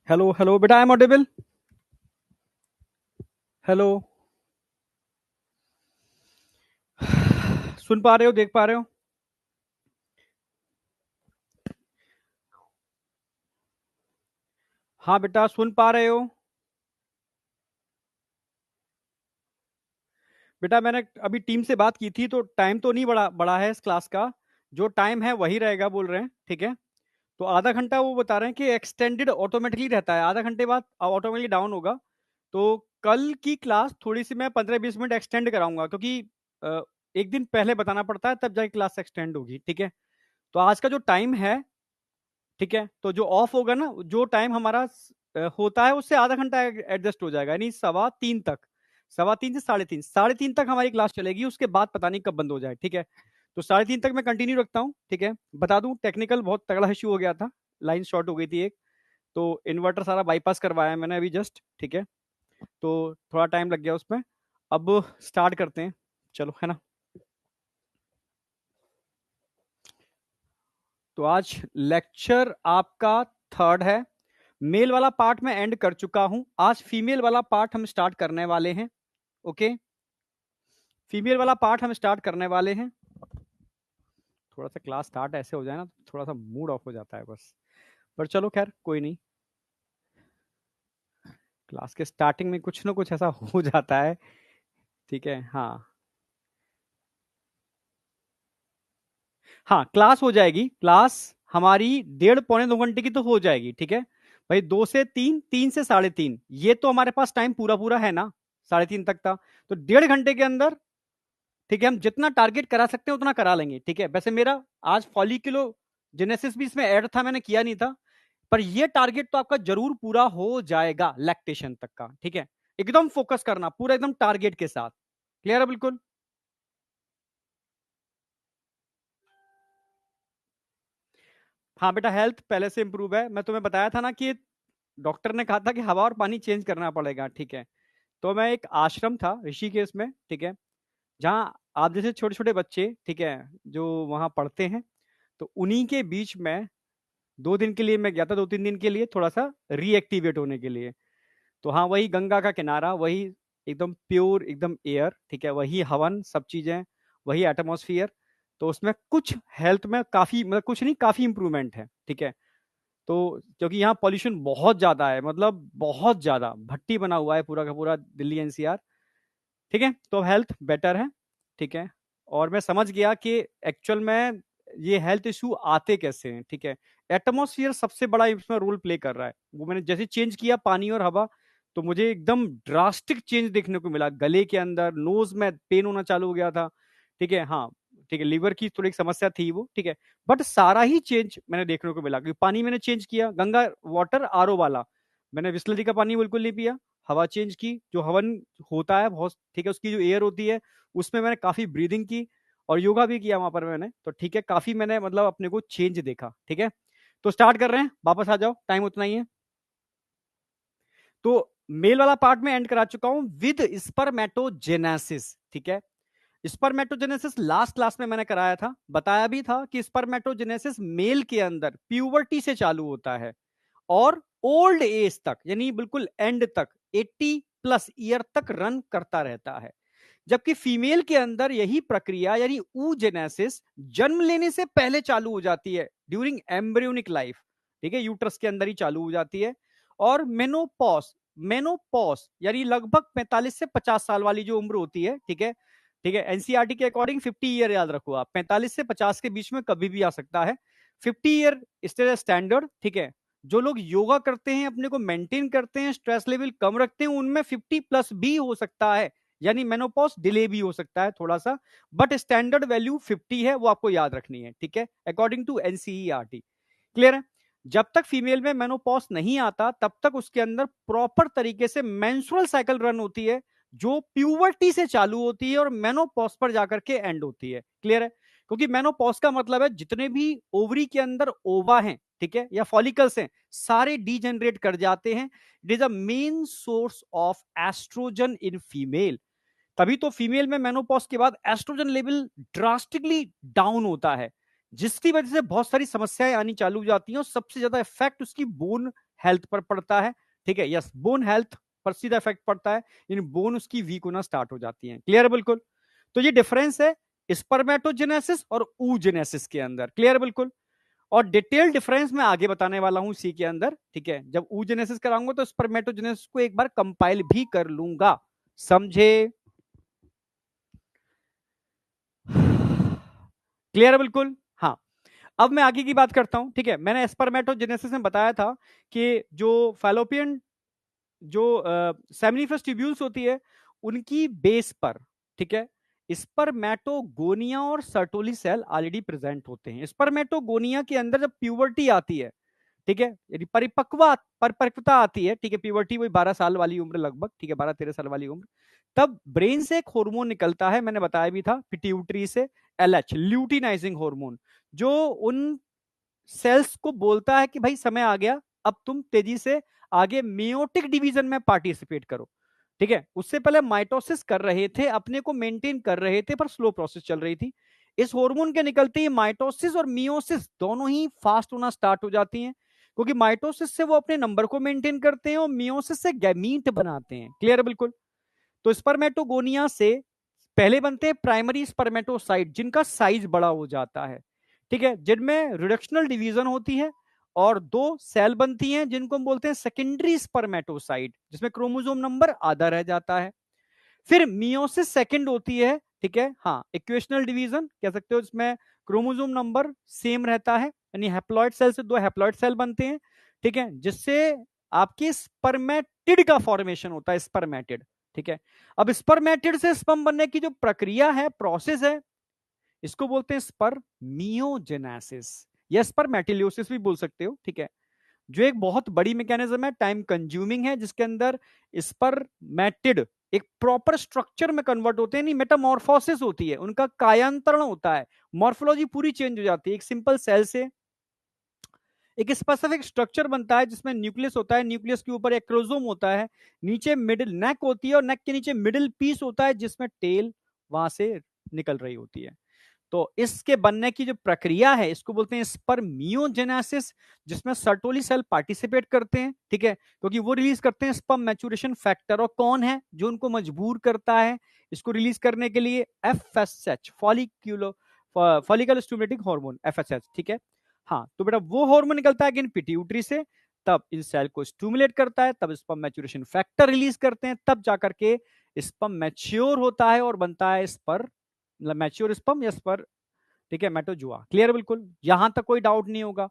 Hello hello बेटा, I am audible. Hello. सुन पा रहे हो, देख पा रहे हो? हाँ बेटा, सुन पा रहे हो? बेटा मैंने अभी टीम से बात की थी, तो टाइम तो नहीं बढ़ा बढ़ा है इस क्लास का। जो टाइम है वही रहेगा बोल रहे हैं, ठीक है। तो आधा घंटा वो बता रहे हैं कि एक्सटेंडेड ऑटोमेटिकली रहता है, आधा घंटे बाद ऑटोमेटिकली डाउन होगा। तो कल की क्लास थोड़ी सी मैं 15-20 मिनट एक्सटेंड कराऊंगा, क्योंकि अ, एक दिन पहले बताना पड़ता है, तब जाके क्लास एक्सटेंड होगी, ठीक है। तो आज का जो टाइम है, ठीक है, तो जो ऑफ होगा ना, जो टाइम हमारा होता है उससे आधा घंटा एडजस्ट हो जाएगा, यानी 2:15 तक। 2:15 से 3:30, 3:30 तक हमारी क्लास चलेगी, उसके बाद पता नहीं कब बंद हो जाए, ठीक है। तो 3:30 तक मैं कंटिन्यू रखता हूँ, ठीक है। बता दूं, टेक्निकल बहुत तगड़ा इशू हो गया था, लाइन शॉर्ट हो गई थी एक। तो इन्वर्टर सारा बाईपास करवाया है मैंने अभी जस्ट, ठीक है। तो थोड़ा टाइम लग गया उसमें। अब स्टार्ट करते हैं, चलो, है ना। तो आज लेक्चर आपका थर्ड है। मेल वाला पार्ट मैं एंड कर चुका हूं, आज फीमेल वाला पार्ट हम स्टार्ट करने वाले हैं। ओके, फीमेल वाला पार्ट हम स्टार्ट करने वाले हैं। थोड़ा सा क्लास स्टार्ट ऐसे हो जाए ना, तो थोड़ा सा मूड ऑफ हो जाता है बस। पर चलो खैर कोई नहीं, क्लास के स्टार्टिंग में कुछ ना कुछ ऐसा हो जाता है, ठीक है। हाँ हाँ, क्लास हो जाएगी, क्लास हमारी 1.5 पौने 2 घंटे की तो हो जाएगी, ठीक है। भाई 2 से 3, 3 से 3:30, ये तो हमारे पास टाइम पूरा पूरा है ना, 3:30 तक था। तो 1.5 घंटे के अंदर, ठीक है, हम जितना टारगेट करा सकते हैं उतना करा लेंगे, ठीक है। वैसे मेरा आज फॉलिक्यूलो जेनेसिस भी इसमें ऐड था, मैंने किया नहीं था। पर ये टारगेट तो आपका जरूर पूरा हो जाएगा लैक्टेशन तक का, ठीक है। एकदम फोकस करना, पूरा एकदम टारगेट के साथ। क्लियर है बिल्कुल? हाँ बेटा, हेल्थ पहले से इंप्रूव है। मैं तुम्हें बताया था ना कि डॉक्टर ने कहा था कि हवा और पानी चेंज करना पड़ेगा, ठीक है। तो मैं, एक आश्रम था ऋषिकेश में, ठीक है, जहाँ आप जैसे छोटे छोटे बच्चे, ठीक है, जो वहाँ पढ़ते हैं, तो उन्हीं के बीच में 2 दिन के लिए मैं गया था, 2-3 दिन के लिए, थोड़ा सा रीएक्टिवेट होने के लिए। तो हाँ, वही गंगा का किनारा, वही एकदम प्योर एकदम एयर, ठीक है, वही हवन, सब चीजें, वही एटमॉस्फियर। तो उसमें कुछ हेल्थ में काफी, मतलब कुछ नहीं, काफी इंप्रूवमेंट है, ठीक है। तो क्योंकि यहाँ पॉल्यूशन बहुत ज्यादा है, मतलब बहुत ज्यादा भट्टी बना हुआ है पूरा का पूरा दिल्ली एनसीआर, ठीक है। तो हेल्थ बेटर है, ठीक है। और मैं समझ गया कि एक्चुअल में ये हेल्थ इशू आते कैसे हैं, ठीक है। एटमॉस्फियर सबसे बड़ा इसमें रोल प्ले कर रहा है। वो मैंने जैसे चेंज किया पानी और हवा, तो मुझे एकदम ड्रास्टिक चेंज देखने को मिला, गले के अंदर, नोज में पेन होना चालू हो गया था, ठीक है। हाँ, ठीक है, लीवर की थोड़ी समस्या थी वो, ठीक है। बट सारा ही चेंज मैंने देखने को मिला, क्योंकि पानी मैंने चेंज किया, गंगा वाटर आरओ वाला, मैंने बिस्लरी का पानी बिल्कुल नहीं पिया। हवा चेंज की, जो हवन होता है बहुत, ठीक है, उसकी जो एयर होती है, उसमें मैंने काफी ब्रीदिंग की, और योगा भी किया वहां पर मैंने, तो ठीक है, काफी मैंने मतलब अपने को चेंज देखा, ठीक है। तो स्टार्ट कर रहे हैं, वापस आ जाओ, टाइम उतना ही है। तो मेल वाला पार्ट में एंड करा चुका हूं विद स्पर्मेटोजेनेसिस, ठीक है। स्पर्मेटोजेनेसिस लास्ट क्लास में मैंने कराया था, बताया भी था कि स्पर्मेटोजेनेसिस मेल के अंदर प्यूबर्टी से चालू होता है, और ओल्ड एज तक, यानी बिल्कुल एंड तक, 80+ ईयर तक रन करता रहता है। जबकि फीमेल के अंदर यही प्रक्रिया, यानी ऊजेनेसिस, जन्म लेने से पहले चालू हो जाती है, ड्यूरिंग एम्ब्रियोनिक लाइफ, ठीक है, यूट्रस के अंदर ही चालू हो जाती है। और मेनोपॉज, मेनोपॉज यानी लगभग 45 से 50 साल वाली जो उम्र होती है, ठीक है, ठीक है, एनसीईआरटी के अकॉर्डिंग 50 ईयर याद रखो आप, 45 से 50 के बीच में कभी भी आ सकता है। 50 ईयर स्टैंडर्ड, ठीक है। जो लोग योगा करते हैं, अपने को मेंटेन करते हैं, स्ट्रेस लेवल कम रखते हैं, उनमें 50+ भी हो सकता है, यानी मेनोपॉज डिले भी हो सकता है थोड़ा सा। बट स्टैंडर्ड वैल्यू 50 है, वो आपको याद रखनी है, ठीक है, अकॉर्डिंग टू एनसीईआरटी। क्लियर है? जब तक फीमेल में मेनोपॉज नहीं आता, तब तक उसके अंदर प्रॉपर तरीके से मेंस्ट्रुअल साइकिल रन होती है, जो प्यूबर्टी से चालू होती है और मेनोपॉज पर जाकर के एंड होती है। क्लियर है? क्योंकि मेनोपॉज का मतलब है जितने भी ओवरी के अंदर ओवा हैं, ठीक है, या फॉलिकल्स हैं, सारे डीजेनरेट कर जाते हैं। It is a main source of oestrogen in female. तभी तो फीमेल में मेनोपॉज के बाद एस्ट्रोजन लेवल ड्रास्टिकली डाउन होता है, जिसकी वजह से बहुत सारी समस्याएं आनी चालू हो जाती हैं, और सबसे ज्यादा इफेक्ट उसकी बोन हेल्थ पर पड़ता है, ठीक है, यस, बोन हेल्थ पर सीधा इफेक्ट पड़ता है, इन बोन उसकी वीक होना स्टार्ट हो जाती है। क्लियर है बिल्कुल? तो ये डिफरेंस है स्पर्मेटोजेनेसिस और oogenesis के अंदर। क्लियर बिल्कुल? और डिटेल डिफरेंस मैं आगे बताने वाला हूं सी के अंदर, ठीक है, जब oogenesis कराऊंगा तो स्पर्मेटोजेनेसिस को एक बार कंपाइल भी कर लूंगा, समझे? क्लियर है बिल्कुल? हाँ, अब मैं आगे की बात करता हूं, ठीक है। मैंने स्पर्मेटोजेनेसिस में बताया था कि जो फैलोपियन जो सेमिनिफरस ट्यूब्यूल्स होती है उनकी बेस पर, ठीक है, स्पर्मेटोगोनिया और सर्टोली सेल ऑलरेडी प्रेजेंट होते हैं। स्पर्मेटोगोनिया के अंदर जब प्यूबर्टी आती है, ठीक है, यदि परिपक्वता आती है, ठीक है, प्यूबर्टी वही 12 साल वाली उम्र लगभग, ठीक है, 12-13 साल वाली उम्र, तब ब्रेन से एक हार्मोन निकलता है, मैंने बताया भी था, पिट्यूटरी से, एलएच, ल्यूटिनाइजिंग हार्मोन, जो उन सेल्स को बोलता है कि भाई समय आ गया, अब तुम तेजी से आगे मेयोटिक डिवीजन में पार्टिसिपेट करो, ठीक है। उससे पहले माइटोसिस कर रहे थे, अपने को मेंटेन कर रहे थे, पर स्लो प्रोसेस चल रही थी। इस हार्मोन के निकलते ही माइटोसिस और मियोसिस दोनों ही फास्ट होना स्टार्ट हो जाती हैं, क्योंकि माइटोसिस से वो अपने नंबर को मेंटेन करते हैं और मियोसिस से गैमीट बनाते हैं। क्लियर है बिल्कुल? तो स्पर्मेटोगोनिया से पहले बनते हैं प्राइमरी स्पर्मेटोसाइट, जिनका साइज बड़ा हो जाता है, ठीक है, जिनमें रिडक्शनल डिवीजन होती है, और दो सेल बनती हैं जिनको हम बोलते हैं सेकेंडरी स्पर्मेटोसाइट, जिसमें क्रोमोसोम नंबर आधा रह जाता है। फिर मियोसिस सेकंड होती है, ठीक है, हाँ, इक्वेशनल डिवीजन कह सकते हो, इसमें क्रोमोसोम नंबर सेम रहता है, यानी हैप्लॉइड सेल से दो हैप्लॉइड सेल बनते हैं, ठीक है, जिससे आपकी स्पर्मेटिड का फॉर्मेशन होता है, स्पर्मेटिड, ठीक है। अब स्पर्मेटिड से स्पर्म बनने की जो प्रक्रिया है, प्रोसेस है, इसको बोलते हैं स्पर्मियोजेनेसिस या स्पर्मेटिलियोसिस भी बोल सकते हो, ठीक है, जो एक बहुत बड़ी मैकेनिज्म है, टाइम कंज्यूमिंग है, जिसके अंदर स्पर्मेटिड एक प्रॉपर स्ट्रक्चर में कन्वर्ट होते हैं, नहीं, मेटामॉर्फोसिस होती है, उनका कायांतरण होता है, मॉर्फोलॉजी पूरी चेंज हो जाती है, एक सिंपल सेल से एक स्पेसिफिक स्ट्रक्चर बनता है, जिसमें न्यूक्लियस होता है, न्यूक्लियस के ऊपर एक क्रोमोसोम होता है, नीचे मिडिल नेक होती है, और नेक के नीचे मिडिल पीस होता है, जिसमें टेल वहां से निकल रही होती है। तो इसके बनने की जो प्रक्रिया है, इसको बोलते हैं स्पर्मियोजेनेसिस, जिसमें सर्टोली सेल पार्टिसिपेट करते हैं, ठीक है, क्योंकि वो रिलीज करते हैं स्पर्म मैच्योरेशन फैक्टर, और कौन है जो उनको मजबूर करता है इसको रिलीज करने के लिए? FSH, follicle stimulating hormone, FSH, ठीक है। हाँ, तो बेटा वो हार्मोन निकलता है अगेन पिट्यूटरी से, तब इन सेल को स्टिमुलेट करता है, तब स्पर्म मैच्योरेशन फैक्टर रिलीज करते हैं, तब जाकर के स्पर्म मैच्योर होता है और बनता है स्पर्म, मतलब मैच्योर स्पर्म या स्पर्म, ठीक है, मेटोजुआ। क्लियर बिल्कुल? यहां तक कोई डाउट नहीं होगा।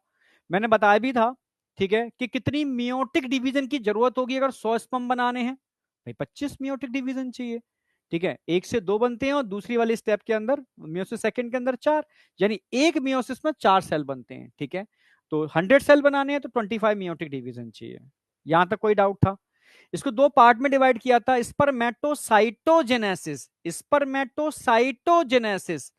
मैंने बताया भी था, ठीक है, कि कितनी मियोटिक डिवीजन की जरूरत होगी अगर 100 स्पर्म बनाने हैं? भाई 25 मियोटिक डिवीजन चाहिए, ठीक है, एक से दो बनते हैं और दूसरी वाली स्टेप के अंदर मियोसिस सेकंड के अंदर चार, यानी एक मियोसिस में 4 सेल बनते हैं, ठीक है। तो 100 सेल बनाने हैं तो 25 मियोटिक डिवीजन चाहिए। यहां तक कोई डाउट था? इसको दो पार्ट में डिवाइड किया था, स्पर्मेटोसाइटोजेनेसिस, स्पर्मेटोसाइटोजेनेसिस,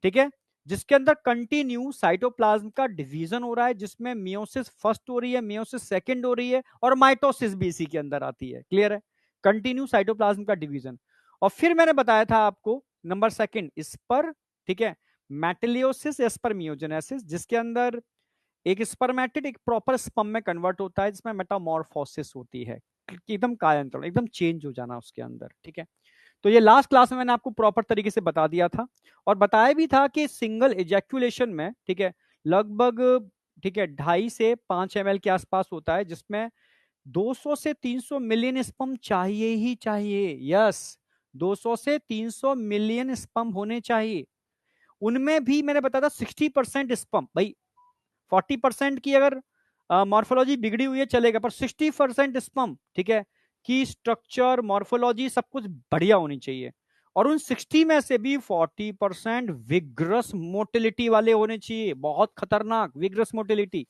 ठीक है, जिसके अंदर कंटिन्यू साइटोप्लाज्म का डिवीजन हो रहा है, जिसमें मियोसिस फर्स्ट हो रही है, मियोसिस सेकंड हो रही है, और माइटोसिस भी इसी के अंदर आती है। क्लियर है? कंटिन्यू साइटोप्लाज्म का डिवीजन। और फिर मैंने बताया था आपको नंबर सेकंड स्पर, ठीक है, मेटेलियोसिस या स्पर्मियोजेनेसिस, जिसके अंदर एक स्पर्मेटिड एक प्रॉपर स्पर्म में कन्वर्ट होता है, जिसमें मेटामॉर्फोसिस होती है, एकदम कायांतरण, एकदम चेंज हो जाना उसके अंदर, ठीक है। तो ये लास्ट क्लास में मैंने आपको प्रॉपर तरीके से बता दिया था, और बताया भी था कि सिंगल इजैक्यूलेशन में, ठीक है, लगभग, ठीक है, 2.5 से 5 ml के आसपास होता है, जिसमें 200 से 300 मिलियन स्पर्म चाहिए ही चाहिए। यस, 200 से 300 मिलियन स्पर्म होने चाहिए। उनमें भी मैंने बताया था 60% स्पर्म, भाई 40% की अगर मॉर्फोलॉजी बिगड़ी हुई है चलेगा, पर 60% स्पर्म, ठीक है, की स्ट्रक्चर मॉर्फोलॉजी सब कुछ बढ़िया होनी चाहिए, और उन 60 में से भी 40% विग्रस मोटिलिटी वाले होने चाहिए, बहुत खतरनाक विग्रस मोटिलिटी।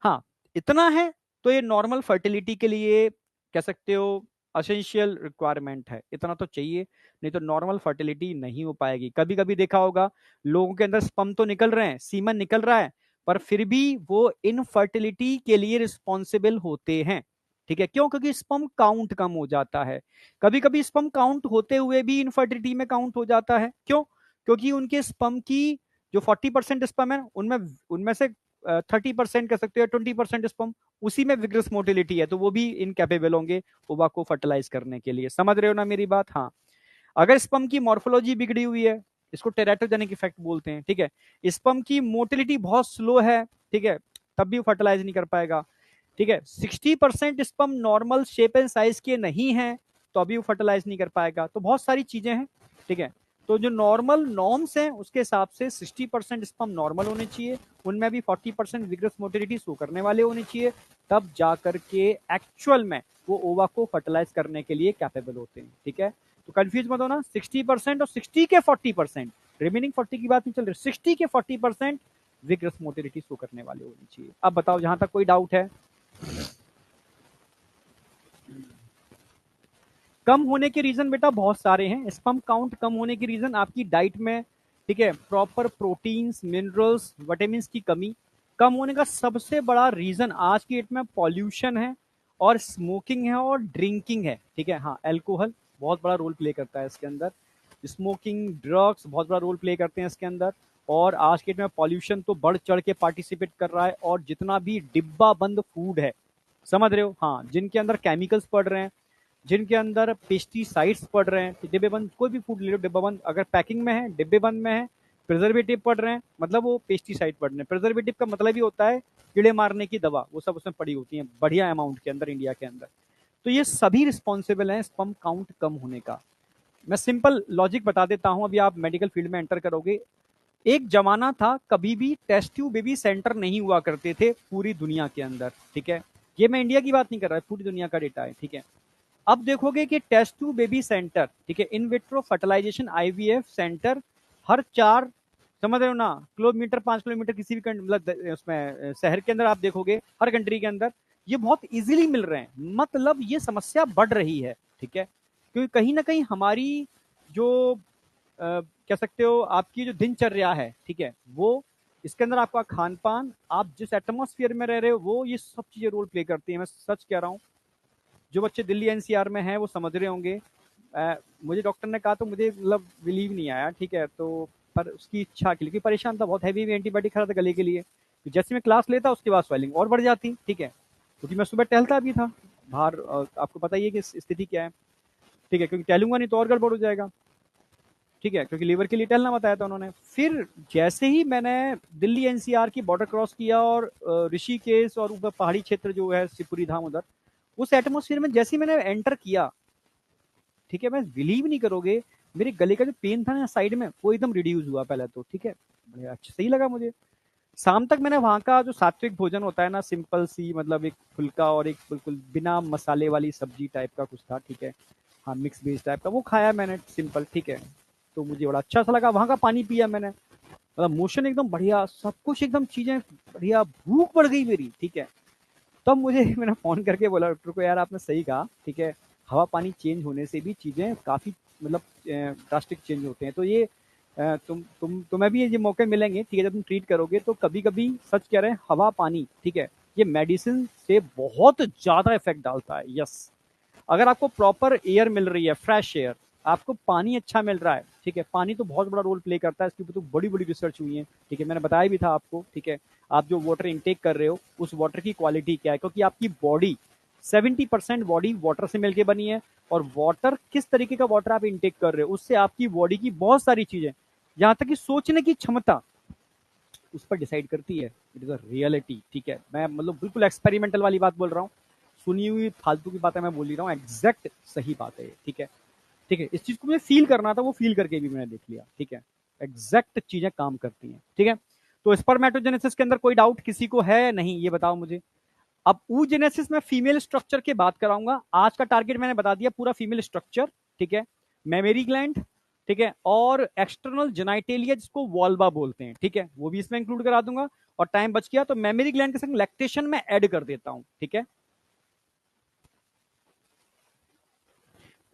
हाँ, इतना है तो ये नॉर्मल फर्टिलिटी के लिए कह सकते हो असेंशियल रिक्वायरमेंट है, इतना तो चाहिए, नहीं तो नॉर्मल फर्टिलिटी नहीं हो पाएगी। कभी कभी देखा होगा लोगों के अंदर स्पर्म तो निकल रहे हैं, सीमन निकल रहा है, पर फिर भी वो इनफर्टिलिटी के लिए रिस्पॉन्सिबल होते हैं, ठीक है, क्यों? क्योंकि स्पर्म काउंट कम हो जाता है। कभी कभी स्पर्म काउंट होते हुए भी इनफर्टिलिटी में काउंट हो जाता है, क्यों? क्योंकि उनके स्पर्म की जो 40% स्पर्म है, उनमें उनमें से 30% कह सकते हो, 20% स्पर्म, उसी में विग्रस मोटिलिटी है, तो वो भी इनकैपेबल होंगे ओवा को फर्टिलाइज करने के लिए। समझ रहे हो ना मेरी बात? हाँ। अगर स्पर्म की मॉर्फोलॉजी बिगड़ी हुई है, इसको टेराटोजेनिक इफेक्ट बोलते हैं, ठीक है, स्पर्म की मोटिलिटी बहुत स्लो है, ठीक है, तब भी वो फर्टिलाइज नहीं कर पाएगा, ठीक है, 60% sperm normal shape and size के नहीं है, तो अभी वो फर्टिलाइज नहीं कर पाएगा। तो बहुत सारी चीजें हैं, ठीक है। तो जो नॉर्मल नॉर्म्स हैं उसके हिसाब से 60% स्पर्म नॉर्मल होने चाहिए, उनमें भी 40% विग्रस मोटिलिटी शो करने वाले होने चाहिए, तब जाकर के एक्चुअल में वो ओवा को फर्टिलाइज करने के लिए कैपेबल होते हैं, ठीक है। तो कंफ्यूज मत होना, 60% और 60 के 40%, रिमेनिंग 40 की बात नहीं चल रही, 60 के 40% विग्रस मोटिलिटी शो करने वाले होनी चाहिए। अब बताओ जहां तक कोई डाउट है? कम होने के रीजन बेटा बहुत सारे हैं। स्पर्म काउंट कम होने के रीजन आपकी डाइट में, ठीक है, प्रॉपर प्रोटीन्स, मिनरल्स, विटामिन की कमी। कम होने का सबसे बड़ा रीजन आज की डेट में पॉल्यूशन है, और स्मोकिंग है, और ड्रिंकिंग है, ठीक है। हाँ, एल्कोहल बहुत बड़ा रोल प्ले करता है इसके अंदर, स्मोकिंग, ड्रग्स बहुत बड़ा रोल प्ले करते हैं इसके अंदर, और आज के डेट में पॉल्यूशन तो बढ़ चढ़ के पार्टिसिपेट कर रहा है, और जितना भी डिब्बा बंद फूड है, समझ रहे हो, हाँ, जिनके अंदर केमिकल्स पड़ रहे हैं, जिनके अंदर पेस्टिसाइड्स पड़ रहे हैं, डिब्बे बंद कोई भी फूड ले लो, डिब्बा बंद, अगर पैकिंग में है, डिब्बे बंद में है, प्रिजर्वेटिव पड़ रहे हैं, मतलब वो पेस्टिसाइड पड़ रहे हैं। प्रिजर्वेटिव का मतलब ही होता है कीड़े मारने की दवा, वो सब उसमें पड़ी होती है बढ़िया अमाउंट के अंदर इंडिया के अंदर। तो ये सभी रिस्पॉन्सिबल हैं स्पर्म काउंट कम होने का। मैं सिंपल लॉजिक बता देता हूं, अभी आप मेडिकल फील्ड में एंटर करोगे। एक जमाना था, कभी भी टेस्ट ट्यूब बेबी सेंटर नहीं हुआ करते थे पूरी दुनिया के अंदर, ठीक है, ये मैं इंडिया की बात नहीं कर रहा, पूरी दुनिया का डेटा है, ठीक है। अब देखोगे कि टेस्ट ट्यूब बेबी सेंटर, ठीक है, in vitro fertilisation IVF centre हर 4, समझ रहे हो ना, किलोमीटर, 5 किलोमीटर किसी भी मतलब उसमें शहर के अंदर आप देखोगे, हर कंट्री के अंदर ये बहुत इजीली मिल रहे हैं। मतलब ये समस्या बढ़ रही है, ठीक है, क्योंकि कहीं ना कहीं हमारी जो कह सकते हो आपकी जो दिनचर्या है, ठीक है, वो इसके अंदर आपका खान पान, आप जिस एटमोस्फियर में रह रहे हो, वो ये सब चीजें रोल प्ले करती है। मैं सच कह रहा हूँ, जो बच्चे दिल्ली एनसीआर में हैं वो समझ रहे होंगे। मुझे डॉक्टर ने कहा तो मुझे मतलब बिलीव नहीं आया, ठीक है, तो पर उसकी इच्छा के लिए, क्योंकि परेशान था, बहुत हैवी एंटीबायोटिक खा रहा था गले के लिए, तो जैसे मैं क्लास लेता उसके बाद स्वेलिंग और बढ़ जाती, ठीक है, क्योंकि मैं सुबह टहलता भी था बाहर, आपको पता ही है कि स्थिति क्या है, ठीक है, क्योंकि टहलूंगा नहीं तो और गड़बड़ हो जाएगा, ठीक है, क्योंकि लीवर के लिए टहलना बताया था उन्होंने। फिर जैसे ही मैंने दिल्ली एनसीआर की बॉर्डर क्रॉस किया, और ऋषिकेश और ऊपर पहाड़ी क्षेत्र जो है शिवपुरी धाम उधर, उस एटमोसफियर में जैसे ही मैंने एंटर किया, ठीक है, मैं बिलीव नहीं करोगे, मेरे गले का जो पेन था ना साइड में, वो एकदम रिड्यूस हुआ पहले तो, ठीक है, बढ़िया अच्छा सही लगा मुझे। शाम तक मैंने वहाँ का जो सात्विक भोजन होता है ना, सिंपल सी, मतलब एक फुल्का और एक बिल्कुल बिना मसाले वाली सब्जी टाइप का कुछ था, ठीक है, हाँ, मिक्स वेज टाइप का वो खाया मैंने सिंपल, ठीक है, तो मुझे बड़ा अच्छा सा लगा। वहाँ का पानी पिया मैंने, मतलब मोशन एकदम बढ़िया, सब कुछ एकदम चीजें बढ़िया, भूख बढ़ गई मेरी, ठीक है। तब मुझे मैंने फ़ोन करके बोला डॉक्टर को, यार आपने सही कहा, ठीक है, हवा पानी चेंज होने से भी चीज़ें काफ़ी मतलब ड्रास्टिक चेंज होते हैं। तो ये तुम्हें भी ये मौके मिलेंगे, ठीक है, जब तुम ट्रीट करोगे तो कभी-कभी सच कह रहे हैं, हवा पानी, ठीक है, ये मेडिसिन से बहुत ज़्यादा इफ़ेक्ट डालता है। यस, अगर आपको प्रॉपर एयर मिल रही है, फ्रेश एयर, आपको पानी अच्छा मिल रहा है, ठीक है, पानी तो बहुत बड़ा रोल प्ले करता है, इसके ऊपर तो बड़ी-बड़ी रिसर्च हुई है, ठीक है, मैंने बताया भी था आपको, ठीक है। आप जो वाटर इनटेक कर रहे हो, उस वाटर की क्वालिटी क्या है, क्योंकि आपकी बॉडी 70% बॉडी वाटर से मिलकर बनी है, और वाटर किस तरीके का वाटर आप इनटेक कर रहे हो, उससे आपकी बॉडी की बहुत सारी चीजें, यहाँ तक कि सोचने की क्षमता, उस पर डिसाइड करती है। इट इज अ रियलिटी, ठीक है, मैं मतलब बिल्कुल एक्सपेरिमेंटल वाली बात बोल रहा हूँ, सुनी हुई फालतू की बातें मैं बोल ही रहा हूँ, एग्जैक्ट सही बात है, ठीक है, ठीक है। इस चीज को मुझे फील करना था, वो फील करके भी मैंने देख लिया, ठीक है, एग्जैक्ट चीजें काम करती हैं, ठीक है। तो स्पर्मेटोजेनेसिस के अंदर कोई डाउट किसी को है नहीं, ये बताओ मुझे। अब ऊजेनेसिस में फीमेल स्ट्रक्चर की बात कराऊंगा। आज का टारगेट मैंने बता दिया, पूरा फीमेल स्ट्रक्चर, ठीक है, मेमोरी ग्लैंड, ठीक है, और एक्सटर्नल जेनाइटेलिया जिसको वॉल्वा बोलते हैं, ठीक है, वो भी इसमें इंक्लूड करा दूंगा। और टाइम बच गया तो मेमोरी ग्लैंड के संग लैक्टेशन में ऐड कर देता हूं, ठीक है।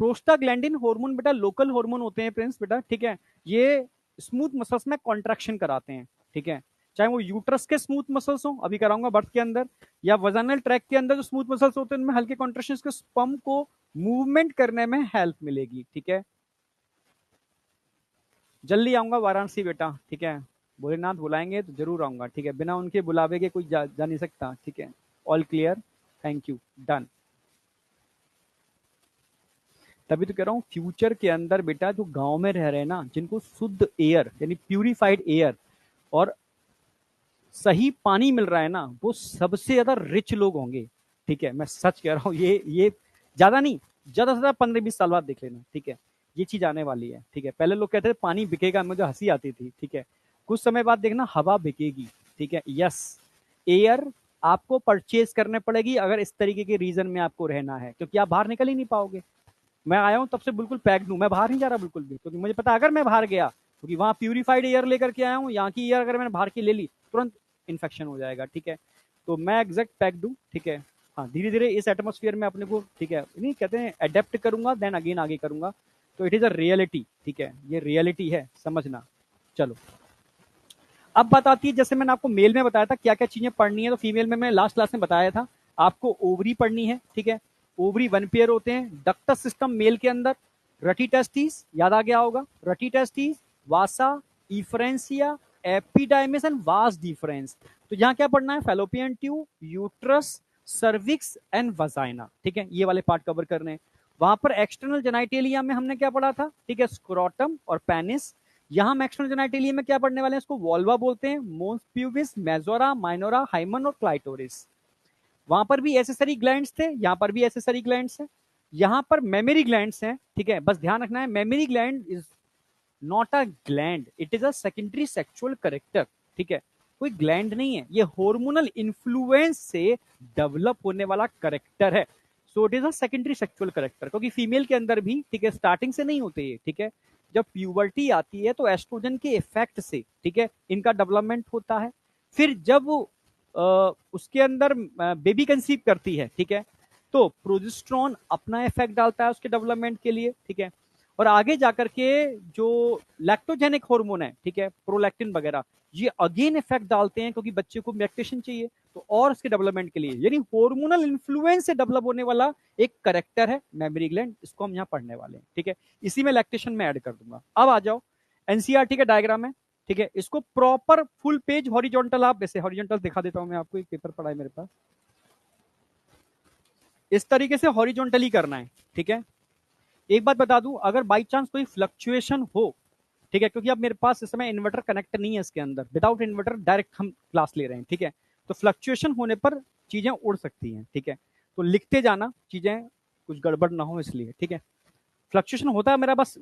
प्रोस्टाग्लैंडिन हार्मोन बेटा लोकल हार्मोन होते हैं प्रिंस बेटा, ठीक है, ये स्मूथ मसल्स में कॉन्ट्रैक्शन कराते हैं, ठीक है, चाहे वो यूट्रस के स्मूथ मसल्स हो, अभी कराऊंगा बर्थ के अंदर, या वजानल ट्रैक के अंदर जो स्मूथ मसल्स होते हैं उनमें हल्के कॉन्ट्रैक्शंस के स्पर्म को मूवमेंट करने में हेल्प मिलेगी, ठीक है। जल्दी आऊंगा वाराणसी बेटा, ठीक है, भोलेनाथ बुलाएंगे तो जरूर आऊंगा, ठीक है, बिना उनके बुलावे के कोई जा नहीं सकता, ठीक है। All clear, thank you, done. तभी तो कह रहा हूँ फ्यूचर के अंदर बेटा जो गांव में रह रहे हैं ना, जिनको शुद्ध एयर यानी प्यूरिफाइड एयर और सही पानी मिल रहा है ना, वो सबसे ज्यादा रिच लोग होंगे, ठीक है। मैं सच कह रहा हूँ, ये ज्यादा नहीं, ज्यादा से ज्यादा 15-20 साल बाद देख लेना, ठीक है। ये चीज आने वाली है, ठीक है। पहले लोग कहते थे पानी बिकेगा, मुझे हंसी आती थी, ठीक है। कुछ समय बाद देखना हवा बिकेगी, ठीक है। यस, एयर आपको परचेज करने पड़ेगी अगर इस तरीके के रीजन में आपको रहना है, क्योंकि आप बाहर निकल ही नहीं पाओगे। मैं आया हूं तब से बिल्कुल पैक्ड हूं, मैं बाहर नहीं जा रहा बिल्कुल भी, क्योंकि मुझे पता अगर मैं बाहर गया, क्योंकि वहां प्यूरिफाइड एयर लेकर के आया हूं, यहाँ की एयर अगर मैंने बाहर की ले ली तुरंत इन्फेक्शन हो जाएगा, ठीक है। तो मैं एग्जैक्ट पैक्ड हूँ, ठीक है। हाँ, धीरे धीरे इस एटमोस्फियर में अपने को, ठीक है, नहीं कहते हैं अडेप्ट करूंगा, देन अगेन आगे करूंगा। तो इट इज अ रियलिटी, ठीक है, ये रियलिटी है, समझना। चलो, अब बात आती है, जैसे मैंने आपको मेल में बताया था क्या क्या चीजें पढ़नी है, तो फीमेल में मैंने लास्ट क्लास में बताया था आपको ओवरी पढ़नी है, ठीक है। ओवरी 1 पेयर होते हैं, डक्टस सिस्टम मेल के अंदर, रटी टेस्टिस याद आ गया होगा, rete testis, vasa, efferentia, epididymis and vas deferens. तो यहाँ क्या पढ़ना है, fallopian tube, uterus, cervix and vagina, ठीक है, ये वाले पार्ट कवर करने हैं। वहां पर एक्सटर्नल जेनाइटेलिया में हमने क्या पढ़ा था, ठीक है, स्क्रोटम और पेनिस। यहाँ हम एक्सटर्नल जेनाइटेलिया में क्या पढ़ने वाले हैं, इसको वोल्वा बोलते हैं, मोन्स प्यूबिस, मेजोरा, माइनोरा, हाइमन और क्लाइटोरिस। वहां पर भी एसेसरी ग्लैंड्स थे, यहाँ पर भी एसेसरी ग्लैंड्स हैं, यहाँ पर मेमोरी ग्लैंड्स हैं, ठीक है। बस ध्यान रखना है, memory gland is not a gland, it is a secondary sexual character, ठीक है। कोई ग्लैंड नहीं है, ये हार्मोनल इन्फ्लुएंस से डेवलप होने वाला करेक्टर है। So it is a secondary sexual character, क्योंकि फीमेल के अंदर भी, ठीक है, स्टार्टिंग से नहीं होते ये, ठीक है। जब प्यूबर्टी आती है तो एस्ट्रोजन के इफेक्ट से, ठीक है, इनका डेवलपमेंट होता है। फिर जब वो उसके अंदर बेबी कंसीव करती है, ठीक है, तो प्रोजेस्टेरोन अपना इफेक्ट डालता है उसके डेवलपमेंट के लिए, ठीक है। और आगे जाकर के जो लैक्टोजेनिक हार्मोन है, ठीक है, प्रोलैक्टिन वगैरह, ये अगेन इफेक्ट डालते हैं, क्योंकि बच्चे को लैक्टेशन चाहिए, तो और उसके डेवलपमेंट के लिए, यानी हार्मोनल इन्फ्लुएंस से डेवलप होने वाला एक करेक्टर है मेमोरी ग्लैंड, इसको हम यहाँ पढ़ने वाले हैं, ठीक है। इसी में लैक्टेशन में ऐड कर दूंगा। अब आ जाओ, एनसीईआरटी का डायग्राम है, ठीक है, इसको प्रॉपर फुल पेज हॉरिजॉन्टल, आप वैसे हॉरिजॉन्टल दिखा देता हूं मैं आपको, एक पेपर पड़ा है मेरे पास, इस तरीके से हॉरिजॉन्टली करना है, ठीक है। एक बात बता दूं, अगर बाई चांस कोई फ्लक्चुएशन हो, ठीक है, क्योंकि अब मेरे पास इस समय इन्वर्टर कनेक्ट नहीं है इसके अंदर, विदाउट इन्वर्टर डायरेक्ट हम क्लास ले रहे हैं, ठीक है। तो फ्लक्चुएशन होने पर चीजें उड़ सकती हैं, ठीक है। तो लिखते जाना, चीजें कुछ गड़बड़ ना हो इसलिए, ठीक है। फ्लक्चुएशन होता है मेरा बस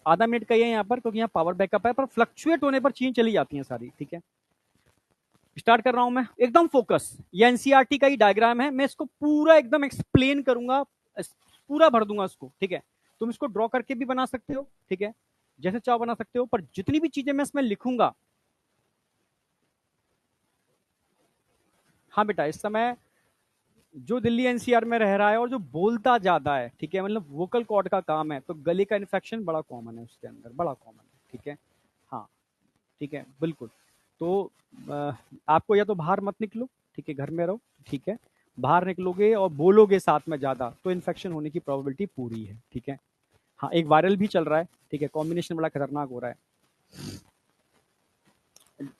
आधा मिनट का ही है यहाँ पर, क्योंकि यहाँ पावर बैकअप है, पर फ्लक्चुएट होने पर चीजें चली जाती हैं सारी, ठीक है। स्टार्ट कर रहा हूं मैं, एकदम फोकस, ये एनसीईआरटी का ही डायग्राम है, मैं इसको पूरा एकदम एक्सप्लेन करूंगा, पूरा भर दूंगा इसको, ठीक है। तुम इसको ड्रॉ करके भी बना सकते हो, ठीक है, जैसे चाहो बना सकते हो, पर जितनी भी चीजें मैं इसमें लिखूंगा, हाँ बेटा, इस समय जो दिल्ली एनसीआर में रह रहा है और जो बोलता ज्यादा है, ठीक है, मतलब वोकल कॉर्ड का काम है, तो गले का इन्फेक्शन बड़ा कॉमन है उसके अंदर, बड़ा कॉमन है, ठीक है। हाँ, ठीक है, बिल्कुल। तो आपको या तो बाहर मत निकलो, ठीक है, घर में रहो, ठीक है। बाहर निकलोगे और बोलोगे साथ में ज्यादा, तो इन्फेक्शन होने की प्रोबेबिलिटी पूरी है, ठीक है। हाँ, एक वायरल भी चल रहा है, ठीक है, कॉम्बिनेशन बड़ा खतरनाक हो रहा है।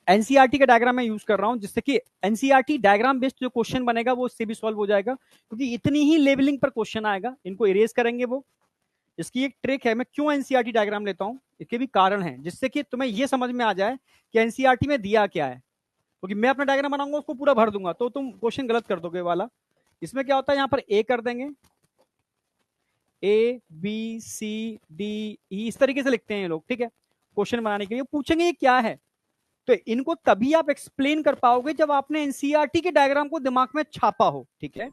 एनसीईआरटी का डायग्राम मैं यूज कर रहा हूं, जिससे कि एनसीईआरटी डायग्राम बेस्ड जो क्वेश्चन बनेगा वो इससे भी सॉल्व हो जाएगा, क्योंकि इतनी ही लेवलिंग पर क्वेश्चन आएगा, इनको इरेज करेंगे वो। इसकी एक ट्रिक है, मैं क्यों एनसीईआरटी डायग्राम लेता हूं, इसके भी कारण है, जिससे कि तुम्हें यह समझ में आ जाए कि एनसीईआरटी में दिया क्या है। क्योंकि मैं अपना डायग्राम बनाऊंगा उसको पूरा भर दूंगा, तो तुम क्वेश्चन गलत कर दोगे वाला। इसमें क्या होता है, यहाँ पर ए कर देंगे, A B C D E, इस तरीके से लिखते हैं ये लोग, ठीक है, क्वेश्चन बनाने के लिए पूछेंगे ये क्या है। तो इनको तभी आप एक्सप्लेन कर पाओगे जब आपने एनसीईआरटी के डायग्राम को दिमाग में छापा हो, ठीक है।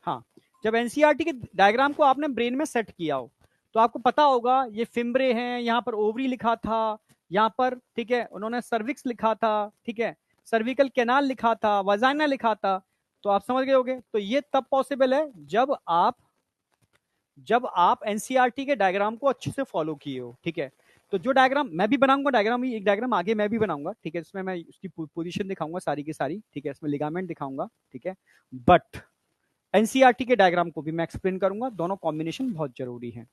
हाँ, जब एनसीईआरटी के डायग्राम को आपने ब्रेन में सेट किया हो, तो आपको पता होगा ये फिम्ब्रे हैं, यहां पर ओवरी लिखा था, यहां पर, ठीक है, उन्होंने सर्विक्स लिखा था, ठीक है, सर्विकल कैनाल लिखा था, वजाइना लिखा था। तो आप समझ गए होगे, तो ये तब पॉसिबल है जब आप एनसीईआरटी के डायग्राम को अच्छे से फॉलो किए हो, ठीक है। तो जो डायग्राम मैं भी बनाऊंगा, डायग्राम एक डायग्राम आगे मैं भी बनाऊंगा, ठीक है, इसमें मैं उसकी पोजीशन दिखाऊंगा सारी की सारी, ठीक है, इसमें लिगामेंट दिखाऊंगा, ठीक है। बट एनसीईआरटी के डायग्राम को भी मैं एक्सप्लेन करूंगा, दोनों कॉम्बिनेशन बहुत जरूरी है।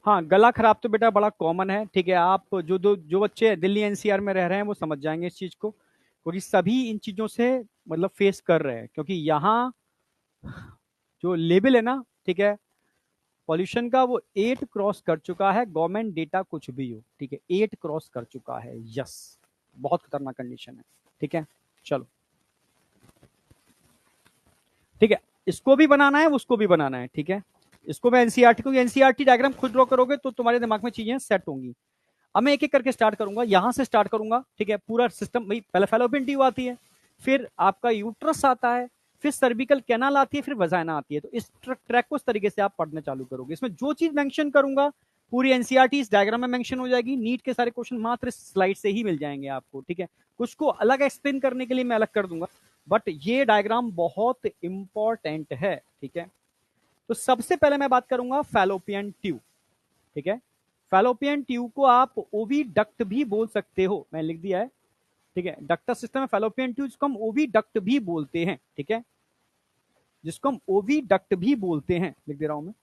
हाँ, गला खराब तो बेटा बड़ा कॉमन है, ठीक है। आप जो बच्चे दिल्ली एनसीआर में रह रहे हैं वो समझ जाएंगे इस चीज को, क्योंकि सभी इन चीजों से मतलब फेस कर रहे हैं, क्योंकि यहाँ जो लेवल है ना, ठीक है, पॉल्यूशन का वो 8 क्रॉस कर चुका है, गवर्नमेंट डेटा कुछ भी हो, ठीक है, 8 क्रॉस कर चुका है। यस, बहुत खतरनाक कंडीशन है, ठीक है। चलो, ठीक है, इसको भी बनाना है, उसको भी बनाना है, ठीक है। इसको मैं एनसीईआरटी, क्योंकि एनसीईआरटी डायग्राम खुद ड्रॉ करोगे तो तुम्हारे दिमाग में चीजें सेट होंगी। अब मैं एक एक करके स्टार्ट करूंगा, यहां से स्टार्ट करूंगा, ठीक है। पूरा सिस्टम भाई, पहले फैलोपियन ट्यूब आती है, फिर आपका यूट्रस आता है, फिर सर्विकल कैनाल आती है, फिर वजाइना आती है। तो इस ट्रैक को इस तरीके से आप पढ़ना चालू करोगे। इसमें जो चीज मेंशन करूंगा पूरी एनसीईआरटी इस डायग्राम में मेंशन हो जाएगी। नीट के सारे क्वेश्चन मात्र इस स्लाइड से ही मिल जाएंगे आपको, ठीक है। कुछ को अलग एक्सप्लेन करने के लिए मैं अलग कर दूंगा, बट ये डायग्राम बहुत इंपॉर्टेंट है, ठीक है। तो सबसे पहले मैं बात करूंगा फैलोपियन ट्यूब, ठीक है। फैलोपियन ट्यूब को आप ओवी डक्ट भी बोल सकते हो, मैं लिख दिया है, ठीक है। डक्टस सिस्टम है फैलोपियन ट्यूब, जिसको हम ओवी डक्ट भी बोलते हैं, ठीक है, जिसको हम ओवी डक्ट भी बोलते हैं, लिख दे रहा हूं मैं।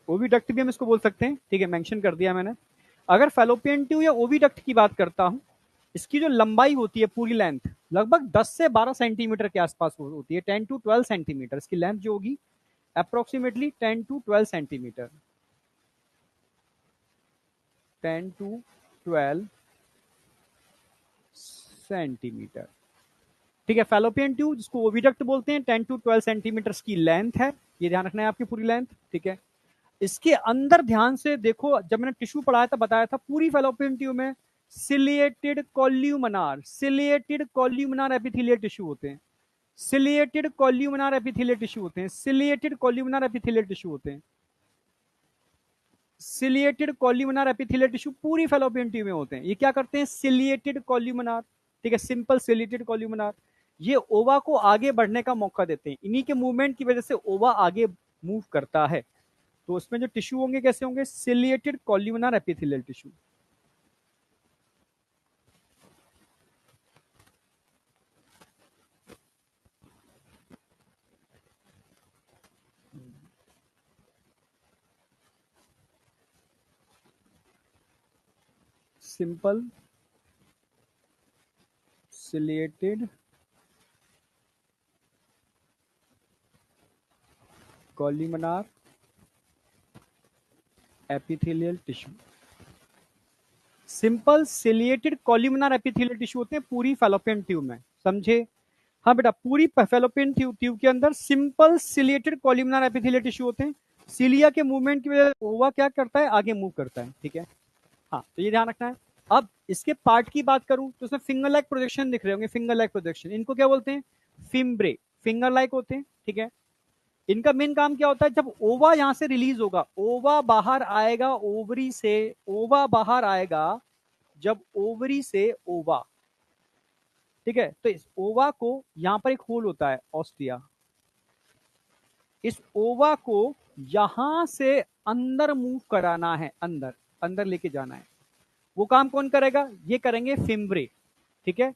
ओविडक्ट भी हम इसको बोल सकते हैं, ठीक है, मेंशन कर दिया मैंने। अगर फैलोपियन ट्यूब या ओविडक्ट की बात करता हूं, इसकी जो लंबाई होती है पूरी लेंथ लगभग 10 से 12 सेंटीमीटर के आसपास होती है, 10 टू 12 सेंटीमीटर इसकी लेंथ जो होगी, approximately 10 to 12 centimetre, 10 to 12 centimetre, ठीक है। फैलोपियन ट्यूब जिसको ओविडक्ट बोलते हैं, 10 टू 12 सेंटीमीटर की लेंथ है, ये ध्यान रखना है आपकी पूरी लेंथ, ठीक है। इसके अंदर ध्यान से देखो, जब मैंने टिश्यू पढ़ाया था बताया था पूरी फैलोपियन ट्यूब में सिलिएटेड कॉल्यूमिनार एपिथेलियल टिश्यू होते हैं, सिलिएटेड कॉल्यूमिनार एपिथेलियल टिश्यू होते हैं, सिलिएटेड कॉल्यूमिनार एपिथेलियल टिश्यू होते हैं, सिलिएटेड कॉल्यूमिनार एपिथेलियल टिश्यू पूरी फैलोपियन ट्यूब में होते हैं। ये क्या करते हैं, सिलिएटेड कॉल्यूमिनार, ठीक है, सिंपल सिलिएटेड कॉल्यूमिनार। ये ओवा को आगे बढ़ने का मौका देते हैं, इन्हीं के मूवमेंट की वजह से ओवा आगे मूव करता है। तो उसमें जो टिश्यू होंगे कैसे होंगे, ciliated columnar epithelial tissue. Simple ciliated columnar epithelial tissue, simple ciliated columnar epithelial tissue होते हैं पूरी फैलोपियन ट्यूब में, समझे। हाँ बेटा, पूरी फैलोपियन ट्यूब के अंदर simple ciliated columnar epithelial tissue होते हैं। सिलिया के मूवमेंट की वजह से ओवा क्या करता है, आगे मूव करता है, ठीक है। हाँ, तो ये ध्यान रखना है। अब इसके पार्ट की बात करूं तो इसमें फिंगर लाइक प्रोजेक्शन दिख रहे होंगे, फिंगर लाइक प्रोजेक्शन, इनको क्या बोलते हैं, फिम्ब्रे, फिंगर लाइक होते हैं, ठीक है। इनका मेन काम क्या होता है, जब ओवा यहां से रिलीज होगा, ओवा बाहर आएगा ओवरी से, ओवा बाहर आएगा जब ओवरी से ओवा, ठीक है। तो इस ओवा को यहां पर एक होल होता है ऑस्टिया, इस ओवा को यहां से अंदर मूव कराना है, अंदर अंदर लेके जाना है। वो काम कौन करेगा, ये करेंगे फिम्ब्रे, ठीक है।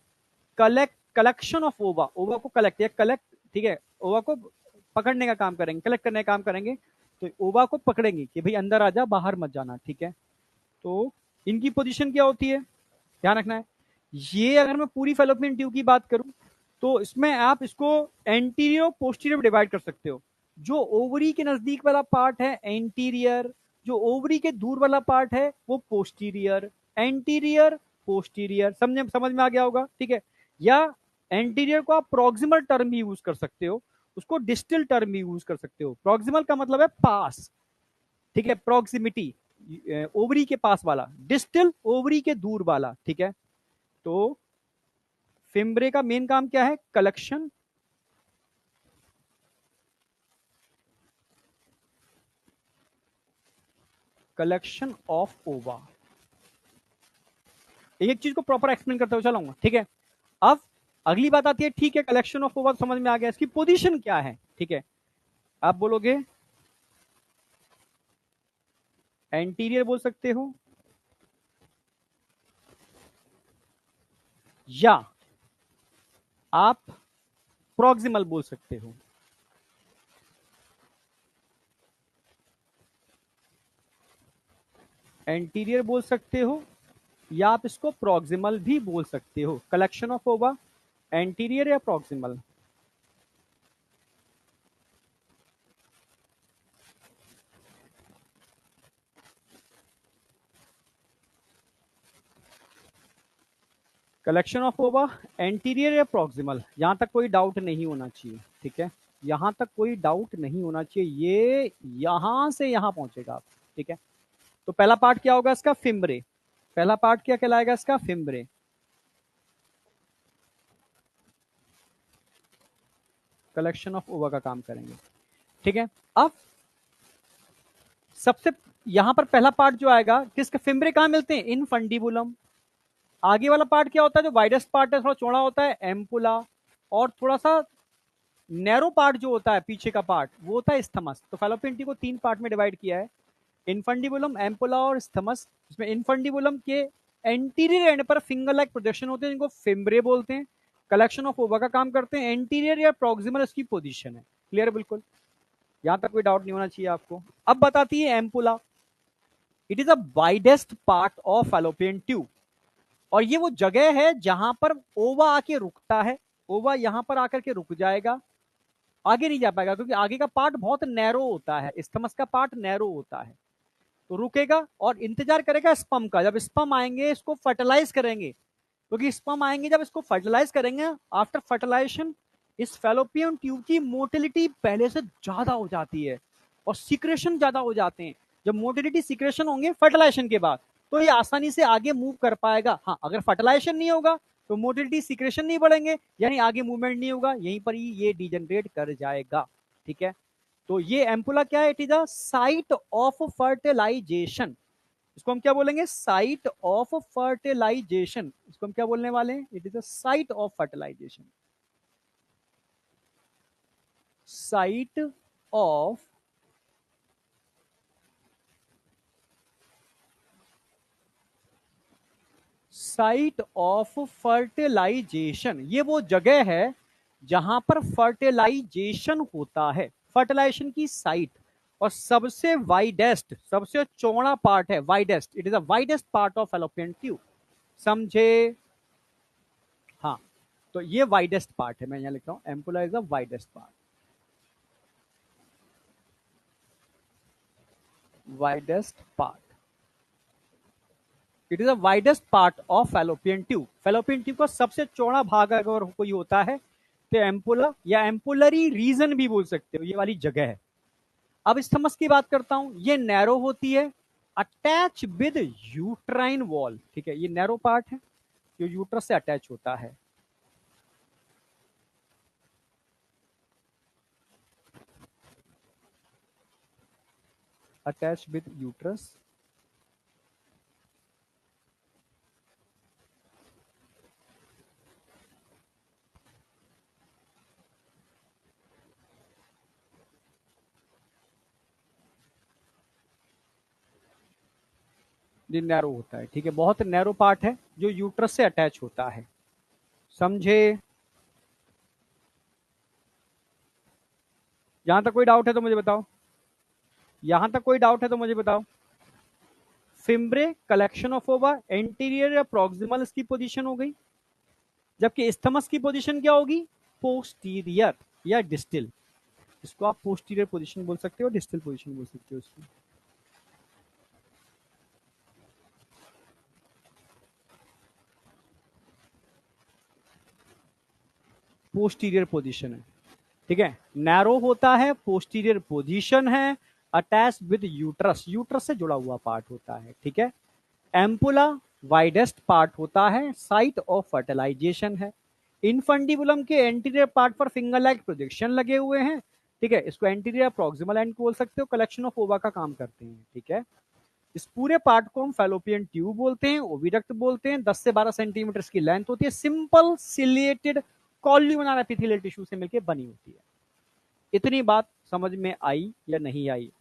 कलेक्शन ऑफ ओवा, ओवा को कलेक्ट या कलेक्ट, ठीक है, ओवा को पकड़ने का काम करेंगे, कलेक्ट करने का काम करेंगे। तो ओवा को पकड़ेंगे कि भाई अंदर आ जा, बाहर मत जाना, ठीक है। तो इनकी पोजीशन क्या होती है, ध्यान रखना है। ये अगर मैं पूरी फैलोपियन ट्यूब की बात करूं तो इसमें आप इसको एंटीरियर पोस्टीरियर डिवाइड कर सकते हो। जो ओवरी के नजदीक वाला पार्ट है एंटीरियर, जो ओवरी के दूर वाला पार्ट है वो पोस्टीरियर, एंटीरियर पोस्टीरियर, समझ में आ गया होगा, ठीक है। या एंटीरियर को आप प्रॉक्सिमल टर्म भी यूज कर सकते हो, उसको डिस्टल टर्म भी यूज कर सकते हो। प्रॉक्सिमल का मतलब है पास, ठीक है, प्रॉक्सिमिटी ओवरी के पास वाला, डिस्टल ओवरी के दूर वाला, ठीक है। तो फिम्ब्रे का मेन काम क्या है, कलेक्शन, कलेक्शन ऑफ ओवा। एक चीज को प्रॉपर एक्सप्लेन करते हुए चलाऊंगा, ठीक है। अब अगली बात आती है, ठीक है, कलेक्शन ऑफ ओवा समझ में आ गया, इसकी पोजीशन क्या है, ठीक है। आप बोलोगे एंटीरियर बोल सकते हो, या आप प्रॉक्सिमल बोल सकते हो। एंटीरियर बोल सकते हो या आप इसको प्रॉक्सिमल भी बोल सकते हो। कलेक्शन ऑफ ओवा, एंटीरियर या प्रॉक्सिमल। कलेक्शन ऑफ ओवा, एंटीरियर या प्रॉक्सिमल, यहां तक कोई डाउट नहीं होना चाहिए, ठीक है। यहां तक कोई डाउट नहीं होना चाहिए, ये यहां से यहां पहुंचेगा आप, ठीक है। तो पहला पार्ट क्या होगा इसका, फिम्ब्रे। पहला पार्ट क्या कहलाएगा इसका, फिम्ब्रे। कलेक्शन ऑफ ओवा का काम करेंगे, ठीक है। अब सबसे यहां पर पहला पार्ट जो आएगा किसका, फिम्ब्रे कहां मिलते हैं, इन फंडिबुलम। आगे वाला पार्ट क्या होता है, जो वाइडेस्ट पार्ट है, थोड़ा चौड़ा होता है, एम्पुला। और थोड़ा सा नैरो पार्ट जो होता है पीछे का पार्ट, वो होता है स्थमस। तो फैलोपियन ट्यूब को 3 पार्ट में डिवाइड किया है, इनफंडिबुलम, एम्पुला और स्थमस। इसमें इनफंडिबुलम के एंटीरियर एंड पर फिंगर लाइक प्रोजेक्शन होते हैं, जिनको फिम्ब्रे बोलते हैं। कलेक्शन ऑफ ओवा का काम करते हैं। एंटीरियर या प्रॉक्सिमल इसकी पोजीशन है। क्लियर, बिल्कुल, यहां तक कोई डाउट नहीं होना चाहिए आपको। अब बताती है ampulla. It is a widest part of fallopian tube, और ये वो जगह है जहां पर ओवा आके रुकता है। ओवा यहां पर आकर के रुक जाएगा, आगे नहीं जा पाएगा, क्योंकि आगे का पार्ट बहुत नैरो होता है, स्थमस का पार्ट नैरो होता है। तो रुकेगा और इंतजार करेगा स्पर्म का। जब स्पर्म आएंगे इसको फर्टिलाइज करेंगे, क्योंकि स्पर्म आएंगे जब इसको फर्टिलाइज करेंगे, आफ्टर फर्टिलाइजेशन इस फैलोपियन ट्यूब की मोटिलिटी पहले से ज्यादा हो जाती है और सिक्रेशन ज्यादा हो जाते हैं। जब मोटिलिटी सिक्रेशन होंगे फर्टिलाइजेशन के बाद, तो ये आसानी से आगे मूव कर पाएगा। हाँ, अगर फर्टिलाइजेशन नहीं होगा तो मोटिलिटी सिक्रेशन नहीं बढ़ेंगे, यानी आगे मूवमेंट नहीं होगा, यहीं पर ही ये डिजेनरेट कर जाएगा, ठीक है। तो ये एम्पुला क्या है, it is a site of fertilisation. इसको हम क्या बोलेंगे, साइट ऑफ फर्टिलाइजेशन। इसको हम क्या बोलने वाले हैं, it is a site of fertilisation. Site of site of fertilisation, ये वो जगह है जहां पर फर्टिलाइजेशन होता है, फर्टिलाइजेशन की साइट। और सबसे वाइडेस्ट, सबसे चौड़ा पार्ट है widest, it is a widest part of fallopian tube, समझे। हाँ, तो ये वाइडेस्ट पार्ट है, मैं यहां लिख रहा हूं, ampulla is the widest part, widest part. It is the widest part of fallopian tube. Fallopian tube का सबसे चौड़ा भाग अगर कोई होता है तो एम्पुला, या एम्पुलरी रीजन भी बोल सकते हो, ये वाली जगह है। अब स्थमस की बात करता हूं, ये नैरो होती है, अटैच विद यूट्राइन वॉल, ठीक है। ये नैरो पार्ट है जो यूट्रस से अटैच होता है। अटैच विद यूट्रस, ये नैरो होता है, ठीक है। बहुत नैरो पार्ट है जो यूट्रस से अटैच होता है, समझे। यहां तक कोई डाउट है तो मुझे बताओ, यहां तक कोई डाउट है तो मुझे बताओ। फिम्ब्रे, कलेक्शन ऑफ ओवा, एंटीरियर या प्रॉक्सिमल इसकी पोजीशन हो गई। जबकि स्थमस की पोजीशन क्या होगी, पोस्टीरियर या डिस्टल। इसको आप पोस्टीरियर पोजीशन बोल सकते हो, डिस्टल पोजीशन बोल सकते हो इसको। पोस्टीरियर पोजीशन है, ठीक है। नैरो होता है, पोस्टीरियर पोजीशन है, अटैच विद यूट्रस, यूट्रस से जुड़ा हुआ पार्ट होता है, ठीक है। एम्पुला वाइडेस्ट पार्ट होता है, साइट ऑफ फर्टिलाइजेशन है। इनफंडिबुलम के एंटीरियर पार्ट पर फिंगर लाइक प्रोजेक्शन लगे हुए हैं, ठीक है। इसको एंटीरियर प्रॉक्सिमल एंड बोल सकते हो, कलेक्शन ऑफ ओवा का काम करते हैं, ठीक है। इस पूरे पार्ट को हम फैलोपियन ट्यूब बोलते हैं, ओविडक्ट बोलते हैं। 10 से 12 सेंटीमीटर की लेंथ होती है, simple ciliated columnar epithelial tissue से मिलकर बनी होती है। इतनी बात समझ में आई या नहीं आई?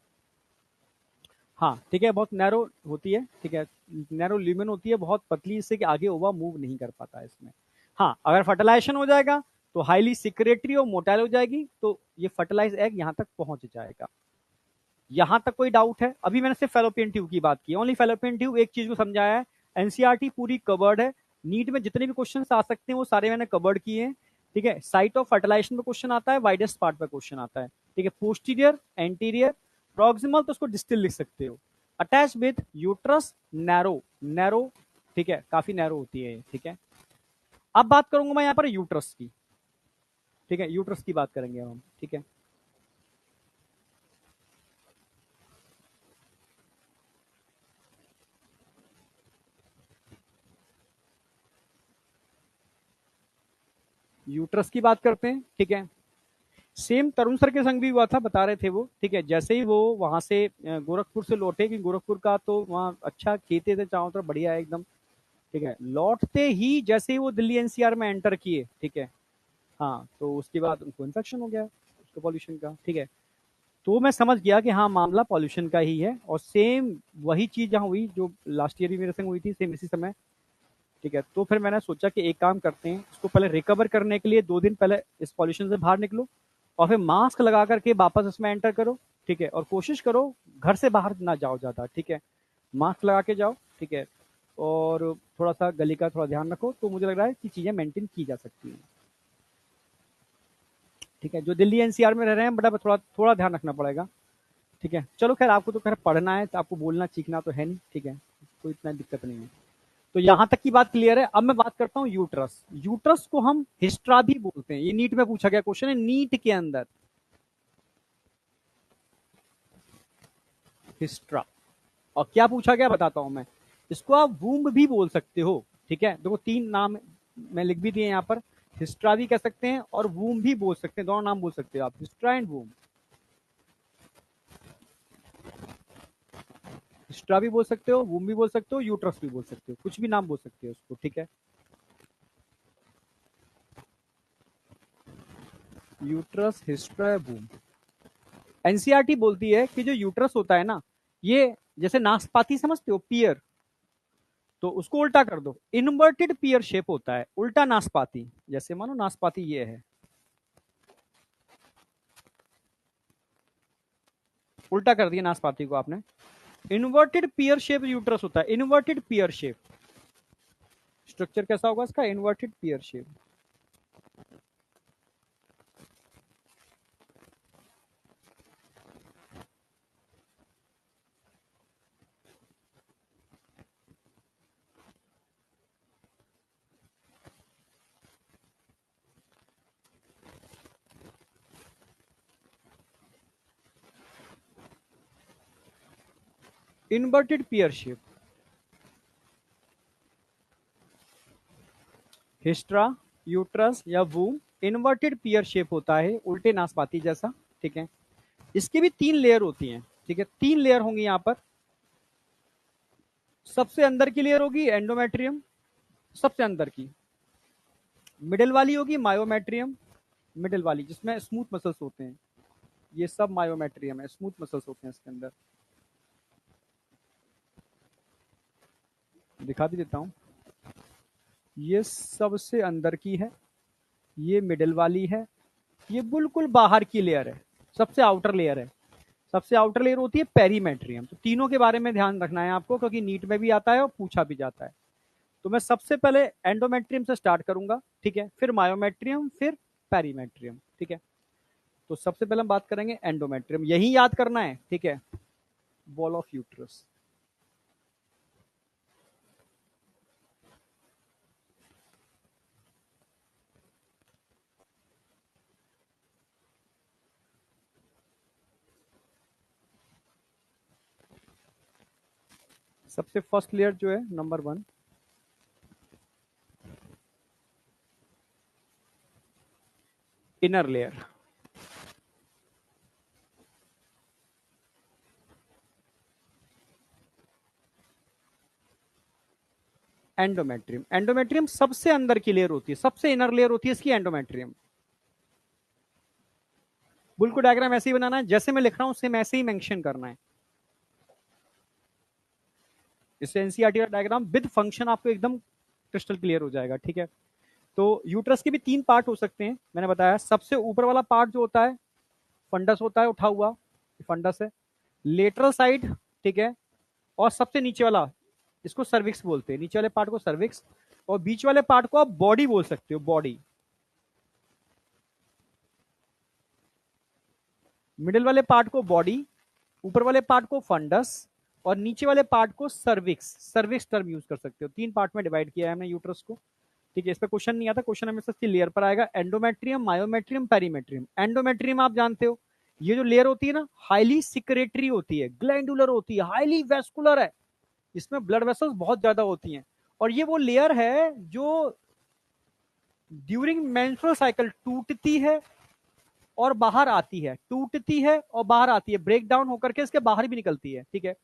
हाँ, ठीक है, बहुत नैरो होती है, ठीक है, नैरो ल्यूमेन होती है, बहुत पतली, इससे कि आगे ओवा मूव नहीं कर पाता है इसमें। हाँ, अगर फर्टिलाइजेशन हो जाएगा तो हाईली सिक्रेटरी और मोटाइल हो जाएगी, तो ये फर्टिलाइज एग यहाँ तक पहुंच जाएगा। यहां तक कोई डाउट है? अभी मैंने सिर्फ फेलोपियन ट्यूब की बात की, ओनली फेलोपियन ट्यूब, एक चीज को समझाया है। एनसीईआरटी पूरी कवर्ड है, नीट में जितने भी क्वेश्चन आ सकते हैं वो सारे मैंने कवर्ड किए हैं। ठीक है, साइट ऑफ फर्टिलाइजेशन पे क्वेश्चन आता है, वाइडेस्ट पार्ट पे क्वेश्चन आता है। ठीक है, पोस्टीरियर, एंटीरियर, प्रॉक्सिमल तो उसको डिस्टिल लिख सकते हो। Attach with uterus, narrow, narrow, ठीक है, काफी नैरो होती है। ठीक है, अब बात करूंगा मैं यहाँ पर यूट्रस की। ठीक है, यूट्रस की बात करेंगे अब हम। ठीक है, यूट्रस की बात करते हैं। ठीक है, सेम तरुण सर के संग भी हुआ था, बता रहे थे वो। ठीक है, जैसे ही वो वहां से गोरखपुर से लौटे, कि गोरखपुर का तो वहाँ अच्छा खेते थे चारों तरफ, बढ़िया है एकदम। ठीक है, लौटते ही जैसे ही वो दिल्ली एनसीआर में एंटर किए, ठीक है, हाँ, तो उसके बाद उनको इन्फेक्शन हो गया उसको पॉल्यूशन का। ठीक है, तो मैं समझ गया कि हाँ, मामला पॉल्यूशन का ही है, और सेम वही चीज जहाँ हुई जो लास्ट ईयर भी मेरे संग हुई थी, सेम इसी समय। ठीक है, तो फिर मैंने सोचा कि एक काम करते हैं, इसको पहले रिकवर करने के लिए 2 दिन पहले इस पॉल्यूशन से बाहर निकलो, और फिर मास्क लगा करके वापस इसमें एंटर करो। ठीक है, और कोशिश करो घर से बाहर ना जाओ ज़्यादा। ठीक है, मास्क लगा के जाओ। ठीक है, और थोड़ा सा गली का थोड़ा ध्यान रखो, तो मुझे लग रहा है कि चीज़ें मेंटेन की जा सकती हैं। ठीक है, जो दिल्ली एनसीआर में रह रहे हैं, बड़ा थोड़ा थोड़ा ध्यान रखना पड़ेगा। ठीक है, चलो खैर, आपको तो खैर पढ़ना है, तो आपको बोलना सीखना तो है नहीं। ठीक है, कोई इतना दिक्कत नहीं है। तो यहां तक की बात क्लियर है। अब मैं बात करता हूं यूट्रस। यूट्रस को हम हिस्ट्रा भी बोलते हैं, ये नीट में पूछा गया क्वेश्चन है, नीट के अंदर। हिस्ट्रा, और क्या पूछा गया बताता हूं मैं। इसको आप वूम्ब भी बोल सकते हो। ठीक है, देखो 3 नाम मैं लिख भी दिए यहाँ पर। हिस्ट्रा भी कह सकते हैं और वूम भी बोल सकते हैं, दोनों नाम बोल सकते हो आप, हिस्ट्रा एंड वूम। हिस्ट्रा भी बोल सकते हो, वूम भी बोल सकते हो, यूट्रस भी बोल सकते हो, कुछ भी नाम बोल सकते हो उसको। ठीक है, यूट्रस, हिस्ट्रा, वूम। एनसीईआरटी बोलती है कि जो यूट्रस होता है ना, ये जैसे नाशपाती समझते हो, पियर, तो उसको उल्टा कर दो, इन्वर्टेड पियर शेप होता है, उल्टा नाशपाती। जैसे मानो नाशपाती ये है, उल्टा कर दिया नाशपाती को आपने। इन्वर्टेड पियर शेप यूट्रस होता है, इन्वर्टेड पियर शेप। स्ट्रक्चर कैसा होगा इसका? Inverted pear shape. Inverted pear shape, हिस्ट्रा, यूट्रस या वूम, इन्वर्टेड पियर शेप होता है, उल्टे नाशपाती जैसा। ठीक है, इसके भी 3 लेयर होती हैं। ठीक है, 3 लेयर होंगी यहाँ पर। सबसे अंदर की लेयर होगी एंडोमेट्रियम, सबसे अंदर की। मिडिल वाली होगी मायोमेट्रियम, मिडिल वाली जिसमें स्मूथ मसल्स होते हैं, ये सब मायोमेट्रियम है, स्मूथ मसल्स होते हैं इसके अंदर। दिखा भी देता हूं, ये सबसे अंदर की है, ये मिडिल वाली है, ये बिल्कुल बाहर की लेयर है, सबसे आउटर लेयर है। सबसे आउटर लेयर होती है पेरीमेट्रियम। तो तीनों के बारे में ध्यान रखना है आपको, क्योंकि नीट में भी आता है और पूछा भी जाता है। तो मैं सबसे पहले एंडोमेट्रियम से स्टार्ट करूंगा। ठीक है, फिर मायोमेट्रियम, फिर पेरीमेट्रियम। ठीक है, तो सबसे पहले हम बात करेंगे एंडोमेट्रियम, यही याद करना है। ठीक है, वॉल ऑफ यूट्रस। सबसे फर्स्ट लेयर जो है, number 1, inner layer. Endometrium, endometrium सबसे अंदर की लेयर होती है, सबसे इनर लेयर होती है इसकी एंडोमेट्रियम। बिल्कुल डायग्राम ऐसे ही बनाना है, जैसे मैं लिख रहा हूं सेम ऐसे ही मेंशन करना है। इससे एनसीईआरटी का डायग्राम विद फंक्शन आपको एकदम क्रिस्टल क्लियर हो जाएगा। ठीक है, तो यूट्रस के भी 3 पार्ट हो सकते हैं, मैंने बताया। सबसे ऊपर वाला पार्ट जो होता है फंडस होता है, उठा हुआ फंडस है। लेटरल साइड, ठीक है, और सबसे नीचे वाला, इसको सर्विक्स बोलते हैं, नीचे वाले पार्ट को सर्विक्स, और बीच वाले पार्ट को आप बॉडी बोल सकते हो, बॉडी। मिडिल वाले पार्ट को बॉडी, ऊपर वाले पार्ट को फंडस, और नीचे वाले पार्ट को सर्विक्स। सर्विक्स टर्म यूज कर सकते हो। 3 पार्ट में डिवाइड किया है हमने यूट्रस को, ठीक है। इस पे क्वेश्चन नहीं आता, क्वेश्चन हमेशा इसकी लेयर पर आएगा। Endometrium, myometrium, perimetrium. एंडोमेट्रियम आप जानते हो, ये जो लेयर होती है ना, हाईली सिक्रेटरी होती है, ग्लैंडुलर होती है, हाईली वेस्कुलर है, इसमें ब्लड वेसल्स बहुत ज्यादा होती हैं। और ये वो लेयर है जो ड्यूरिंग मेंस्ट्रुअल साइकिल टूटती है और बाहर आती है, टूटती है और बाहर आती है, ब्रेक डाउन होकर के इसके बाहर भी निकलती है, ठीक है।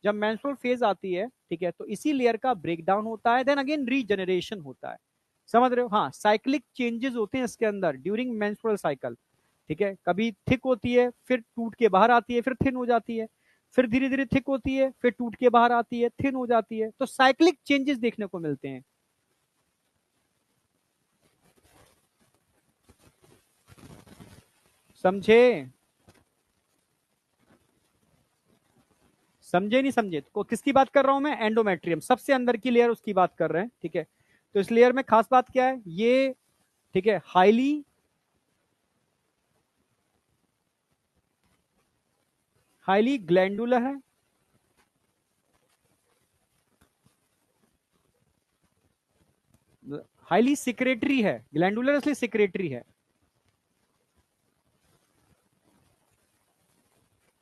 जब मेंस्ट्रुअल फेज आती है, ठीक है, तो इसी लेयर का ब्रेक डाउन होता है, देन अगेन रीजनरेशन होता है। समझ रहे हो? हाँ, साइक्लिक चेंजेस होते हैं इसके अंदर ड्यूरिंग मेंस्ट्रुअल साइकिल, ठीक है। कभी थिक होती है, फिर टूट के बाहर आती है, फिर थिन हो जाती है, फिर धीरे धीरे थिक होती है, फिर टूट के बाहर आती है, थिन हो जाती है। तो साइक्लिक चेंजेस देखने को मिलते हैं। समझे? समझे नहीं समझे? तो किसकी बात कर रहा हूं मैं? एंडोमेट्रियम, सबसे अंदर की लेयर, उसकी बात कर रहे हैं, ठीक है। तो इस लेयर में खास बात क्या है? ये, ठीक है, हाईली ग्लैंडुलर है, हाईली सिक्रेटरी है। ग्लैंडुलर इसलिए सिक्रेटरी है।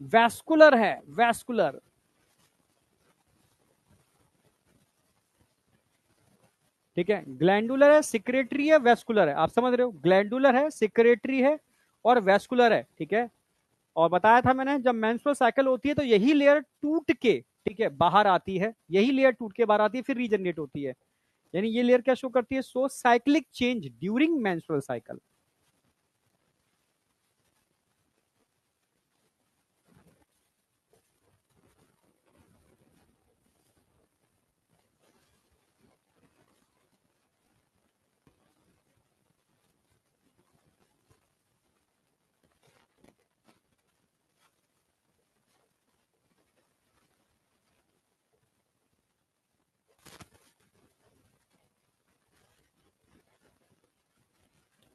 वैस्कुलर है, वैस्कुलर, ठीक है। ग्लैंडुलर है, सिक्रेटरी है, वैस्कुलर है। आप समझ रहे हो? ग्लैंडुलर है, सिक्रेटरी है, और वैस्कुलर है, ठीक है। और बताया था मैंने, जब मेंस्ट्रुअल साइकिल होती है तो यही लेयर टूट के, ठीक है, बाहर आती है, यही लेयर टूट के बाहर आती है, फिर रीजनरेट होती है। यानी ये लेयर क्या शो करती है? So cyclic change during menstrual cycle.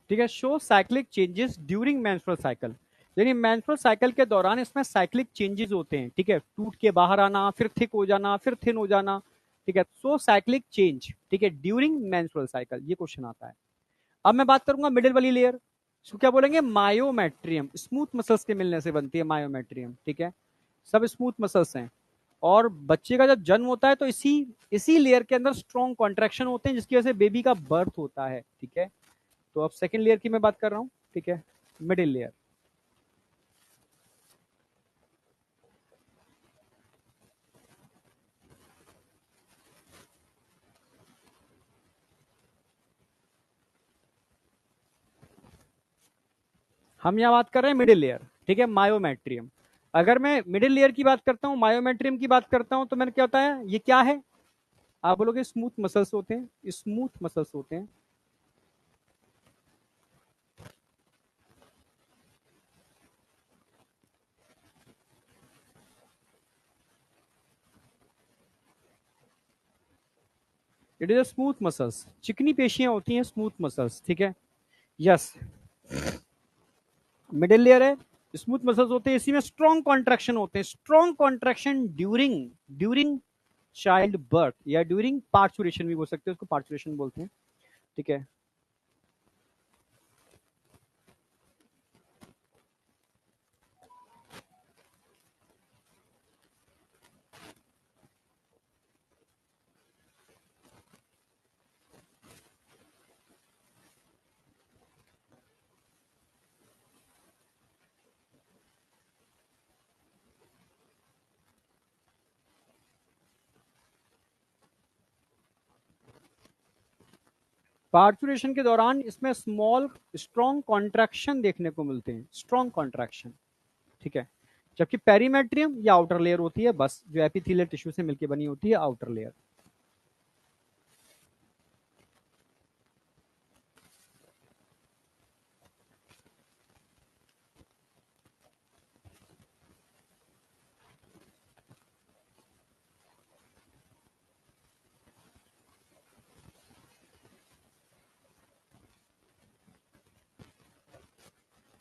ठीक है, show cyclic changes during menstrual cycle, यानी मेंस्ट्रुअल साइकिल के दौरान इसमें साइक्लिक चेंजेस होते हैं, ठीक है। टूट के बाहर आना, फिर थिक हो जाना, फिर थिन हो जाना, ठीक है। सो साइक्लिक चेंज, ठीक है, ड्यूरिंग मेंस्ट्रुअल साइकिल, ये क्वेश्चन आता है। अब मैं बात करूंगा मिडिल वाली लेयर, इसको क्या बोलेंगे? मायोमेट्रियम। स्मूथ मसल्स के मिलने से बनती है मायोमेट्रियम, ठीक है। सब स्मूथ मसल्स हैं। और बच्चे का जब जन्म होता है तो इसी इसी लेयर के अंदर स्ट्रॉन्ग कॉन्ट्रैक्शन होते हैं, जिसकी वजह से बेबी का बर्थ होता है, ठीक है। तो अब सेकेंड लेयर की मैं बात कर रहा हूँ, ठीक है, मिडिल लेयर। हम यहाँ बात कर रहे हैं मिडिल लेयर, ठीक है, मायोमेट्रियम। अगर मैं मिडिल लेयर की बात करता हूँ, मायोमेट्रियम की बात करता हूँ, तो मैंने क्या होता है? ये क्या है? आप बोलोगे स्मूथ मसल्स होते हैं, स्मूथ मसल्स होते हैं। It is a smooth muscles, चिकनी पेशियां होती हैं, स्मूथ मसल्स, ठीक है। यस, मिडिल लेयर है, स्मूथ मसल्स होते हैं, इसी में स्ट्रॉन्ग कॉन्ट्रैक्शन होते हैं, strong contraction during during child birth, या ड्यूरिंग पार्चुरेशन भी बोल सकते हैं, उसको पार्चुरेशन बोलते हैं, ठीक है। पार्चुरेशन के दौरान इसमें स्मॉल स्ट्रॉन्ग कॉन्ट्रैक्शन देखने को मिलते हैं, स्ट्रॉन्ग कॉन्ट्रैक्शन, ठीक है। जबकि पेरीमेट्रियम या आउटर लेयर होती है, बस, जो एपिथेलियल टिश्यू से मिलकर बनी होती है, आउटर लेयर।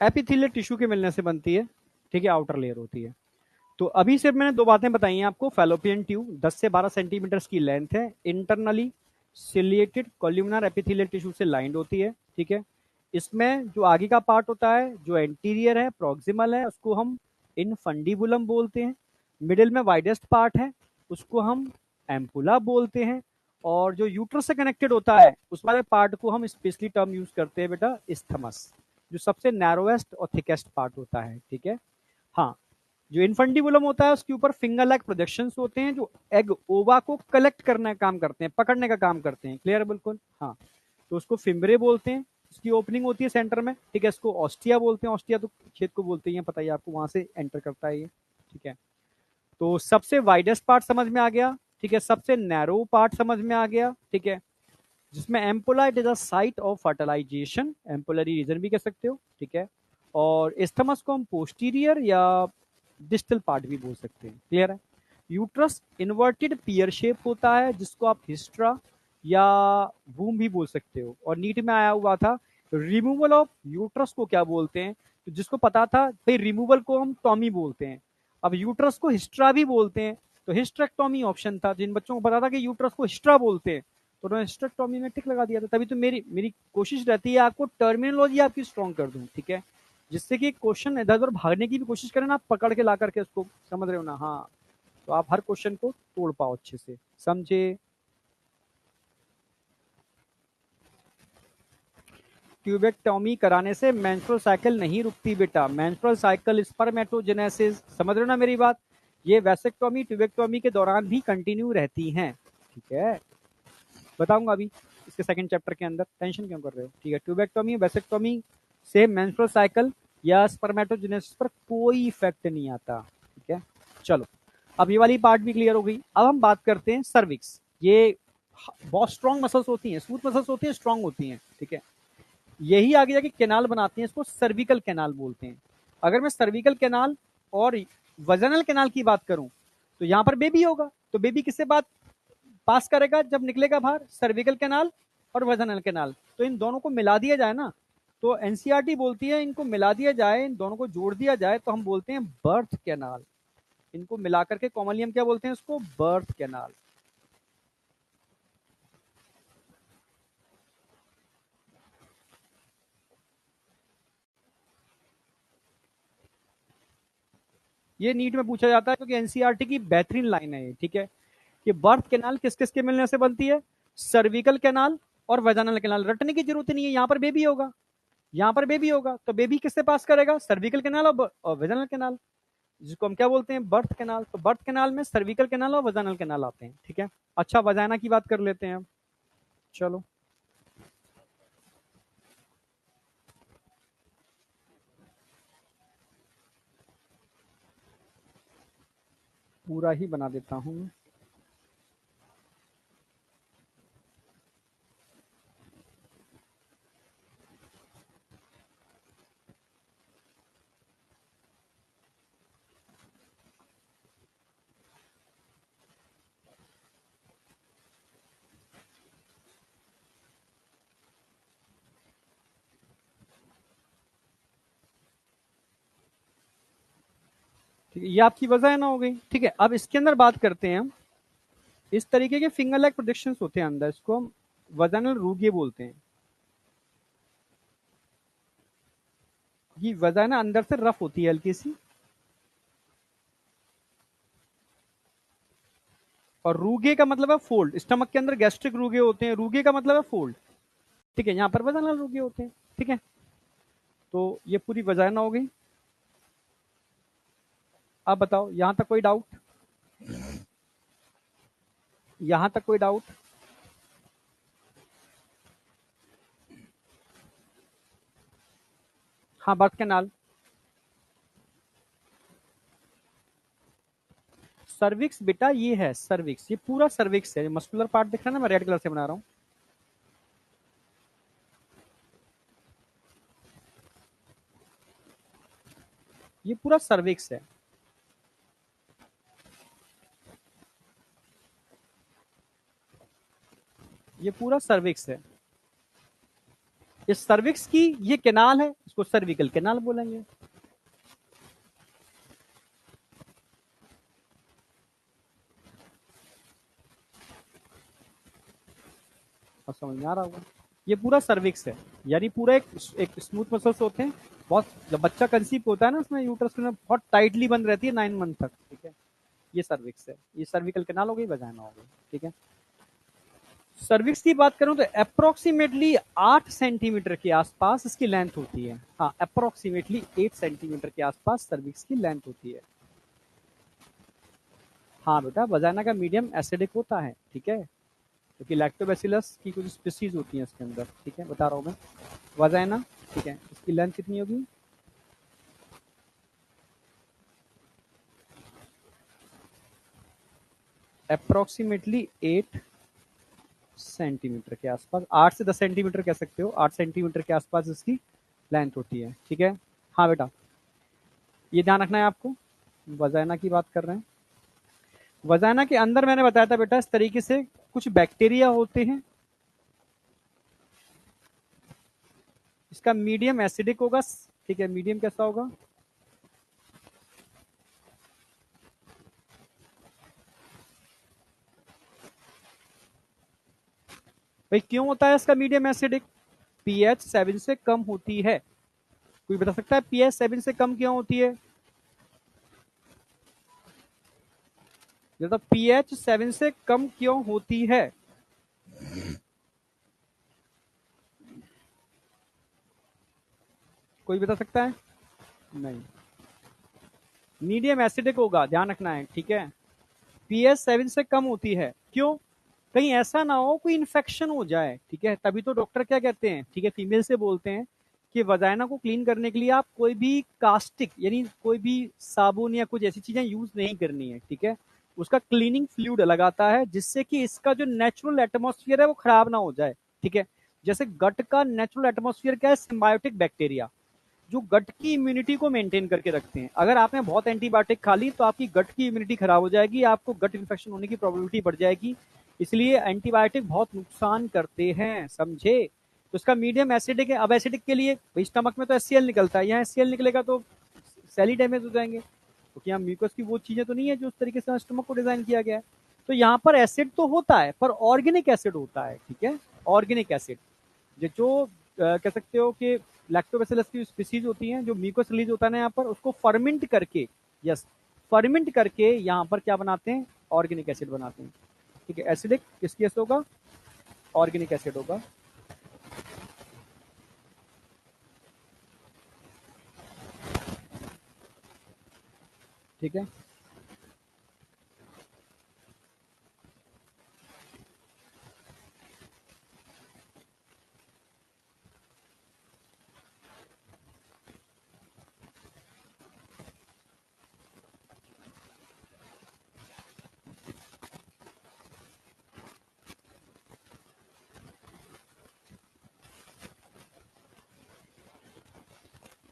एपिथेलियल टिश्यू के मिलने से बनती है, ठीक है, आउटर लेयर होती है। तो अभी सिर्फ मैंने दो बातें बताई हैं आपको। फैलोपियन ट्यूब 10 से 12 सेंटीमीटर की लेंथ है, internally ciliated columnar epithelial tissue से लाइंड होती है, ठीक है। इसमें जो आगे का पार्ट होता है, जो एंटीरियर है, प्रॉक्सिमल है, उसको हम इनफंडिबुलम बोलते हैं। मिडिल में वाइडेस्ट पार्ट है, उसको हम एम्पुला बोलते हैं। और जो यूट्रस से कनेक्टेड होता है, उस वाले पार्ट को हम स्पेशली टर्म यूज करते हैं बेटा, इस्थमस, जो सबसे नैरोएस्ट और थिकेस्ट पार्ट होता है, ठीक है। हाँ, जो इनफंडिबुलम होता है उसके ऊपर फिंगर लाइक प्रोजेक्शंस होते हैं, जो एग ओवा को कलेक्ट करने का काम करते हैं, पकड़ने का काम करते हैं। क्लियर है बिल्कुल? हाँ, तो उसको फिम्बरे बोलते हैं। इसकी ओपनिंग होती है सेंटर में, ठीक है। इसको ऑस्टिया बोलते हैं। ऑस्टिया तो खेत को बोलते ही हैं, पता ही आपको, वहां से एंटर करता है ये, ठीक है। तो सबसे वाइडेस्ट पार्ट समझ में आ गया, ठीक है। सबसे नैरो पार्ट समझ में आ गया, ठीक है। जिसमें ampulla it is a site of fertilization, ampullary region भी कह सकते हो, ठीक है। और एस्थमस को हम पोस्टीरियर या डिस्टल पार्ट भी बोल सकते हैं। क्लियर है? यूट्रस इन्वर्टेड पियर शेप होता है, जिसको आप हिस्ट्रा या वूम भी बोल सकते हो। और नीट में आया हुआ था रिमूवल ऑफ यूट्रस को क्या बोलते हैं, तो जिसको पता था भाई रिमूवल को हम टॉमी बोलते हैं, अब यूट्रस को हिस्ट्रा भी बोलते हैं, तो हिस्ट्रेक्टोमी ऑप्शन था। जिन बच्चों को पता था कि यूट्रस को हिस्ट्रा बोलते हैं, तो उन्होंने हिस्ट्रेक्टोमी में टिक लगा दिया था। तभी तो मेरी कोशिश रहती है आपको टर्मिनोलॉजी आपकी स्ट्रॉन्ग कर दूं, ठीक है, जिससे कि क्वेश्चन इधर उधर भागने की भी कोशिश करें ना, आप पकड़ के ला करके उसको, समझ रहे हो ना? हाँ, तो आप हर क्वेश्चन को तोड़ पाओ अच्छे से, समझे? ट्यूबेक्टोमी कराने से मेंस्ट्रुअल साइकिल नहीं रुकती बेटा। मेंस्ट्रुअल साइकिल स्पर्मेटोजेनेसिस, समझ रहे हो ना मेरी बात? ये वैसेक्टोमी ट्यूबेक्टोमी के दौरान भी कंटिन्यू रहती हैं, ठीक है। बताऊंगा अभी इसके सेकंड चैप्टर के अंदर, टेंशन क्यों कर रहे हो, ठीक है। ट्यूबेक्टोमी वैसेक्टोमी से मेंस्ट्रुअल साइकिल या स्पर्मेटोजेनेसिस पर कोई इफेक्ट नहीं आता, ठीक है। चलो, अब ये वाली पार्ट भी क्लियर हो गई। अब हम बात करते हैं सर्विक्स। ये बहुत स्ट्रॉन्ग मसल्स होती हैं, स्मूथ मसल्स होती हैं, स्ट्रॉन्ग होती हैं, ठीक है। यही आगे जाके कैनाल बनाती हैं, इसको सर्विकल कैनाल बोलते हैं। अगर मैं सर्विकल कैनाल और वजनल कैनाल की बात करूं, तो यहां पर बेबी होगा, तो बेबी किससे बात पास करेगा जब निकलेगा बाहर? सर्विकल कैनाल और वजनल कैनाल। तो इन दोनों को मिला दिया जाए ना, तो एनसीईआरटी बोलती है इनको मिला दिया जाए, इन दोनों को जोड़ दिया जाए, तो हम बोलते हैं बर्थ कैनाल। इनको मिलाकर के कॉमनली हम क्या बोलते हैं? इसको बर्थ कैनाल। ये नीट में पूछा जाता है, क्योंकि एनसीईआरटी की बेहतरीन लाइन है ये, ठीक है। कि बर्थ कैनाल किस किस के मिलने से बनती है? सर्विकल कैनाल और वजानल कैनाल। रटने की जरूरत नहीं है, यहां पर बेबी होगा, यहां पर बेबी होगा, तो बेबी किससे पास करेगा? सर्विकल कैनाल और वजानल कैनाल, जिसको हम क्या बोलते हैं? Birth canal. तो बर्थ कैनाल में सर्विकल कैनाल और वजानल कैनाल आते हैं, ठीक है। अच्छा, वजाना की बात कर लेते हैं अब, चलो। पूरा ही बना देता हूं। ठीक है, ये आपकी वजाना हो गई, ठीक है। अब इसके अंदर बात करते हैं हम, इस तरीके के फिंगर लाइक प्रोजेक्शंस होते हैं अंदर, इसको हम वजानल रूगे बोलते हैं। ये वजाना अंदर से रफ होती है हल्की सी, और रूगे का मतलब है फोल्ड। स्टमक के अंदर गैस्ट्रिक रूगे होते हैं, रूगे का मतलब है फोल्ड, ठीक है। यहाँ पर वजानल रूगे होते हैं, ठीक है। तो ये पूरी वजाना हो गई। अब बताओ, यहां तक कोई डाउट? यहां तक कोई डाउट? हाँ, बर्थ कैनाल। सर्विक्स बेटा ये है सर्विक्स, ये पूरा सर्विक्स है। मस्कुलर पार्ट दिख रहा है ना, मैं रेड कलर से बना रहा हूं, ये पूरा सर्विक्स है। ये पूरा सर्विक्स है। इस सर्विक्स की ये कैनाल है, उसको सर्विकल कैनाल बोलेंगे। और समझ में आ रहा होगा, ये पूरा सर्विक्स है, यानी पूरा एक स्मूथ मसल्स होते हैं बहुत। जब बच्चा कंसीव होता है ना, उसमें यूट्रस में बहुत टाइटली बंद रहती है 9 मंथ तक, ठीक है। ये सर्विक्स है, ये सर्विकल कैनाल हो गई, वजाइना हो गई, ठीक है। सर्विक्स की बात करूं तो अप्रोक्सीमेटली 8 सेंटीमीटर के आसपास इसकी लेंथ होती है। हाँ, अप्रोक्सीमेटली 8 सेंटीमीटर के आसपास सर्विक्स की लेंथ होती है। हाँ बेटा, वजाइना का मीडियम एसिडिक होता है, ठीक है, क्योंकि लैक्टोबैसिलस की कुछ स्पीसीज होती हैं इसके अंदर, ठीक है, बता रहा हूँ मैं। वजाइना, ठीक है, इसकी लेंथ कितनी होगी? अप्रोक्सीमेटली 8 सेंटीमीटर के आसपास, 8 से 10 सेंटीमीटर कह सकते हो, 8 सेंटीमीटर के आसपास इसकी लेंथ होती है, ठीक है। हाँ बेटा, ये ध्यान रखना है आपको, वजाइना की बात कर रहे हैं। वजाइना के अंदर मैंने बताया था बेटा, इस तरीके से कुछ बैक्टीरिया होते हैं। इसका मीडियम एसिडिक होगा, ठीक है। मीडियम कैसा होगा? भाई क्यों होता है इसका मीडियम एसिडिक? पीएच 7 से कम होती है। कोई बता सकता है पीएच 7 से कम क्यों होती है? पीएच 7 से कम क्यों होती है? कोई बता सकता है? नहीं, मीडियम एसिडिक होगा, ध्यान रखना है, ठीक है। पीएच 7 से कम होती है, क्यों? कहीं ऐसा ना हो कोई इन्फेक्शन हो जाए, ठीक है। तभी तो डॉक्टर क्या कहते हैं, ठीक है, फीमेल से बोलते हैं कि वजाइना को क्लीन करने के लिए आप कोई भी कास्टिक यानी कोई भी साबुन या कुछ ऐसी चीजें यूज नहीं करनी है, ठीक है। उसका क्लीनिंग फ्लूइड लगाता है, जिससे कि इसका जो नेचुरल एटमोस्फियर है वो खराब ना हो जाए, ठीक है। जैसे गट का नेचुरल एटमोस्फियर क्या है? सिम्बायोटिक बैक्टीरिया, जो गट की इम्यूनिटी को मेंटेन करके रखते हैं। अगर आपने बहुत एंटीबायोटिक खा ली तो आपकी गट की इम्यूनिटी खराब हो जाएगी, आपको गट इन्फेक्शन होने की प्रोबेबिलिटी बढ़ जाएगी। इसलिए एंटीबायोटिक बहुत नुकसान करते हैं, समझे। तो इसका मीडियम एसिडिक है। अब एसिडिक के लिए भाई स्टमक में तो एचसीएल निकलता है, यहाँ एचसीएल निकलेगा तो सेल ही डैमेज हो जाएंगे, क्योंकि यहाँ म्यूकस की वो चीजें तो नहीं है जो उस तरीके से स्टमक को डिजाइन किया गया है। तो यहाँ पर एसिड तो होता है, पर ऑर्गेनिक एसिड होता है, ठीक है। ऑर्गेनिक एसिड जो कह सकते हो कि लैक्टोबैसिलस की स्पीसीज होती हैं, जो म्यूकस रिलीज होता है ना यहाँ पर, उसको फर्मेंट करके, यस, फर्मेंट करके यहाँ पर क्या बनाते हैं? ऑर्गेनिक एसिड बनाते हैं, ठीक है। एसिडिक किस केस होगा? ऑर्गेनिक एसिड होगा। ठीक है,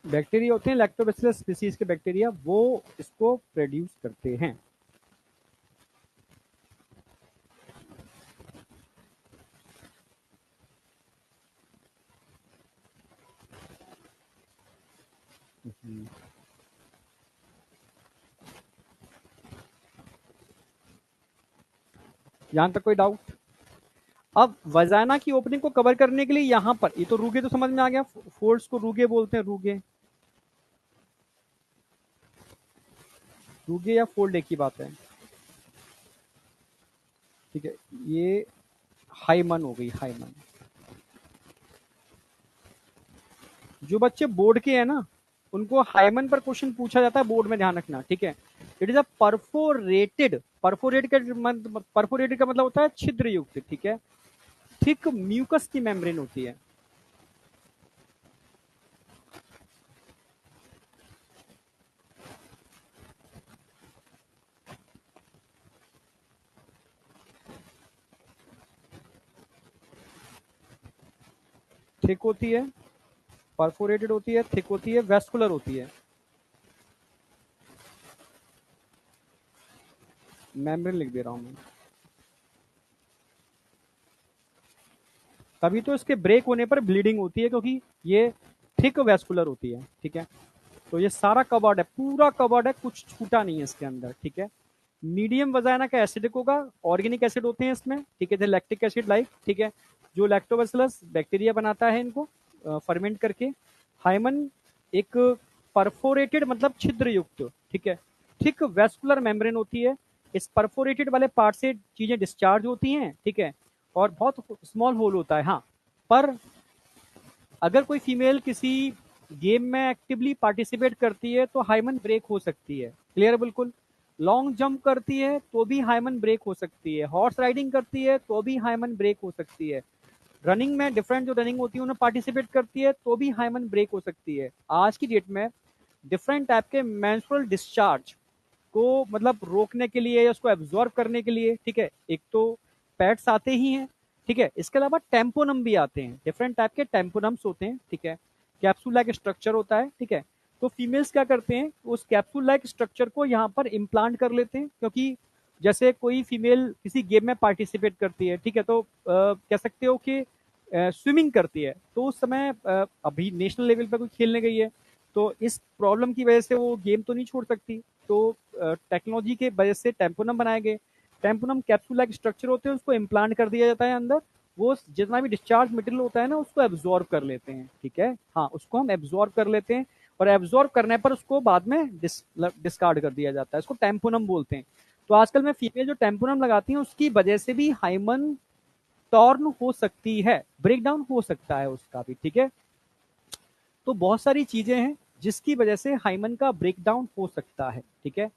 बैक्टीरिया होते हैं लैक्टोबैसिलस स्पीसीज के बैक्टीरिया, वो इसको प्रोड्यूस करते हैं। यहां तक कोई डाउट? अब वजाना की ओपनिंग को कवर करने के लिए यहां पर, ये तो रूगे तो समझ में आ गया, फोल्ड्स को रूगे बोलते हैं, रूगे। रूगे या फोल्ड एक ही बात है, ठीक है। ये हाइमन हो गई, हाइमन। जो बच्चे बोर्ड के हैं ना, उनको हाइमन पर क्वेश्चन पूछा जाता है बोर्ड में, ध्यान रखना, ठीक है। It is a perforated, perforated का मतलब होता है छिद्र युक्त, ठीक है। थिक म्यूकस की मेम्ब्रेन होती है। थिक होती है, परफोरेटेड होती है, थिक होती है, वेस्कुलर होती है। मेम्ब्रेन लिख दे रहा हूं मैं, तभी तो इसके ब्रेक होने पर ब्लीडिंग होती है, क्योंकि ये थिक वेस्कुलर होती है, ठीक है। तो ये सारा कवर्ड है, पूरा कवर्ड है, कुछ छूटा नहीं है इसके अंदर, ठीक है। मीडियम वजाना का एसिडिक होगा, ऑर्गेनिक एसिड होते हैं इसमें, ठीक है, लैक्टिक एसिड लाइक, ठीक है, जो लैक्टोबैसिलस बैक्टीरिया बनाता है इनको फर्मेंट करके। हाइमन एक परफोरेटेड मतलब छिद्र युक्त, ठीक है, थिक वेस्कुलर मेम्ब्रेन होती है। इस परफोरेटेड वाले पार्ट से चीजें डिस्चार्ज होती हैं, ठीक है, और बहुत स्मॉल होल होता है। हाँ, पर अगर कोई फीमेल किसी गेम में एक्टिवली पार्टिसिपेट करती है तो हाइमन ब्रेक हो सकती है, क्लियर बिल्कुल। लॉन्ग जंप करती है तो भी हाइमन ब्रेक हो सकती है, हॉर्स राइडिंग करती है तो भी हाइमन ब्रेक हो सकती है, रनिंग में डिफरेंट जो रनिंग होती है उन्हें पार्टिसिपेट करती है तो भी हाइमन ब्रेक हो सकती है। आज की डेट में डिफरेंट टाइप के मेंस्ट्रुअल डिस्चार्ज को मतलब रोकने के लिए या उसको एब्जॉर्ब करने के लिए, ठीक है, एक तो पैड्स आते ही हैं, ठीक है, इसके अलावा टेम्पोनम भी आते हैं, डिफरेंट टाइप के टेम्पोनम्स होते हैं, ठीक है, कैप्सूल लाइक स्ट्रक्चर होता है, ठीक है। तो फीमेल्स क्या करते हैं, उस कैप्सूल लाइक स्ट्रक्चर को यहाँ पर इम्प्लांट कर लेते हैं, क्योंकि जैसे कोई फीमेल किसी गेम में पार्टिसिपेट करती है, ठीक है, तो कह सकते हो कि स्विमिंग करती है, तो उस समय अभी नेशनल लेवल पर कोई खेलने गई है, तो इस प्रॉब्लम की वजह से वो गेम तो नहीं छोड़ सकती, तो टेक्नोलॉजी के वजह से टेम्पोनम बनाए गए। टेम्पोनम कैप्सूल लाइक स्ट्रक्चर होते हैं, उसको इम्प्लांट कर दिया जाता है अंदर, वो जितना भी डिस्चार्ज मटेरियल होता है ना उसको एब्जॉर्ब कर लेते हैं, ठीक है, हाँ, उसको हम एब्जॉर्ब कर लेते हैं, और एब्जॉर्ब करने पर उसको बाद में डिस्कार्ड कर दिया जाता है, इसको टेम्पोनम बोलते हैं। तो आजकल में फीमेल जो टेम्पोनम लगाती हैं उसकी वजह से भी हाइमन टॉर्न हो सकती है, ब्रेक डाउन हो सकता है उसका भी, ठीक है। तो बहुत सारी चीजें हैं जिसकी वजह से हाइमन का ब्रेक डाउन हो सकता है, ठीक है।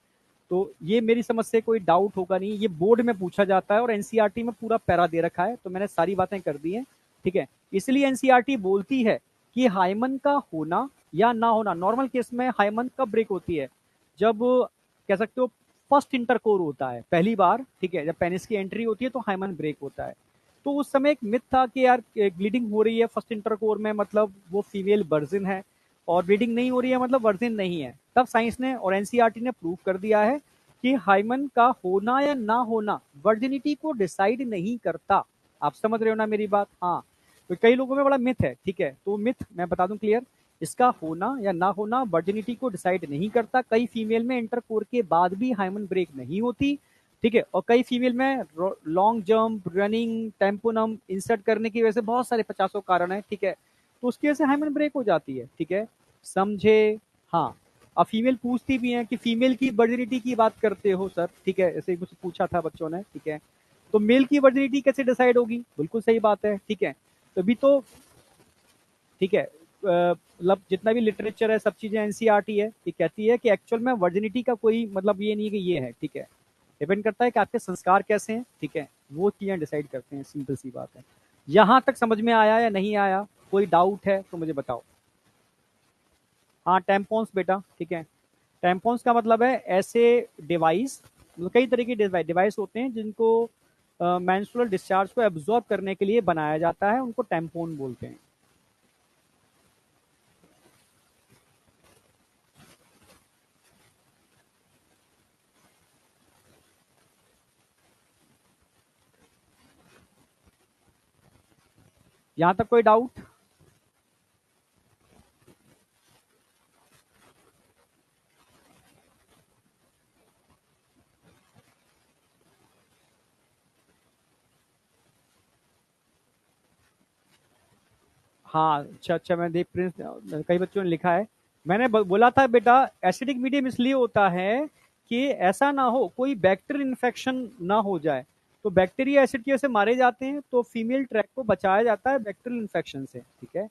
तो ये मेरी समझ से कोई डाउट होगा नहीं, ये बोर्ड में पूछा जाता है और एनसीईआरटी में पूरा पैरा दे रखा है, तो मैंने सारी बातें कर दी हैं, ठीक है। इसलिए एनसीईआरटी बोलती है कि हाइमन का होना या ना होना, नॉर्मल केस में हाइमन कब ब्रेक होती है, जब कह सकते हो फर्स्ट इंटरकोर होता है पहली बार, ठीक है, जब पेनिस की एंट्री होती है तो हाइमन ब्रेक होता है। तो उस समय एक मिथ था कि यार ब्लीडिंग हो रही है फर्स्ट इंटरकोर में मतलब वो फीमेल वर्जिन है, और ब्लीडिंग नहीं हो रही है मतलब वर्जिन नहीं है। तब साइंस ने और एनसीईआरटी ने प्रूव कर दिया है कि हाइमन का होना या ना होना वर्जिनिटी को डिसाइड नहीं करता। आप समझ रहे हो ना मेरी बात? हाँ, तो कई लोगों में बड़ा मिथ है, ठीक है, तो मिथ मैं बता दूं क्लियर, इसका होना या ना होना वर्जिनिटी को डिसाइड नहीं करता। कई फीमेल में इंटरकोर के बाद भी हाइमन ब्रेक नहीं होती, ठीक है, और कई फीमेल में लॉन्ग जंप, रनिंग, टेम्पोनम इंसर्ट करने की वजह से बहुत सारे 50 कारण है, ठीक है, तो उसकी वजह से हाइमन ब्रेक हो जाती है, ठीक है, समझे? हाँ, अब फीमेल पूछती भी हैं कि फीमेल की वर्जिनिटी की बात करते हो सर, ठीक है, ऐसे मुझसे पूछा था बच्चों ने, ठीक है, तो मेल की वर्जिनिटी कैसे डिसाइड होगी? बिल्कुल सही बात है, ठीक है, तभी तो, ठीक है, मतलब जितना भी लिटरेचर है सब चीजें एनसीईआरटी है, ये कहती है कि एक्चुअल में वर्जिनिटी का कोई मतलब ये नहीं है कि ये है, ठीक है, डिपेंड करता है कि आपके संस्कार कैसे हैं, ठीक है, वो चीजें डिसाइड करते हैं, सिंपल सी बात है। यहां तक समझ में आया या नहीं आया? कोई डाउट है तो मुझे बताओ। हाँ, टेम्पोन्स बेटा, ठीक है, टेम्पोन्स का मतलब है ऐसे डिवाइस, मतलब कई तरह के डिवाइस होते हैं जिनको मेंस्ट्रुअल डिस्चार्ज को एब्जॉर्ब करने के लिए बनाया जाता है, उनको टेम्पोन बोलते हैं। यहां तक कोई डाउट? हाँ, अच्छा अच्छा, मैं देख प्रिंस, कई बच्चों ने लिखा है, मैंने बोला था बेटा एसिडिक मीडियम इसलिए होता है कि ऐसा ना हो कोई बैक्टीरियल इन्फेक्शन ना हो जाए, तो बैक्टीरिया एसिड की वजह से मारे जाते हैं, तो फीमेल ट्रैक को बचाया जाता है बैक्टीरियल इन्फेक्शन से, ठीक है।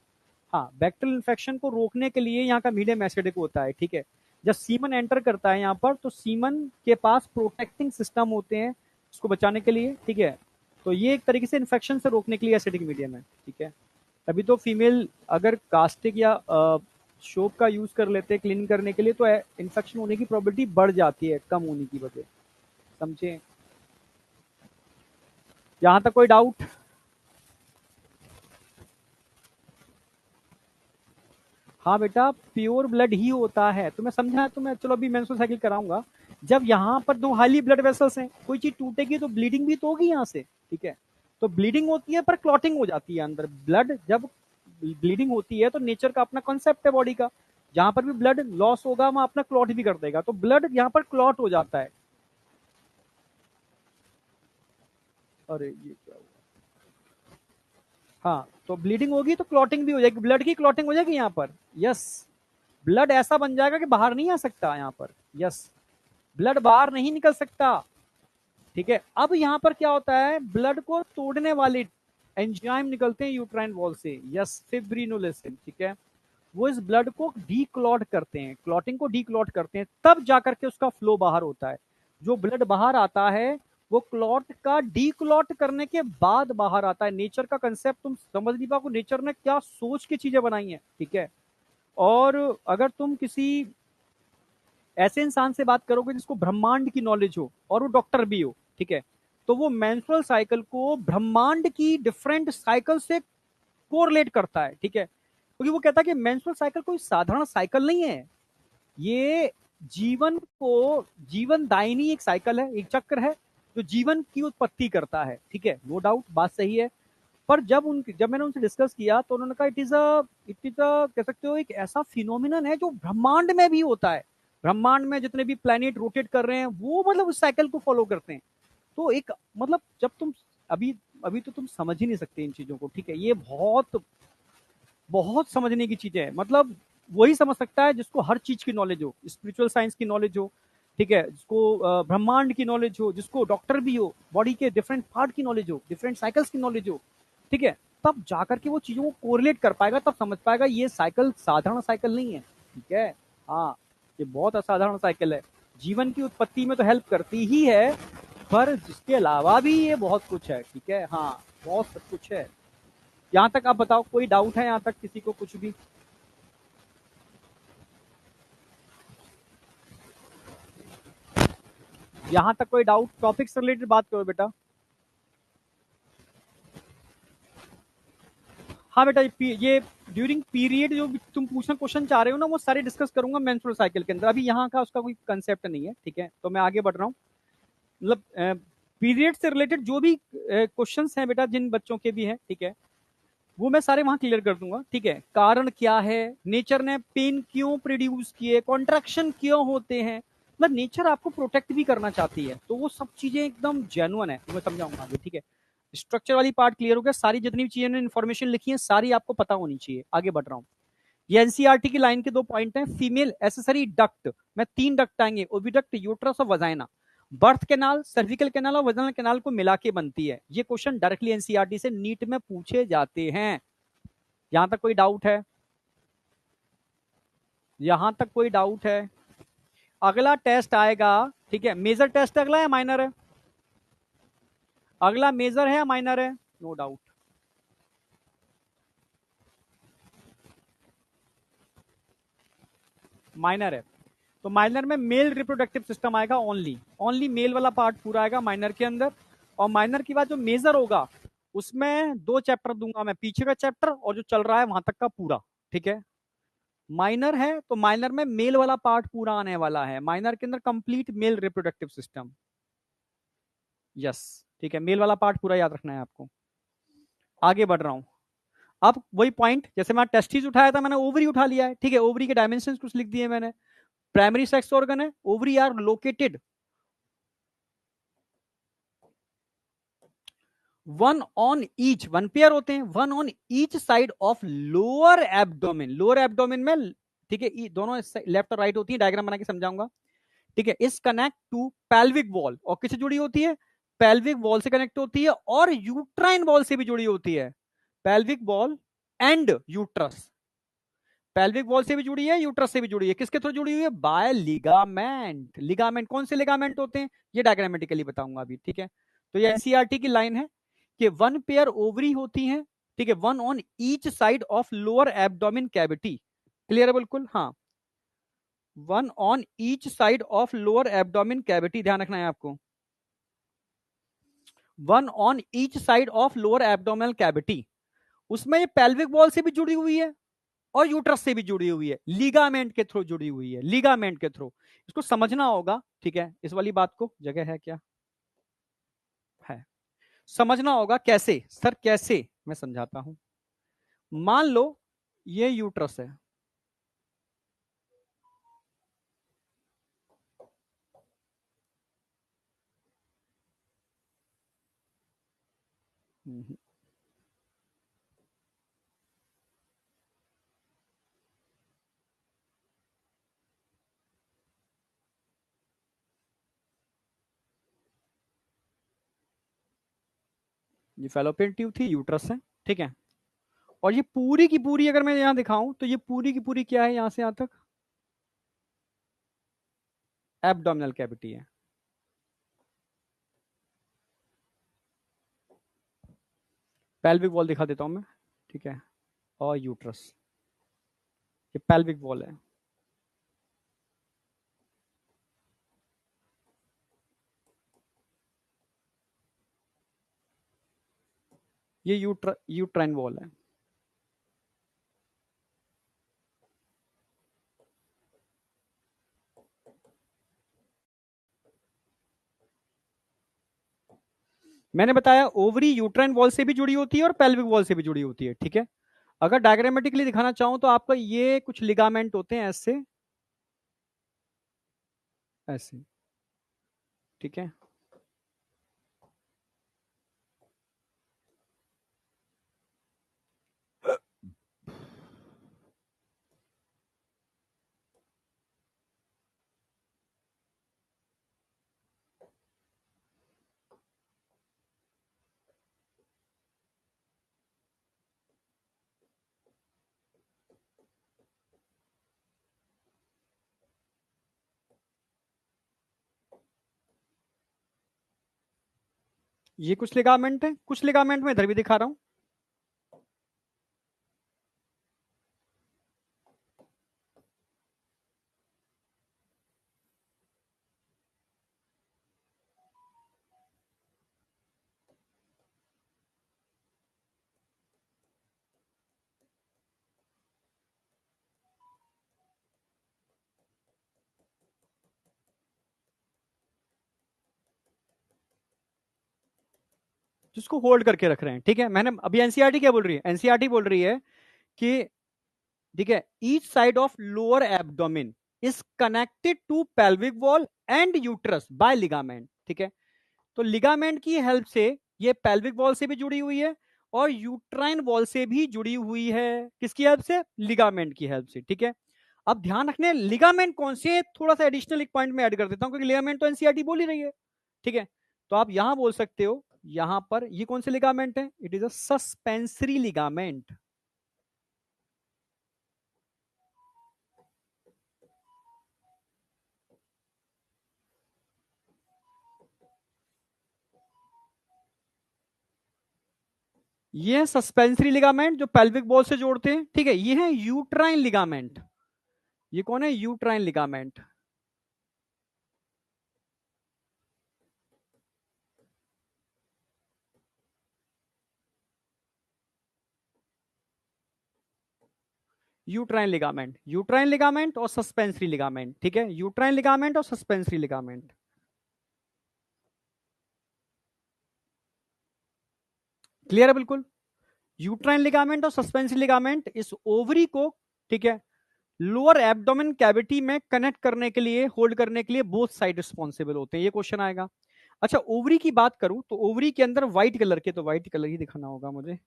हाँ, बैक्टीरियल इन्फेक्शन को रोकने के लिए यहाँ का मीडियम एसिडिक होता है, ठीक है। जब सीमन एंटर करता है यहाँ पर तो सीमन के पास प्रोटेक्टिंग सिस्टम होते हैं उसको बचाने के लिए, ठीक है, तो ये एक तरीके से इन्फेक्शन से रोकने के लिए एसिडिक मीडियम है, ठीक है। अभी तो फीमेल अगर कास्टिक या सोप का यूज कर लेते हैं क्लीन करने के लिए तो इन्फेक्शन होने की प्रोबेबिलिटी बढ़ जाती है कम होने की वजह, समझे? यहां तक कोई डाउट? हाँ बेटा, प्योर ब्लड ही होता है, तो मैं समझा, तो मैं चलो अभी मेंस्ट्रुअल साइकिल कराऊंगा। जब यहाँ पर दो हाईली ब्लड वेसल्स हैं, कोई चीज टूटेगी तो ब्लीडिंग भी तो होगी यहाँ से, ठीक है, तो ब्लीडिंग होती है पर क्लॉटिंग हो जाती है अंदर। ब्लड जब ब्लीडिंग होती है तो नेचर का अपना कॉन्सेप्ट है बॉडी का, जहां पर भी ब्लड लॉस होगा वहां अपना क्लॉट भी कर देगा, तो ब्लड यहाँ पर क्लॉट हो जाता है। अरे ये क्या हुआ? हाँ, तो ब्लीडिंग होगी तो क्लॉटिंग भी हो जाएगी, ब्लड की क्लॉटिंग हो जाएगी यहाँ पर। यस, ब्लड ऐसा बन जाएगा कि बाहर नहीं आ सकता यहाँ पर। यस, ब्लड बाहर नहीं निकल सकता। ठीक है, अब यहाँ पर क्या होता है, ब्लड को तोड़ने वाले एंजाइम निकलते हैं यूट्राइन वॉल से। यस, फिब्रिनोलेसिन। ठीक है, वो इस ब्लड को डीक्लॉट करते हैं, क्लॉटिंग को डीक्लॉट करते हैं, तब जाकर के उसका फ्लो बाहर होता है। जो ब्लड बाहर आता है वो क्लॉट का डीक्लॉट करने के बाद बाहर आता है। नेचर का कंसेप्ट तुम समझ नहीं पाओ, नेचर ने क्या सोच की चीजें बनाई हैं। ठीक है, और अगर तुम किसी ऐसे इंसान से बात करोगे जिसको ब्रह्मांड की नॉलेज हो और वो डॉक्टर भी हो, ठीक है, तो वो मेंस्ट्रुअल साइकिल को ब्रह्मांड की डिफरेंट साइकिल से कोरिलेट करता है। ठीक है, क्योंकि वो कहता है कि मेंस्ट्रुअल साइकिल कोई साधारण साइकिल नहीं है, ये जीवन को जीवन दायिनी एक साइकिल है, एक चक्र है जो जीवन की उत्पत्ति करता है। ठीक है, नो डाउट, बात सही है। पर जब मैंने उनसे डिस्कस किया तो उन्होंने कहा इट इज अ कह सकते हो एक ऐसा फिनोमिनन है जो ब्रह्मांड में भी होता है। ब्रह्मांड में जितने भी प्लेनेट रोटेट कर रहे हैं वो मतलब उस साइकिल को फॉलो करते हैं। तो एक मतलब जब तुम अभी अभी तो तुम समझ ही नहीं सकते इन चीजों को। ठीक है, ये बहुत बहुत समझने की चीजें है, मतलब वही समझ सकता है जिसको हर चीज की नॉलेज हो, स्पिरिचुअल साइंस की नॉलेज हो, ठीक है, जिसको ब्रह्मांड की नॉलेज हो, जिसको डॉक्टर भी हो, बॉडी के डिफरेंट पार्ट की नॉलेज हो, डिफरेंट साइकिल्स की नॉलेज हो। ठीक है, तब जाकर के वो चीजों को कोरिलेट कर पाएगा, तब समझ पाएगा ये साइकिल साधारण साइकिल नहीं है। ठीक है, हाँ, ये बहुत असाधारण साइकिल है, जीवन की उत्पत्ति में तो हेल्प करती ही है, पर जिसके अलावा भी ये बहुत कुछ है। ठीक है, हाँ, बहुत सब कुछ है। यहाँ तक आप बताओ, कोई डाउट है यहाँ तक किसी को कुछ भी? यहाँ तक कोई डाउट? टॉपिक से रिलेटेड बात करो बेटा। हाँ बेटा, ये ड्यूरिंग पीरियड जो तुम पूछना क्वेश्चन चाह रहे हो ना, वो सारे डिस्कस करूंगा मेंस्ट्रुअल साइकिल के अंदर, अभी यहाँ का उसका कोई कंसेप्ट नहीं है। ठीक है, तो मैं आगे बढ़ रहा हूँ। मतलब पीरियड से रिलेटेड जो भी क्वेश्चंस हैं बेटा, जिन बच्चों के भी हैं, ठीक है, वो मैं सारे वहां क्लियर कर दूंगा। ठीक है, कारण क्या है, नेचर ने पेन क्यों प्रोड्यूस किए, कॉन्ट्रैक्शन क्यों होते हैं, मतलब नेचर आपको प्रोटेक्ट भी करना चाहती है, तो वो सब चीजें एकदम जेन्युइन है, मैं समझाऊंगा आगे। ठीक है, स्ट्रक्चर वाली पार्ट क्लियर हो गया, सारी जितनी भी चीजें इन्फॉर्मेशन लिखी है सारी आपको पता होनी चाहिए। आगे बढ़ रहा हूँ। ये एनसीईआरटी की लाइन के 2 पॉइंट हैं। फीमेल एसेसरी डक्ट में 3 डक्ट आएंगे, ओविडक्ट, यूट्रस और vagina. Birth canal, cervical canal और वजाइनल कैनाल को मिला के बनती है। ये क्वेश्चन डायरेक्टली एनसीईआरटी से नीट में पूछे जाते हैं। यहां तक कोई डाउट है? यहां तक कोई डाउट है? अगला टेस्ट आएगा, ठीक है, मेजर टेस्ट अगला है माइनर है? अगला मेजर है या माइनर है? नो डाउट माइनर है। तो माइनर में मेल रिप्रोडक्टिव सिस्टम आएगा, ओनली ओनली मेल वाला पार्ट पूरा आएगा माइनर के अंदर। और माइनर के बाद जो मेजर होगा उसमें 2 चैप्टर दूंगा मैं, पीछे का चैप्टर और जो चल रहा है वहां तक का पूरा। ठीक है, माइनर है तो माइनर में मेल वाला पार्ट पूरा आने वाला है, माइनर के अंदर complete male reproductive system. Yes, ठीक है, मेल वाला पार्ट पूरा याद रखना है आपको। आगे बढ़ रहा हूं। अब वही पॉइंट, जैसे मैं टेस्टिस उठाया था, मैंने ओवरी उठा लिया है। ठीक है, ओवरी के डायमेंशन कुछ लिख दिए मैंने। प्राइमरी सेक्स ऑर्गन है, ovary are located one on each, 1 pair होते हैं, 1 on each side of lower abdomen. Lower abdomen में, ठीक है, दोनों लेफ्ट और राइट होती है, डायग्राम बना के समझाऊंगा। ठीक है, इस कनेक्ट टू पेल्विक वॉल, और किससे जुड़ी होती है? पेल्विक वॉल से कनेक्ट होती है और यूट्राइन वॉल से भी जुड़ी होती है। Pelvic wall and uterus, pelvic wall से भी जुड़ी है, यूट्रस से भी जुड़ी है, किसके थ्रू जुड़ी हुई है? Bye ligament. लिगामेंट कौन से लिगामेंट होते हैं ये डायग्रामेटिकली बताऊंगा अभी। ठीक है, तो ये एनसीईआरटी की लाइन है कि 1 पेयर ओवरी होती है, ठीक है, 1 on each side of lower abdomen cavity. Clear है बिल्कुल? हाँ, 1 on each side of lower abdomen cavity, ध्यान रखना है आपको। 1 on each side of lower abdominal cavity, उसमें ये पेल्विक वॉल से भी जुड़ी हुई है और यूट्रस से भी जुड़ी हुई है, लिगामेंट के थ्रू जुड़ी हुई है, लिगामेंट के थ्रू। इसको समझना होगा। ठीक है, इस वाली बात को, जगह है क्या? है, समझना होगा। कैसे सर, कैसे? मैं समझाता हूं। मान लो ये यूट्रस है, ये फैलोपियन ट्यूब थी, यूट्रस है, ठीक है। और ये पूरी की पूरी अगर मैं यहां दिखाऊं तो ये पूरी की पूरी क्या है, यहां से यहां तक एब्डोमिनल कैविटी है। पेल्विक वॉल दिखा देता हूं मैं, ठीक है। और यूट्रस, ये पेल्विक वॉल है। ये यूट्राइन वॉल है। मैंने बताया ओवरी यूट्राइन वॉल से भी जुड़ी होती है और पेल्विक वॉल से भी जुड़ी होती है, ठीक है। अगर डायग्रामेटिकली दिखाना चाहूं तो आपका ये कुछ लिगामेंट होते हैं ऐसे, ऐसे, ठीक है। ये कुछ लिगामेंट है, कुछ लिगामेंट में इधर भी दिखा रहा हूं। जिसको होल्ड करके रख रहे हैं, ठीक है। मैंने अभी एनसीईआरटी क्या बोल रही है, एनसीईआरटी बोल रही है कि, ठीक है, each side of lower abdomen is connected to pelvic wall and uterus by ligament, ठीक है। तो लिगामेंट की हेल्प से ये पेल्विक वॉल से भी जुड़ी हुई है और यूट्राइन वॉल से भी जुड़ी हुई है। किसकी हेल्प से, लिगामेंट की हेल्प से, ठीक है। अब ध्यान रखने लिगामेंट कौन से, थोड़ा सा एडिशनल एक पॉइंट में ऐड कर देता हूं, क्योंकि लिगामेंट तो एनसीईआरटी बोल ही रही है, ठीक है। तो आप यहां बोल सकते हो, यहां पर ये कौन से लिगामेंट है, it is a suspensory ligament. ये सस्पेंसरी लिगामेंट जो पेल्विक बॉल से जोड़ते हैं, ठीक है। ये है यूट्राइन लिगामेंट, ये कौन है, यूट्राइन लिगामेंट। यूट्राइन लिगामेंट और सस्पेंसरी लिगामेंट, ठीक है। यूट्राइन लिगामेंट और सस्पेंसरी लिगामेंट, क्लियर है बिल्कुल। यूट्राइन लिगामेंट और सस्पेंसरी लिगामेंट इस ओवरी को, ठीक है, लोअर एब्डोमेन कैविटी में कनेक्ट करने के लिए, होल्ड करने के लिए बोथ साइड रिस्पॉन्सिबल होते हैं। ये क्वेश्चन आएगा। अच्छा, ओवरी की बात करूं तो ओवरी के अंदर व्हाइट कलर के, तो व्हाइट कलर ही दिखाना होगा मुझे।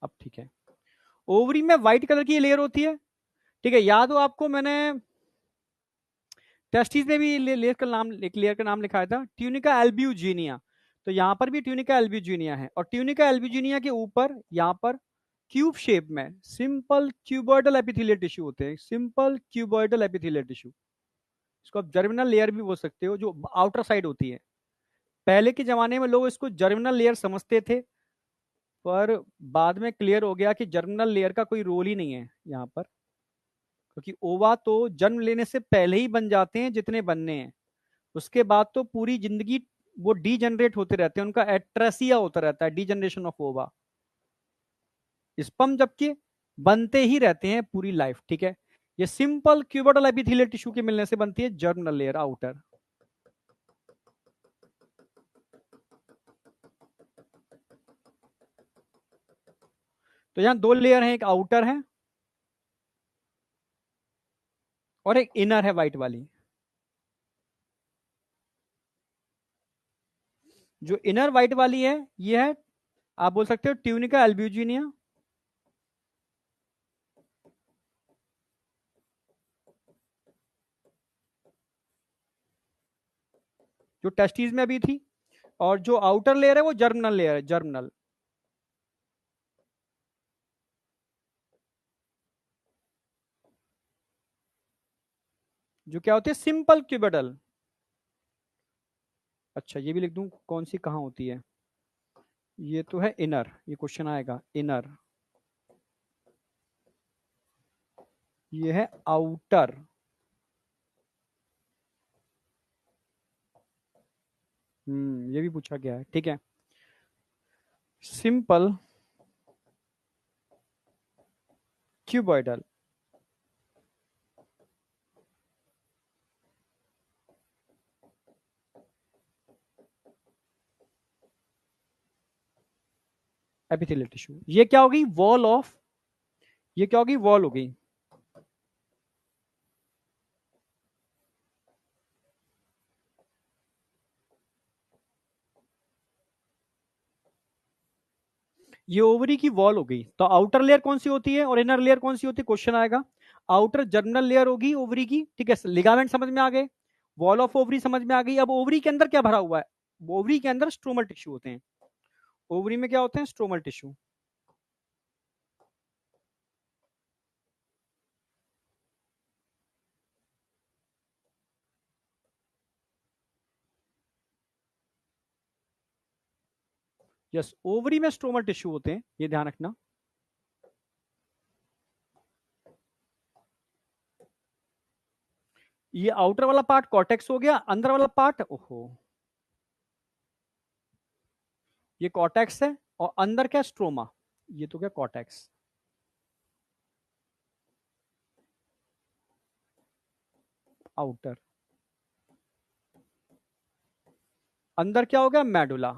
अब ठीक है, ओवरी में व्हाइट कलर की लेयर होती है, ठीक है। याद हो आपको, मैंने टेस्टिस में भी लेयर का नाम, एक लेयर का नाम लिखाया था, ट्यूनिका एल्ब्यूजिनिया। तो यहां पर भी ट्यूनिका एल्ब्यूजिनिया है, और ट्यूनिका एल्ब्यूजिनिया के ऊपर यहां पर क्यूब शेप में सिंपल क्यूबॉइडल एपिथेलियल टिश्यू होते हैं, सिंपल क्यूबॉइडल एपिथेलियल टिश्यू। इसको आप जर्मिनल लेयर भी बोल सकते हो, जो आउटर साइड होती है। पहले के जमाने में लोग इसको जर्मिनल लेयर समझते थे, पर बाद में क्लियर हो गया कि जर्मिनल लेयर का कोई रोल ही नहीं है यहाँ पर, क्योंकि ओवा तो जन्म लेने से पहले ही बन जाते हैं जितने बनने हैं, उसके बाद तो पूरी जिंदगी वो डीजनरेट होते रहते हैं, उनका एट्रेसिया होता रहता है, डीजनरेशन ऑफ ओवा। स्पर्म जबकि बनते ही रहते हैं पूरी लाइफ, ठीक है। ये सिंपल क्यूबोइडल एपिथेलियल टिश्यू के मिलने से बनती है जर्मिनल लेयर आउटर। तो यहां दो लेयर हैं, एक आउटर है और एक इनर है व्हाइट वाली। जो इनर व्हाइट वाली है ये है, आप बोल सकते हो ट्यूनिका एल्ब्यूजिनिया। जो टेस्टिस में अभी थी। और जो आउटर लेयर है वो जर्मिनल लेयर है, जर्मिनल। जो क्या होती है सिंपल क्यूबिडल। अच्छा ये भी लिख दूं कौन सी कहाँ होती है। ये तो है इनर, ये क्वेश्चन आएगा इनर। ये है आउटर। ये भी पूछा गया है, ठीक है। Simple cuboidal. Epithelial tissue. ये क्या होगी वॉल ऑफ, ये क्या होगी वॉल हो गई। ये ओवरी की वॉल हो गई। तो आउटर लेयर कौन सी होती है और इनर लेयर कौन सी होती है, क्वेश्चन आएगा। आउटर जर्मिनल लेयर होगी ओवरी की, ठीक है। लिगामेंट समझ में आ गए, वॉल ऑफ ओवरी समझ में आ गई। अब ओवरी के अंदर क्या भरा हुआ है, ओवरी के अंदर स्ट्रोमल टिश्यू होते हैं। ओवरी में क्या होते हैं स्ट्रोमल टिश्यू। यस, ओवरी में स्ट्रोमल टिश्यू होते हैं, ये ध्यान रखना। ये आउटर वाला पार्ट कॉर्टेक्स हो गया, अंदर वाला पार्ट ओहो, ये कॉर्टेक्स है और अंदर क्या स्ट्रोमा, ये तो क्या कॉर्टेक्स। आउटर, अंदर क्या हो गया मेडुला।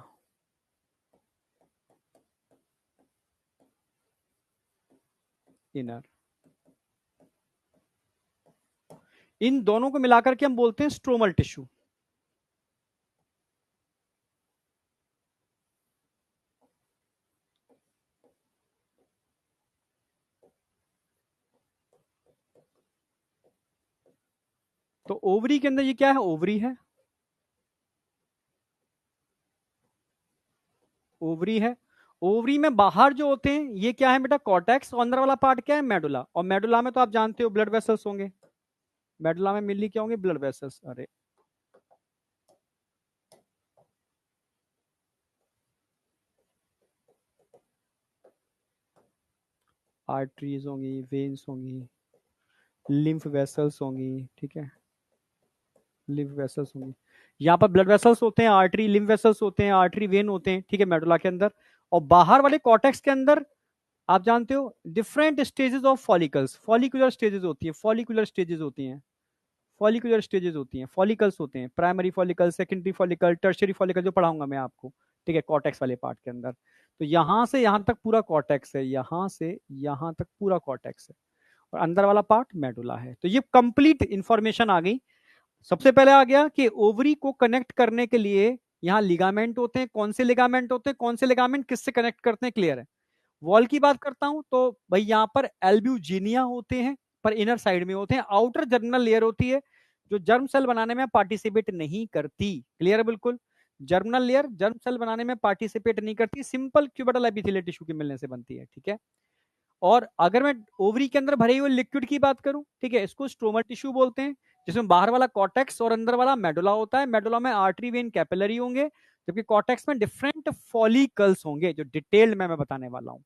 इनर। इन दोनों को मिलाकर के हम बोलते हैं स्ट्रोमल टिश्यू। तो ओवरी के अंदर ये क्या है ओवरी है, ओवरी है। ओवरी में बाहर जो होते हैं ये क्या है बेटा कॉर्टेक्स, और अंदर वाला पार्ट क्या है मेडुला। और मेडुला में तो आप जानते हो ब्लड वेसल्स होंगे। मेडुला में मिलनी क्या होंगे ब्लड वेसल्स। अरे आर्टरीज होंगी, वेन्स होंगी, लिम्फ वेसल्स होंगी, ठीक है। लिम्फ वेसल्स होंगी, यहाँ पर ब्लड वेसल्स होते हैं, आर्टरी लिम्फ वेसल्स होते हैं, आर्टरी वेन होते हैं, ठीक है मेडुला के अंदर। और बाहर वाले कॉर्टेक्स के अंदर आप जानते हो different stages of follicles, follicular stages होती है, फॉलिकुलर स्टेजेस होती हैं, फॉलिकुलर स्टेजेस होती हैं, फॉलिकल्स होते हैं, primary follicle, secondary follicle, tertiary follicle, जो पढ़ाऊंगा मैं आपको, ठीक है कॉर्टेक्स वाले पार्ट के अंदर। तो यहां से यहां तक पूरा कॉर्टेक्स है, यहां से यहां तक पूरा कॉर्टेक्स है, और अंदर वाला पार्ट मेडुला है। तो ये कंप्लीट इंफॉर्मेशन आ गई। सबसे पहले आ गया कि ओवरी को कनेक्ट करने के लिए यहाँ लिगामेंट होते हैं, कौन से लिगामेंट होते हैं, कौन से लिगामेंट किससे कनेक्ट करते हैं, क्लियर है। वॉल की बात करता हूं तो भाई यहाँ पर एल्ब्यूजिनिया होते हैं, पर इनर साइड में होते हैं। आउटर जर्मिनल लेयर होती है जो जर्म सेल बनाने में पार्टिसिपेट नहीं करती, क्लियर है बिल्कुल। जर्मिनल लेयर जर्म सेल बनाने में पार्टिसिपेट नहीं करती, सिंपल क्यूबिडल एपिथेलियल टिश्यू के मिलने से बनती है, ठीक है। और अगर मैं ओवरी के अंदर भरे हुए लिक्विड की बात करूं, ठीक है, इसको स्ट्रोमल टिश्यू बोलते हैं, जिसमें बाहर वाला कॉर्टेक्स और अंदर वाला मेडुला होता है। मेडुला में आर्टरी वेन कैपिलरी होंगे, जबकि कॉर्टेक्स में डिफरेंट फॉलिकल्स होंगे, जो डिटेल्ड में मैं बताने वाला हूं।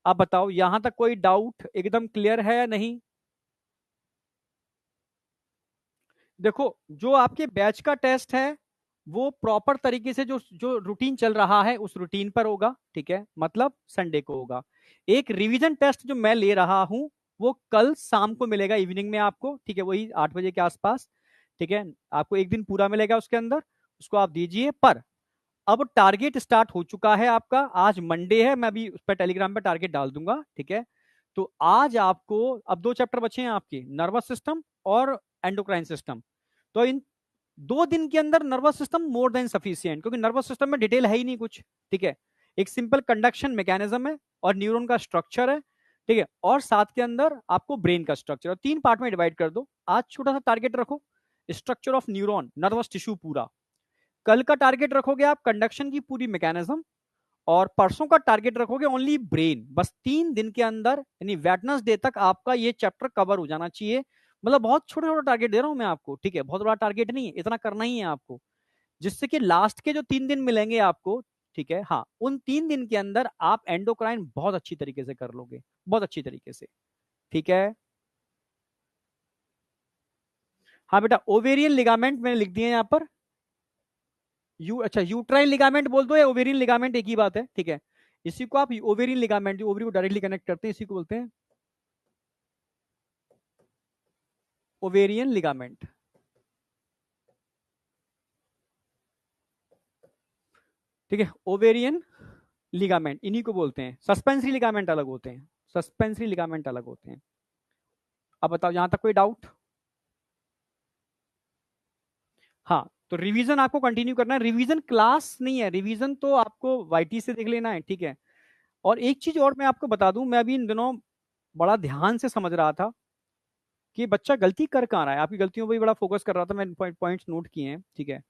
आप बताओ यहां तक कोई डाउट, एकदम क्लियर है या नहीं। देखो जो आपके बैच का टेस्ट है वो प्रॉपर तरीके से जो जो रूटीन चल रहा है उस रूटीन पर होगा, ठीक है, मतलब संडे को होगा। एक रिवीजन टेस्ट जो मैं ले रहा हूं वो कल शाम को मिलेगा इवनिंग में आपको, ठीक है, वही 8 बजे के आसपास, ठीक है। आपको एक दिन पूरा मिलेगा उसके अंदर, उसको आप दीजिए। पर अब टारगेट स्टार्ट हो चुका है आपका, आज मंडे है, मैं अभी उस पर टेलीग्राम पे टारगेट डाल दूंगा, ठीक है। तो आज आपको, अब 2 चैप्टर बचे हैं आपके, नर्वस सिस्टम और एंडोक्राइन सिस्टम। तो इन 2 दिन के अंदर nervous system more than sufficient, क्योंकि नर्वस सिस्टम में डिटेल है ही नहीं कुछ, ठीक है। एक सिंपल कंडक्शन मैकेनिज्म है और न्यूरॉन का स्ट्रक्चर है, ठीक है, और साथ के अंदर आपको ब्रेन का स्ट्रक्चर, और 3 पार्ट में डिवाइड कर दो। आज छोटा सा टारगेट रखो, structure of neuron, nervous tissue पूरा। कल का टारगेट रखोगे आप कंडक्शन की पूरी मैकेनिज्म, और परसों का टारगेट रखोगे ओनली ब्रेन। बस 3 दिन के अंदर यानी वेडनेसडे तक आपका ये चैप्टर कवर हो जाना चाहिए। मतलब बहुत छोटा छोटा टारगेट दे रहा हूं मैं आपको, ठीक है, बहुत बड़ा टारगेट नहीं है, इतना करना ही है आपको, जिससे कि लास्ट के जो 3 दिन मिलेंगे आपको, ठीक है, हाँ, उन 3 दिन के अंदर आप एंडोक्राइन बहुत अच्छी तरीके से कर लोगे, बहुत अच्छी तरीके से, ठीक है। हाँ बेटा, ओवेरियन लिगामेंट मैंने लिख दिए यहाँ पर। अच्छा, यूट्राइन लिगामेंट बोल दो या ओवेरियन लिगामेंट, एक ही बात है, ठीक है। इसी को आप ओवेरियन लिगामेंट, जो ओवरी को डायरेक्टली कनेक्ट करते हैं, इसी को बोलते हैं ओवेरियन लिगामेंट, ठीक है। ओवेरियन लिगामेंट इन्हीं को बोलते हैं। सस्पेंसरी लिगामेंट अलग होते हैं, सस्पेंसरी लिगामेंट अलग होते हैं। अब बताओ, यहां तक कोई डाउट? हाँ, तो रिवीजन आपको कंटिन्यू करना है। रिवीजन क्लास नहीं है, रिवीजन तो आपको वाईटी से देख लेना है, ठीक है। और एक चीज और मैं आपको बता दूं, मैं अभी इन दिनों बड़ा ध्यान से समझ रहा था कि बच्चा गलती कर कहाँ रहा है। आपकी गलतियों पर भी बड़ा फोकस कर रहा था, मैं पॉइंट्स नोट किए हैं, ठीक है।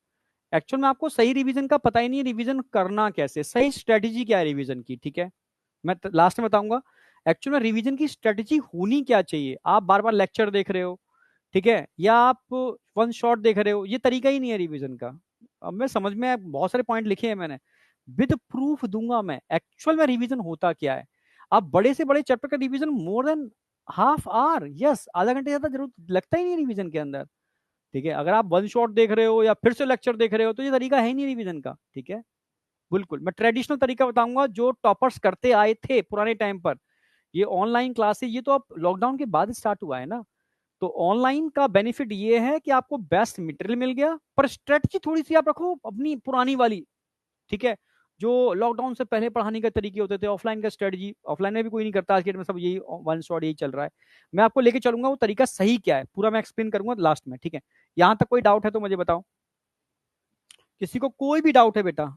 एक्चुअल में आपको सही रिवीजन का पता ही नहीं है, रिवीजन करना कैसे, सही स्ट्रेटेजी क्या है रिवीजन की, ठीक है। मैं लास्ट में बताऊंगा एक्चुअल में रिवीजन की स्ट्रेटेजी होनी क्या चाहिए। आप बार बार लेक्चर देख रहे हो, ठीक है, या आप वन शॉट देख रहे हो, ये तरीका ही नहीं है रिवीजन का। अब मैं समझ में बहुत सारे पॉइंट लिखे हैं मैंने, विद प्रूफ दूंगा मैं एक्चुअल में रिवीजन होता क्या है। आप बड़े से बड़े चैप्टर का revision more than half hour, yes, आधा घंटे ज्यादा जरूरत लगता ही नहीं रिवीजन के अंदर, ठीक है। अगर आप वन शॉट देख रहे हो या फिर से लेक्चर देख रहे हो तो ये तरीका है ही नहीं रिवीजन का, ठीक है। बिल्कुल, मैं ट्रेडिशनल तरीका बताऊंगा जो टॉपर्स करते आए थे पुराने टाइम पर। ये ऑनलाइन क्लासेस ये तो अब लॉकडाउन के बाद स्टार्ट हुआ है ना, तो ऑनलाइन का बेनिफिट ये है कि आपको बेस्ट मटेरियल मिल गया, पर स्ट्रेटजी थोड़ी सी आप रखो अपनी पुरानी वाली, ठीक है। जो लॉकडाउन से पहले पढ़ाने के तरीके होते थे, ऑफलाइन का स्ट्रेटजी, ऑफलाइन में भी कोई नहीं करता आज के डेट में, सब यही वन शॉट यही चल रहा है। मैं आपको लेके चलूंगा वो तरीका सही क्या है, पूरा मैं एक्सप्लेन करूंगा लास्ट में, ठीक है। यहां तक कोई डाउट है तो मुझे बताओ, किसी को कोई भी डाउट है बेटा?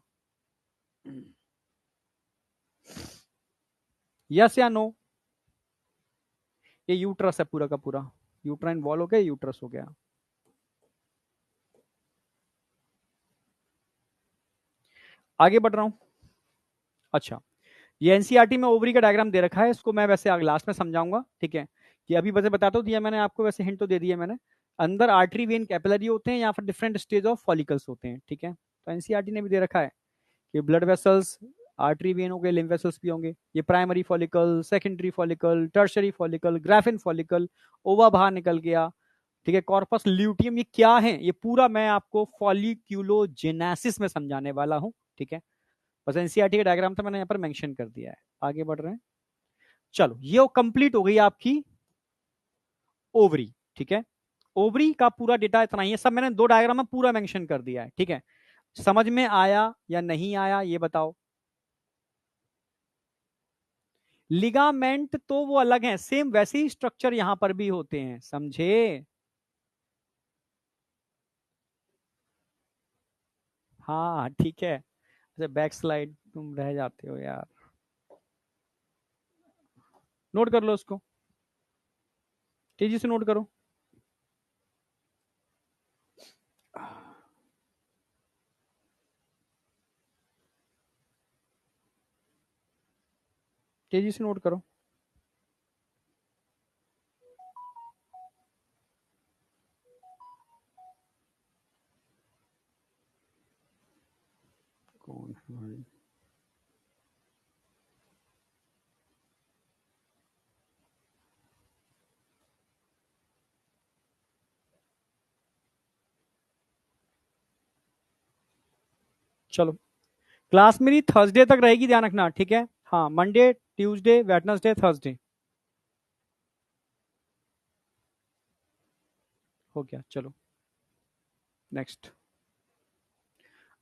यस या नो? ये यूट्रस है पूरा का पूरा, यूट्राइन वॉल हो गया, यूट्रस हो गया। आगे बढ़ रहा हूं। अच्छा, ये एनसीईआरटी में ओवरी का डायग्राम दे रखा है, इसको मैं वैसे आगे लास्ट में समझाऊंगा, ठीक है। कि अभी वैसे बताता हूँ, दिया मैंने आपको, वैसे हिंट तो दे दिया मैंने। अंदर आर्टरी वेन कैपिलरी होते हैं, यहाँ पर डिफरेंट स्टेज ऑफ फॉलिकल्स होते हैं, ठीक है। तो एनसीईआरटी ने भी दे रखा है कि ब्लड वेसल्स, आर्टरी वेन हो गए, लिम्फ वेसल्स भी होंगे, ये primary follicle, secondary follicle, tertiary follicle, graphene follicle, ओवा बाहर निकल गया, ठीक है, कॉर्पस ल्यूटियम, ये क्या है ये पूरा मैं आपको फॉलिक्यूलोजेनेसिस में समझाने वाला हूँ, ठीक है। बस एनसीईआरटी का डायग्राम था, मैंने यहाँ पर मेंशन कर दिया है। आगे बढ़ रहे हैं, चलो, ये कंप्लीट हो गई आपकी ओवरी, ठीक है। ओवरी का पूरा डेटा इतना ही है, सब मैंने 2 डायग्राम में पूरा मेंशन कर दिया है, ठीक है। समझ में आया या नहीं आया ये बताओ? लिगामेंट तो वो अलग है, सेम वैसे ही स्ट्रक्चर यहां पर भी होते हैं, समझे? हाँ ठीक है। अच्छा, बैक स्लाइड तुम रह जाते हो यार, नोट कर लो उसको, तेजी से नोट करो। तेजी से नोट करो। कौन है भाई? चलो, क्लास मेरी थर्सडे तक रहेगी, ध्यान रखना, ठीक है। हाँ, मंडे, ट्यूसडे, वेडनेसडे, थर्सडे। हो गया, चलो नेक्स्ट।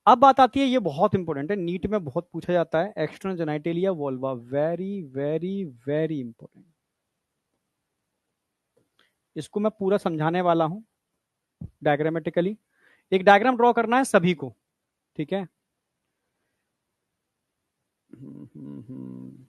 अब बात आती है, ये बहुत इंपॉर्टेंट है, नीट में बहुत पूछा जाता है, external genitalia vulva, very very very important. इसको मैं पूरा समझाने वाला हूं डायग्रामेटिकली। एक डायग्राम ड्रॉ करना है सभी को, ठीक है। हम्म, हम्म, हम्म।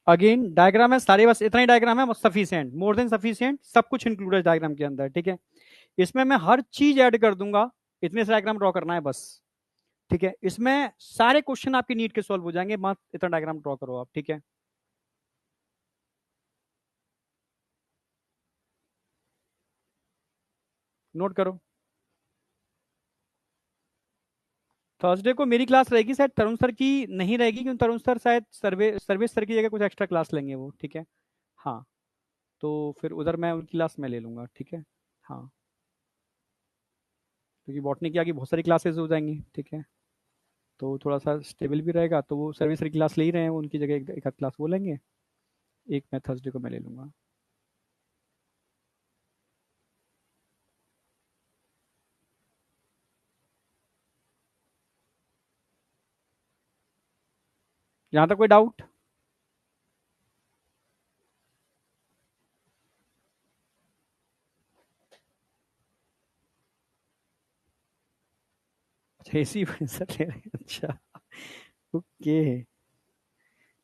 अगेन डायग्राम है सारे, बस इतना ही डायग्राम है, सफिशिएंट, मोर देन सफिशिएंट, सब कुछ इंक्लूड है डायग्राम के अंदर, ठीक है। इसमें मैं हर चीज ऐड कर दूंगा, इतने से डायग्राम ड्रॉ करना है बस, ठीक है। इसमें सारे क्वेश्चन आपके नीट के सॉल्व हो जाएंगे, मत इतना डायग्राम ड्रॉ करो आप, ठीक है। नोट करो। थर्सडे को मेरी क्लास रहेगी, शायद तरुण सर की नहीं रहेगी, क्योंकि तरुण सर शायद सर्विस सर की जगह कुछ एक्स्ट्रा क्लास लेंगे वो, ठीक है। हाँ, तो फिर उधर मैं उनकी क्लास में ले लूंगा, ठीक है। हाँ, क्योंकि बॉटनी की आगे बहुत सारी क्लासेस हो जाएंगी, ठीक है। तो थोड़ा सा स्टेबल भी रहेगा, तो वो सर्विस सर की क्लास ले ही रहे हैं, वो उनकी जगह एक आध क्लास वो लेंगे, एक मैं थर्सडे को मैं ले लूंगा। यहाँ तक कोई डाउट? अच्छा, इसी सर ले रहे हैं, अच्छा, ओके।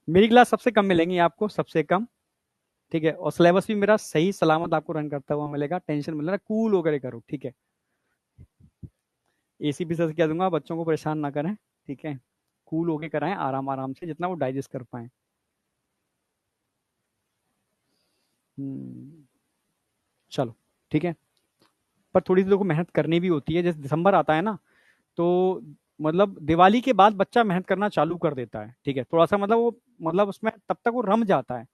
मेरी क्लास सबसे कम मिलेंगी आपको, सबसे कम, ठीक है। और सिलेबस भी मेरा सही सलामत आपको रन करता हुआ मिलेगा, टेंशन मिल रहा, कूल होकर करो, ठीक है। एसी भी सर कह दूंगा, बच्चों को परेशान ना करें, ठीक है। कूल होके कराएं, आराम आराम से, जितना वो डाइजेस्ट कर पाए। हम्म, चलो, ठीक है। पर थोड़ी सी देखो मेहनत करनी भी होती है, जैसे दिसंबर आता है ना, तो मतलब दिवाली के बाद बच्चा मेहनत करना चालू कर देता है, ठीक है। थोड़ा सा मतलब वो, मतलब उसमें तब तक वो रम जाता है।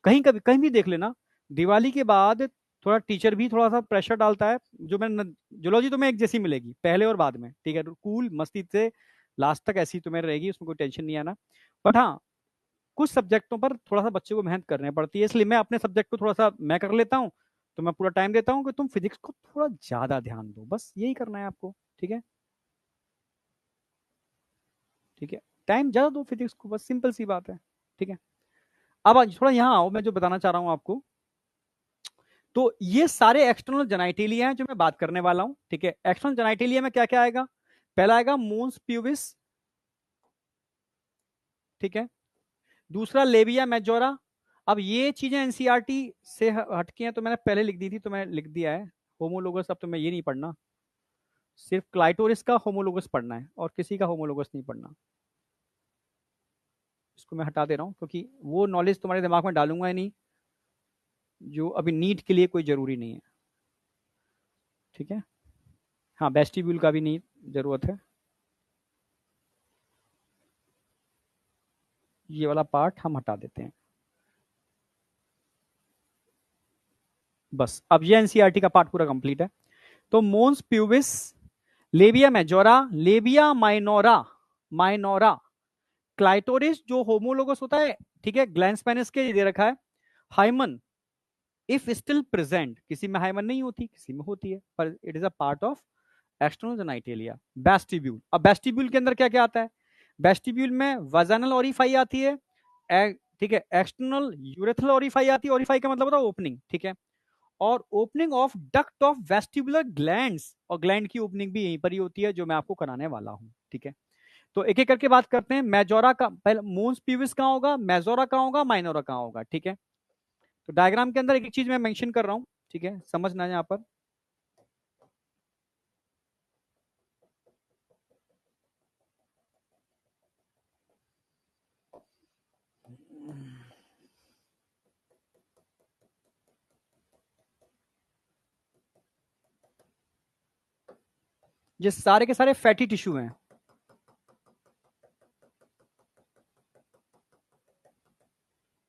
कहीं कभी कहीं भी देख लेना, दिवाली के बाद थोड़ा टीचर भी थोड़ा सा प्रेशर डालता है। जो मैं जूलॉजी तुम्हें एक जैसी मिलेगी पहले और बाद में, ठीक है, कूल मस्ती से लास्ट तक ऐसी तुम्हें रहेगी, उसमें कोई टेंशन नहीं आना। बट हाँ, कुछ सब्जेक्टों पर थोड़ा सा बच्चे को मेहनत करनी पड़ती है, इसलिए मैं अपने सब्जेक्ट को थोड़ा सा मैं कर लेता हूँ। तो मैं पूरा टाइम देता हूँ कि तुम फिजिक्स को थोड़ा ज्यादा ध्यान दो, बस यही करना है आपको, ठीक है। ठीक है, टाइम ज्यादा दो फिजिक्स को, बस सिंपल सी बात है, ठीक है। अब आज थोड़ा यहाँ आओ, मैं जो बताना चाह रहा हूँ आपको। तो ये सारे एक्सटर्नल जेनाइटेलिया हैं जो मैं बात करने वाला हूँ, ठीक है। एक्सटर्नल जेनाइटेलिया में क्या क्या आएगा? पहला आएगा मून्स प्यूबिस, ठीक है। दूसरा लेबिया मेजोरा। अब ये चीजें एनसीईआरटी से हटकी हैं, तो मैंने पहले लिख दी थी, तो मैं लिख दिया है। होमोलोगस, अब तो मैं ये नहीं पढ़ना, सिर्फ क्लाइटोरिस का होमोलोगस पढ़ना है, और किसी का होमोलोगस नहीं पढ़ना। इसको मैं हटा दे रहा हूँ, क्योंकि वो नॉलेज तुम्हारे दिमाग में डालूंगा ही नहीं, जो अभी नीट के लिए कोई जरूरी नहीं है, ठीक है। हाँ, वेस्टिब्यूल का भी नहीं जरूरत है। ये वाला पार्ट हम हटा देते हैं। बस अब ये एनसीईआरटी का पार्ट पूरा कंप्लीट है। तो mons pubis, labia majora, labia minora, minora, clitoris जो होमोलोगस होता है, ठीक है, ग्लैंस पेनिस के दे रखा है, हाइमन इफ स्टिल प्रेजेंट, किसी में हाइमन नहीं होती, किसी में होती है, पर it is a part of external genitalia. Vestibule, अब वेस्टिब्यूल के अंदर क्या क्या आता है? वेस्टिब्यूल में वजानल ओरिफाई आती है, ठीक है, एक्सटर्नल यूरेथ्रल ओरिफाई आती है, ओरिफाई का मतलब होता है ओपनिंग, ठीक है, और opening of duct of vestibular glands, और ग्लैंड की ओपनिंग भी यहीं पर ही होती है जो मैं आपको कराने वाला हूं, ठीक है। तो एक एक करके बात करते हैं। मेजोरा का पहले, मोन्स प्यूबिस कहां होगा, मेजोरा कहां होगा, माइनोरा कहां होगा, ठीक है। तो डायग्राम के अंदर एक एक चीज मैं मेंशन कर रहा हूं, ठीक है, समझना है यहां पर। ये सारे के सारे फैटी टिश्यू हैं,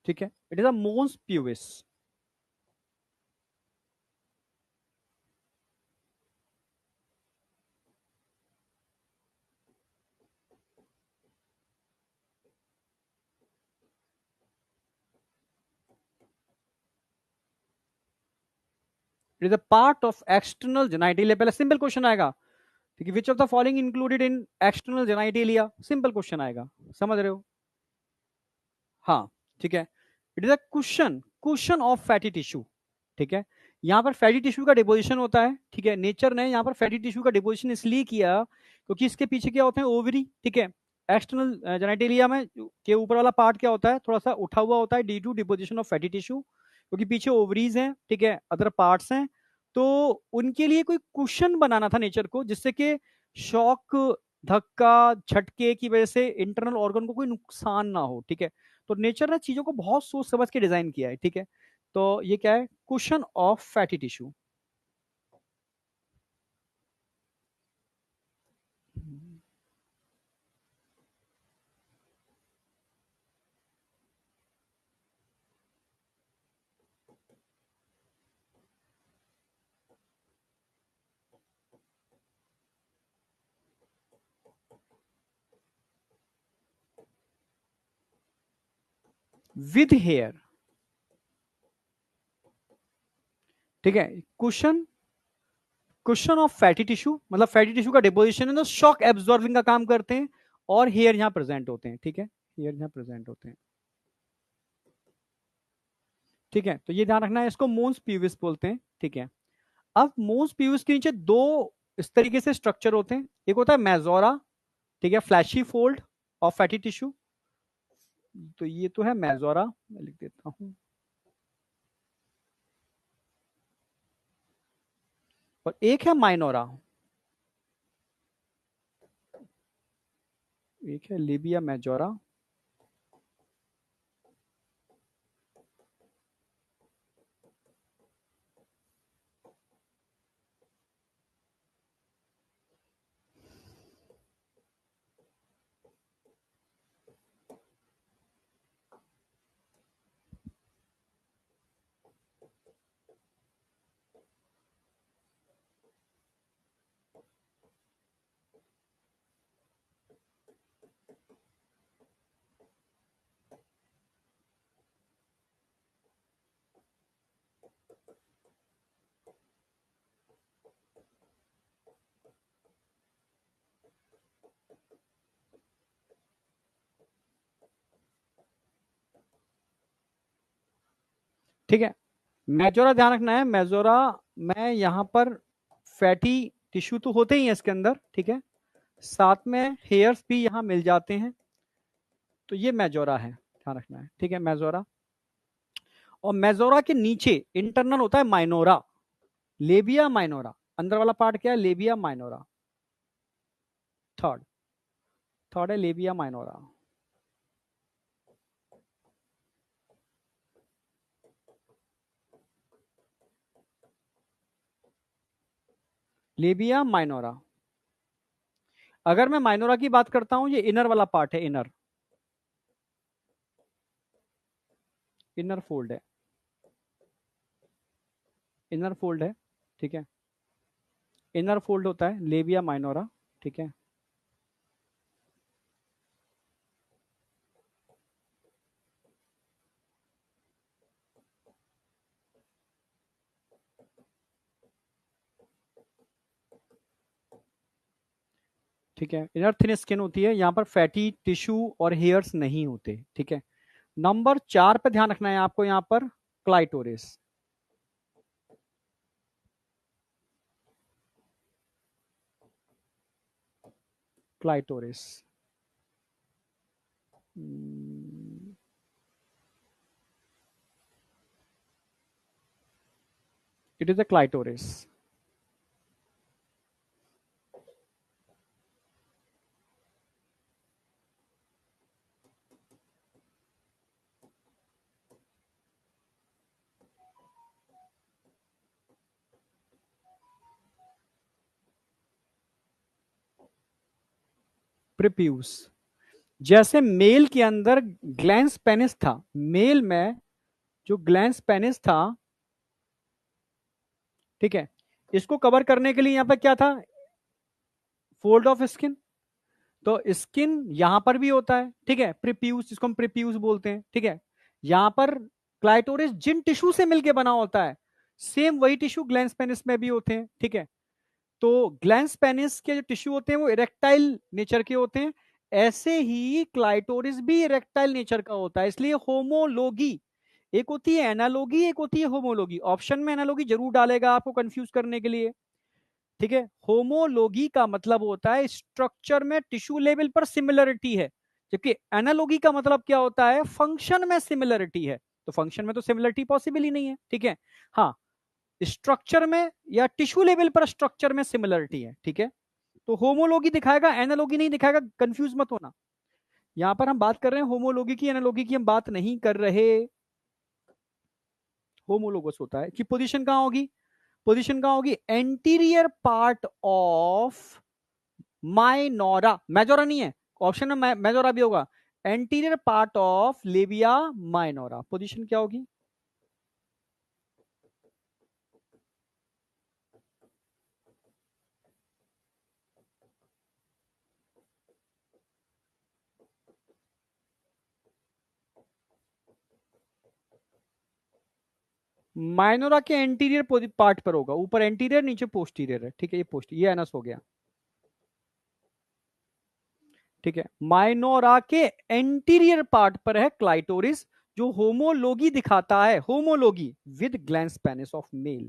ठीक है। It is a mons pubis. It is a part of external genitalia. पहले सिंपल क्वेश्चन आएगा, ठीक है, which of the following included in external genitalia, simple question आएगा, समझ रहे हो? हाँ, ठीक है। It is a question, question of fatty tissue, ठीक है। यहाँ पर फैटी टिश्यू का डिपोजिशन होता है, ठीक है। नेचर ने यहाँ पर फैटी टिश्यू का डिपोजिशन इसलिए किया क्योंकि इसके पीछे क्या होते हैं, ओवरी, ठीक है। एक्सटर्नल जेनेटेलिया में के ऊपर वाला पार्ट क्या होता है, थोड़ा सा उठा हुआ होता है due to deposition of fatty tissue, क्योंकि पीछे ओवरीज हैं, ठीक है, अदर पार्ट्स हैं। तो उनके लिए कोई क्वेश्चन बनाना था नेचर को, जिससे कि शॉक, धक्का, झटके की वजह से इंटरनल ऑर्गन को कोई नुकसान ना हो, ठीक है। तो नेचर ने चीजों को बहुत सोच समझ के डिजाइन किया है, ठीक है। तो ये क्या है, question of fatty tissue. With hair, ठीक है। Question, question of fatty tissue मतलब फैटी टिश्यू का डिपोजिशन है तो शॉक एब्जॉर्बिंग का काम करते हैं, और हेयर यहां प्रेजेंट होते हैं, ठीक है, हेयर यहां प्रेजेंट होते हैं, ठीक है। तो ये ध्यान रखना है, इसको मोन्स प्यूविस बोलते हैं, ठीक है। अब मोन्स प्यूविस के नीचे दो इस तरीके से स्ट्रक्चर होते हैं, एक होता है मेजोरा, ठीक है, fleshy fold of fatty tissue. तो ये तो है मेजोरा, मैं लिख देता हूं, और एक है माइनोरा, एक है लिबिया मेजोरा। ठीक है, मेजोरा ध्यान रखना है, मेजोरा में यहाँ पर फैटी टिश्यू तो होते ही है इसके अंदर, ठीक है, साथ में हेयर्स भी यहाँ मिल जाते हैं। तो ये मेजोरा है, ध्यान रखना है, ठीक है, मेजोरा। और मेजोरा के नीचे इंटरनल होता है माइनोरा, लेबिया माइनोरा। अंदर वाला पार्ट क्या है, लेबिया माइनोरा, थर्ड, थर्ड है लेबिया माइनोरा। Labia minora. अगर मैं माइनोरा की बात करता हूं, ये इनर वाला पार्ट है, इनर, इनर फोल्ड है, इनर फोल्ड है, ठीक है, इनर फोल्ड होता है लेबिया माइनोरा, ठीक है। ठीक है, इनर थिन स्किन होती है, यहाँ पर फैटी टिश्यू और हेयर्स नहीं होते, ठीक है। नंबर 4 पे ध्यान रखना है आपको, यहाँ पर clitoris, clitoris, it is a clitoris. Prepuce, जैसे मेल के अंदर ग्लैंस पेनिस था, मेल में जो ग्लैंस पेनिस था, ठीक है, इसको कवर करने के लिए यहां पर क्या था, फोल्ड ऑफ स्किन। तो स्किन यहां पर भी होता है, ठीक है, प्रिप्यूस, जिसको हम प्रिप्यूस बोलते हैं, ठीक है। यहां पर क्लाइटोरिस जिन टिश्यू से मिलके बना होता है, सेम वही टिश्यू ग्लैंस पेनिस में भी होते हैं, ठीक है। तो ग्लैंस पेनिस के जो टिश्यू होते हैं वो इरेक्टाइल नेचर के होते हैं, ऐसे ही क्लाइटोरिस भी इरेक्टाइल नेचर का होता है, इसलिए होमोलोगी, एक होती है एनालॉगी, एक होती है होमोलॉगी। ऑप्शन में एनालॉगी जरूर डालेगा आपको कंफ्यूज करने के लिए, ठीक है। होमोलॉगी का मतलब होता है स्ट्रक्चर में टिश्यू लेवल पर सिमिलरिटी है, जबकि एनालॉगी का मतलब क्या होता है, फंक्शन में सिमिलरिटी है। तो फंक्शन में तो सिमिलरिटी पॉसिबल ही नहीं है, ठीक है। हाँ, स्ट्रक्चर में या टिश्यू लेवल पर स्ट्रक्चर में सिमिलरिटी है, ठीक है। तो होमोलॉगी दिखाएगा, एनालॉगी नहीं दिखाएगा, कंफ्यूज मत होना। यहां पर हम बात कर रहे हैं होमोलॉगी की, एनालॉगी की हम बात नहीं कर रहे। होमोलोगस होता है कि पोजीशन कहां होगी, पोजीशन कहां होगी, anterior part of minora, majora नहीं है, ऑप्शन में मेजोरा भी होगा, anterior part of labia minora, position क्या होगी। माइनोरा के एंटीरियर पार्ट पर होगा, ऊपर एंटीरियर नीचे पोस्टीरियर है, ठीक है, ये ये एनस हो गया, ठीक है। माइनोरा के एंटीरियर पार्ट पर है क्लाइटोरिस, जो होमोलोगी दिखाता है, homology with glans penis of male.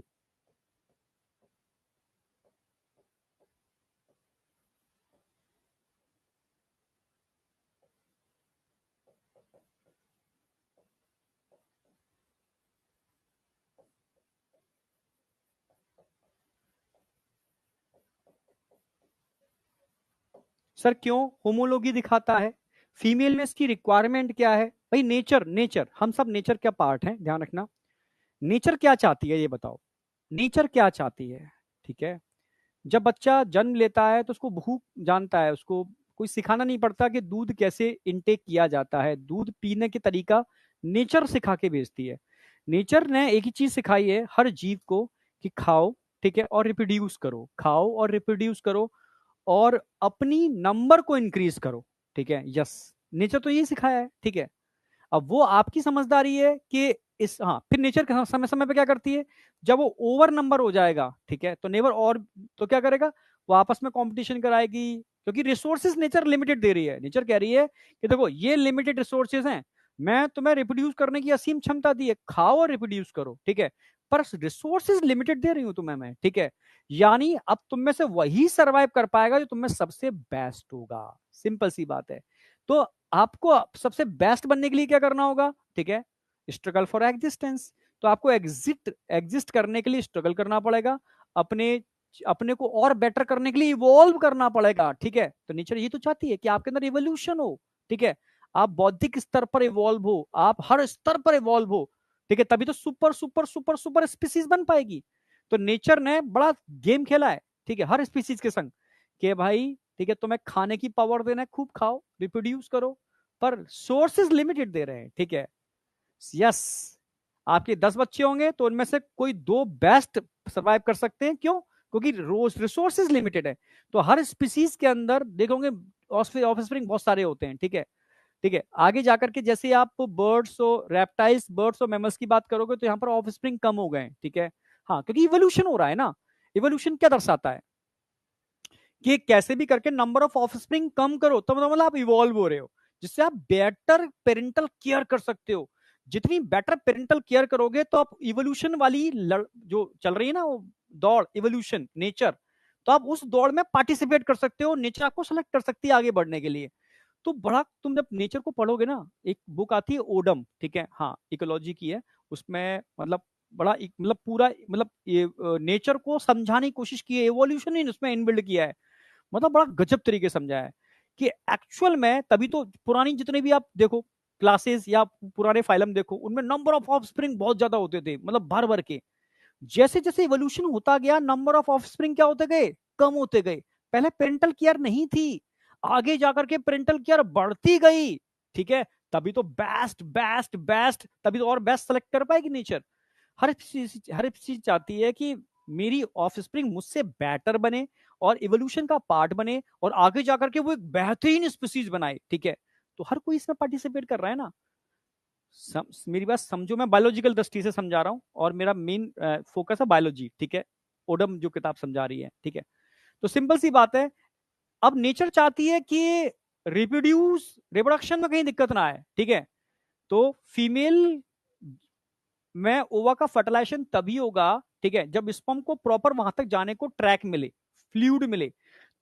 Sir क्यों होमोलोगी दिखाता है, फीमेल में इसकी रिक्वायरमेंट क्या है भाई, नेचर, नेचर, हम सब नेचर का पार्ट है, ध्यान रखना। नेचर क्या चाहती है ये बताओ, नेचर क्या चाहती है, ठीक है। जब बच्चा जन्म लेता है तो उसको भूख जानता है, उसको कोई सिखाना नहीं पड़ता कि दूध कैसे इनटेक किया जाता है, दूध पीने के तरीका नेचर सिखा के भेजती है। नेचर ने एक ही चीज सिखाई है हर जीव को, कि खाओ, ठीक है, और रिप्रोड्यूस करो, खाओ और रिप्रोड्यूस करो, और अपनी नंबर को इंक्रीज करो, ठीक है, यस, नेचर तो यही सिखाया है, ठीक है। अब वो आपकी समझदारी है कि इस, हाँ, फिर नेचर समय समय पे क्या करती है, जब वो ओवर नंबर हो जाएगा, ठीक है, तो नेवर और, तो क्या करेगा, वो आपस में कंपटीशन कराएगी, क्योंकि रिसोर्सेज नेचर लिमिटेड दे रही है, नेचर कह रही है कि देखो ये लिमिटेड रिसोर्सेज हैं, मैं तुम्हें रिप्रोड्यूस करने की असीम क्षमता दी है, खाओ और रिप्रोड्यूस करो, ठीक है, पर रिसोर्सेज लिमिटेड दे रही हूं तुम्हें मैं, ठीक है। यानी अब तुम में से वही सरवाइव कर पाएगा जो तुम में सबसे बेस्ट होगा, सिंपल सी बात है। तो आपको सबसे बेस्ट बनने के लिए क्या करना होगा, ठीक है, स्ट्रगल फॉर एग्जिस्टेंस। तो आपको एग्जिस्ट करने के लिए स्ट्रगल करना पड़ेगा, अपने अपने को और बेटर करने के लिए इवॉल्व करना पड़ेगा, ठीक है। तो नेचर ये तो चाहती है कि आपके अंदर इवोल्यूशन हो, ठीक है, आप बौद्धिक स्तर पर इवॉल्व हो, आप हर स्तर पर इवॉल्व हो, ठीक है, तभी तो super super super super species बन पाएगी। तो नेचर ने बड़ा गेम खेला है, ठीक है, हर स्पीसीज के संग, कि भाई ठीक है, तुम्हें खाने की पावर देना है, खूब खाओ, रिप्रोड्यूस करो, पर सोर्सेज लिमिटेड दे रहे हैं, ठीक है। यस, आपके 10 बच्चे होंगे तो उनमें से कोई 2 बेस्ट सर्वाइव कर सकते हैं। क्यों? क्योंकि रिसोर्सेज लिमिटेड है। तो हर स्पीसीज के अंदर देखोगे ऑफस्प्रिंग बहुत सारे होते हैं, ठीक है। ठीक है, आगे जाकर के जैसे आप बर्ड्स और रेप्टाइल्स, बर्ड्स और मैमल्स की बात करोगे तो यहाँ पर ऑफस्प्रिंग कम हो गए हैं, ठीक है। हाँ, क्योंकि इवोल्यूशन हो रहा है ना। इवोल्यूशन क्या दर्शाता है कि कैसे भी करके नंबर ऑफ ऑफस्प्रिंग कम करो, तो मतलब आप इवॉल्व हो रहे हो, जिससे आप बेटर पेरेंटल केयर कर सकते हो। जितनी बेटर पेरेंटल केयर करोगे तो आप इवोल्यूशन वाली जो चल रही है ना वो दौड़, इवोल्यूशन नेचर, तो आप उस दौड़ में पार्टिसिपेट कर सकते हो। नेचर आपको सेलेक्ट कर सकती है आगे बढ़ने के लिए। तो बड़ा, तुम जब नेचर को पढ़ोगे ना, एक बुक आती है ओडम, ठीक है, हाँ, इकोलॉजी की है। उसमें मतलब बड़ा मतलब पूरा मतलब ये नेचर को समझाने की कोशिश की है, एवोल्यूशन ही उसमें इनबिल्ड किया है। मतलब बड़ा गजब तरीके से समझाया है कि एक्चुअल में, तभी तो पुरानी जितने भी आप देखो क्लासेस या पुराने फाइलम देखो, उनमें नंबर ऑफ ऑफस्प्रिंग बहुत ज्यादा होते थे, मतलब भर भर के। जैसे जैसे इवोल्यूशन होता गया, नंबर ऑफ ऑफस्प्रिंग क्या होते गए, कम होते गए। पहले पेरेंटल केयर नहीं थी, आगे जाकर के पेरेंटल केयर बढ़ती गई, ठीक है। तभी तो बेस्ट बेस्ट बेस्ट, तभी तो और बेस्ट सेलेक्ट कर पाएगी नेचर। हर चीज चाहती है कि मेरी ऑफस्प्रिंग मुझसे बेटर बने और इवोल्यूशन का पार्ट बने और आगे जाकर के वो एक बेहतरीन स्पीसीज बनाए, ठीक है। तो हर कोई इसमें पार्टिसिपेट कर रहा है ना। मेरी बात समझो, मैं बायोलॉजिकल दृष्टि से समझा रहा हूँ और मेरा मेन फोकस है बायोलॉजी, ठीक है। ओडम जो किताब समझा रही है, ठीक है। तो सिंपल सी बात है, अब नेचर चाहती है कि रिप्रोडक्शन में कहीं दिक्कत ना आए, ठीक है। तो फीमेल में ओवा का फर्टिलाइजेशन तभी होगा, ठीक है, जब स्पर्म को प्रॉपर वहां तक जाने को ट्रैक मिले, फ्लूइड मिले।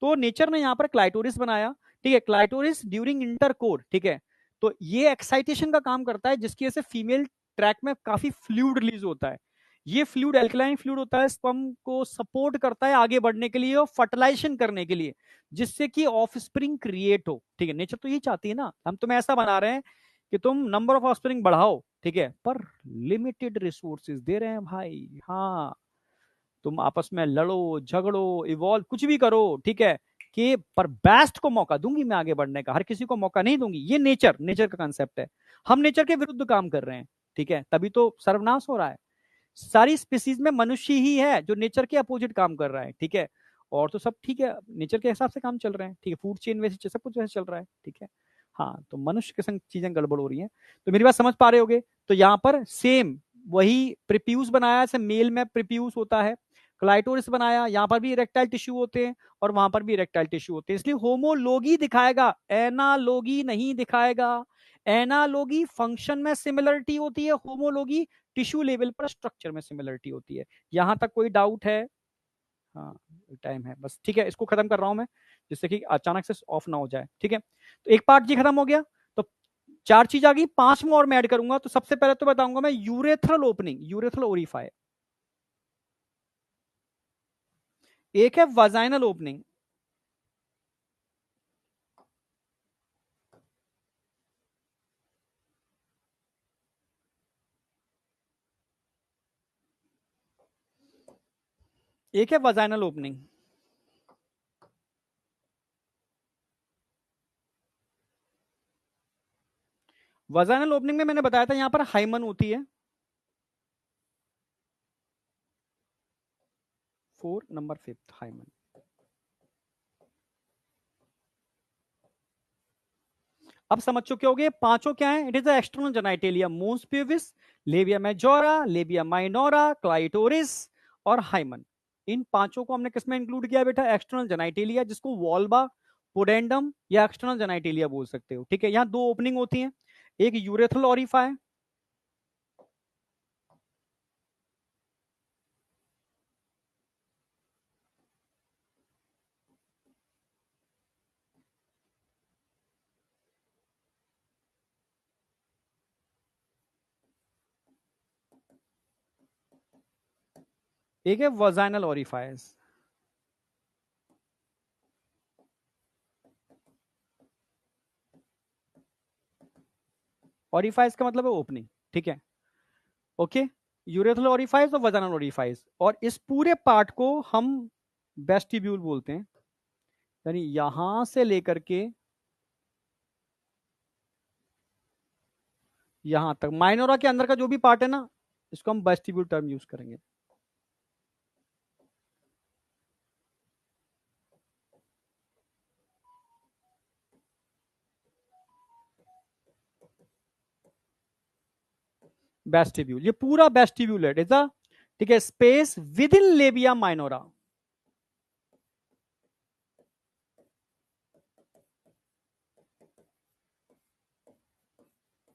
तो नेचर ने यहाँ पर क्लाइटोरिस बनाया, ठीक है, क्लाइटोरिस ड्यूरिंग इंटरकोर, ठीक है। तो ये एक्साइटेशन का काम करता है, जिसकी वजह से फीमेल ट्रैक में काफी फ्लूइड रिलीज होता है। ये फ्लूइड एल्कलाइन फ्लूइड होता है, स्पर्म को सपोर्ट करता है आगे बढ़ने के लिए और फर्टिलाइजेशन करने के लिए, जिससे कि ऑफस्प्रिंग क्रिएट हो, ठीक है। नेचर तो ये चाहती है ना, हम तुम्हें ऐसा बना रहे हैं कि तुम नंबर ऑफ ऑफस्प्रिंग बढ़ाओ, ठीक है, पर लिमिटेड रिसोर्सेज दे रहे हैं भाई। हाँ, तुम आपस में लड़ो झगड़ो इवॉल्व कुछ भी करो, ठीक है, कि पर बेस्ट को मौका दूंगी मैं आगे बढ़ने का, हर किसी को मौका नहीं दूंगी। ये नेचर नेचर का कंसेप्ट है। हम नेचर के विरुद्ध काम कर रहे हैं, ठीक है, तभी तो सर्वनाश हो रहा है। सारी स्पीसीज में मनुष्य ही है जो नेचर के अपोजिट काम कर रहा है, ठीक है। और तो सब ठीक है, नेचर के हिसाब से काम चल रहे हैं, ठीक है, फूड चेन वैसे सब कुछ वैसे चल रहा है, ठीक है। हाँ, तो मनुष्य के संग चीजें गड़बड़ हो रही हैं। तो मेरी बात समझ पा रहे होगे। तो यहाँ पर सेम वही प्रिप्यूस बनाया, जैसे मेल में प्रिप्यूस होता है, क्लाइटोरिस बनाया, यहाँ पर भी इरेक्टाइल टिश्यू होते हैं और वहां पर भी इरेक्टाइल टिश्यू होते हैं, इसलिए होमोलोगी दिखाएगा, एनालोगी नहीं दिखाएगा। एनालोगी फंक्शन में सिमिलरिटी होती है, होमोलोगी टिश्यू लेवल पर स्ट्रक्चर में सिमिलरिटी होती है। यहां तक कोई डाउट है? हाँ, टाइम है बस, ठीक है, इसको खत्म कर रहा हूं मैं, जिससे कि अचानक से ऑफ ना हो जाए, ठीक है। तो एक पार्ट ये खत्म हो गया। तो 4 चीज आ गई, 5 में और मैं ऐड करूंगा। तो सबसे पहले तो बताऊंगा मैं यूरेथ्रल ओपनिंग, यूरेथ्रल ओरिफाई। एक है वाजाइनल ओपनिंग। एक है वाजाइनल ओपनिंग। वाजाइनल ओपनिंग में मैंने बताया था यहां पर हाइमन होती है। 4 नंबर 5 हाइमन। अब समझ चुके होगे पांचों क्या है। It is the external genitalia, mons pubis, labia majora, labia minora, clitoris और हाइमन। इन पांचों को हमने किसमें इंक्लूड किया बेटा? एक्सटर्नल जेनाइटेलिया, जिसको वॉल्वा, पोडेंडम या एक्सटर्नल जेनाइटेलिया बोल सकते हो, ठीक है। यहाँ 2 ओपनिंग होती हैं, एक यूरेथ्रल ओरिफाई, एक है वजाइनल ओरिफाइस। ओरिफाइस का मतलब है ओपनिंग, ठीक है, ओके। यूरेथ्रल ओरिफाइस और वजाइनल ओरिफाइस, और इस पूरे पार्ट को हम वेस्टिब्यूल बोलते हैं। यानी यहां से लेकर के यहां तक माइनोरा के अंदर का जो भी पार्ट है ना, इसको हम वेस्टिब्यूल टर्म यूज करेंगे। वेस्टिब्यूल, ये पूरा वेस्टिब्यूल है, ठीक है, space with in labia minora.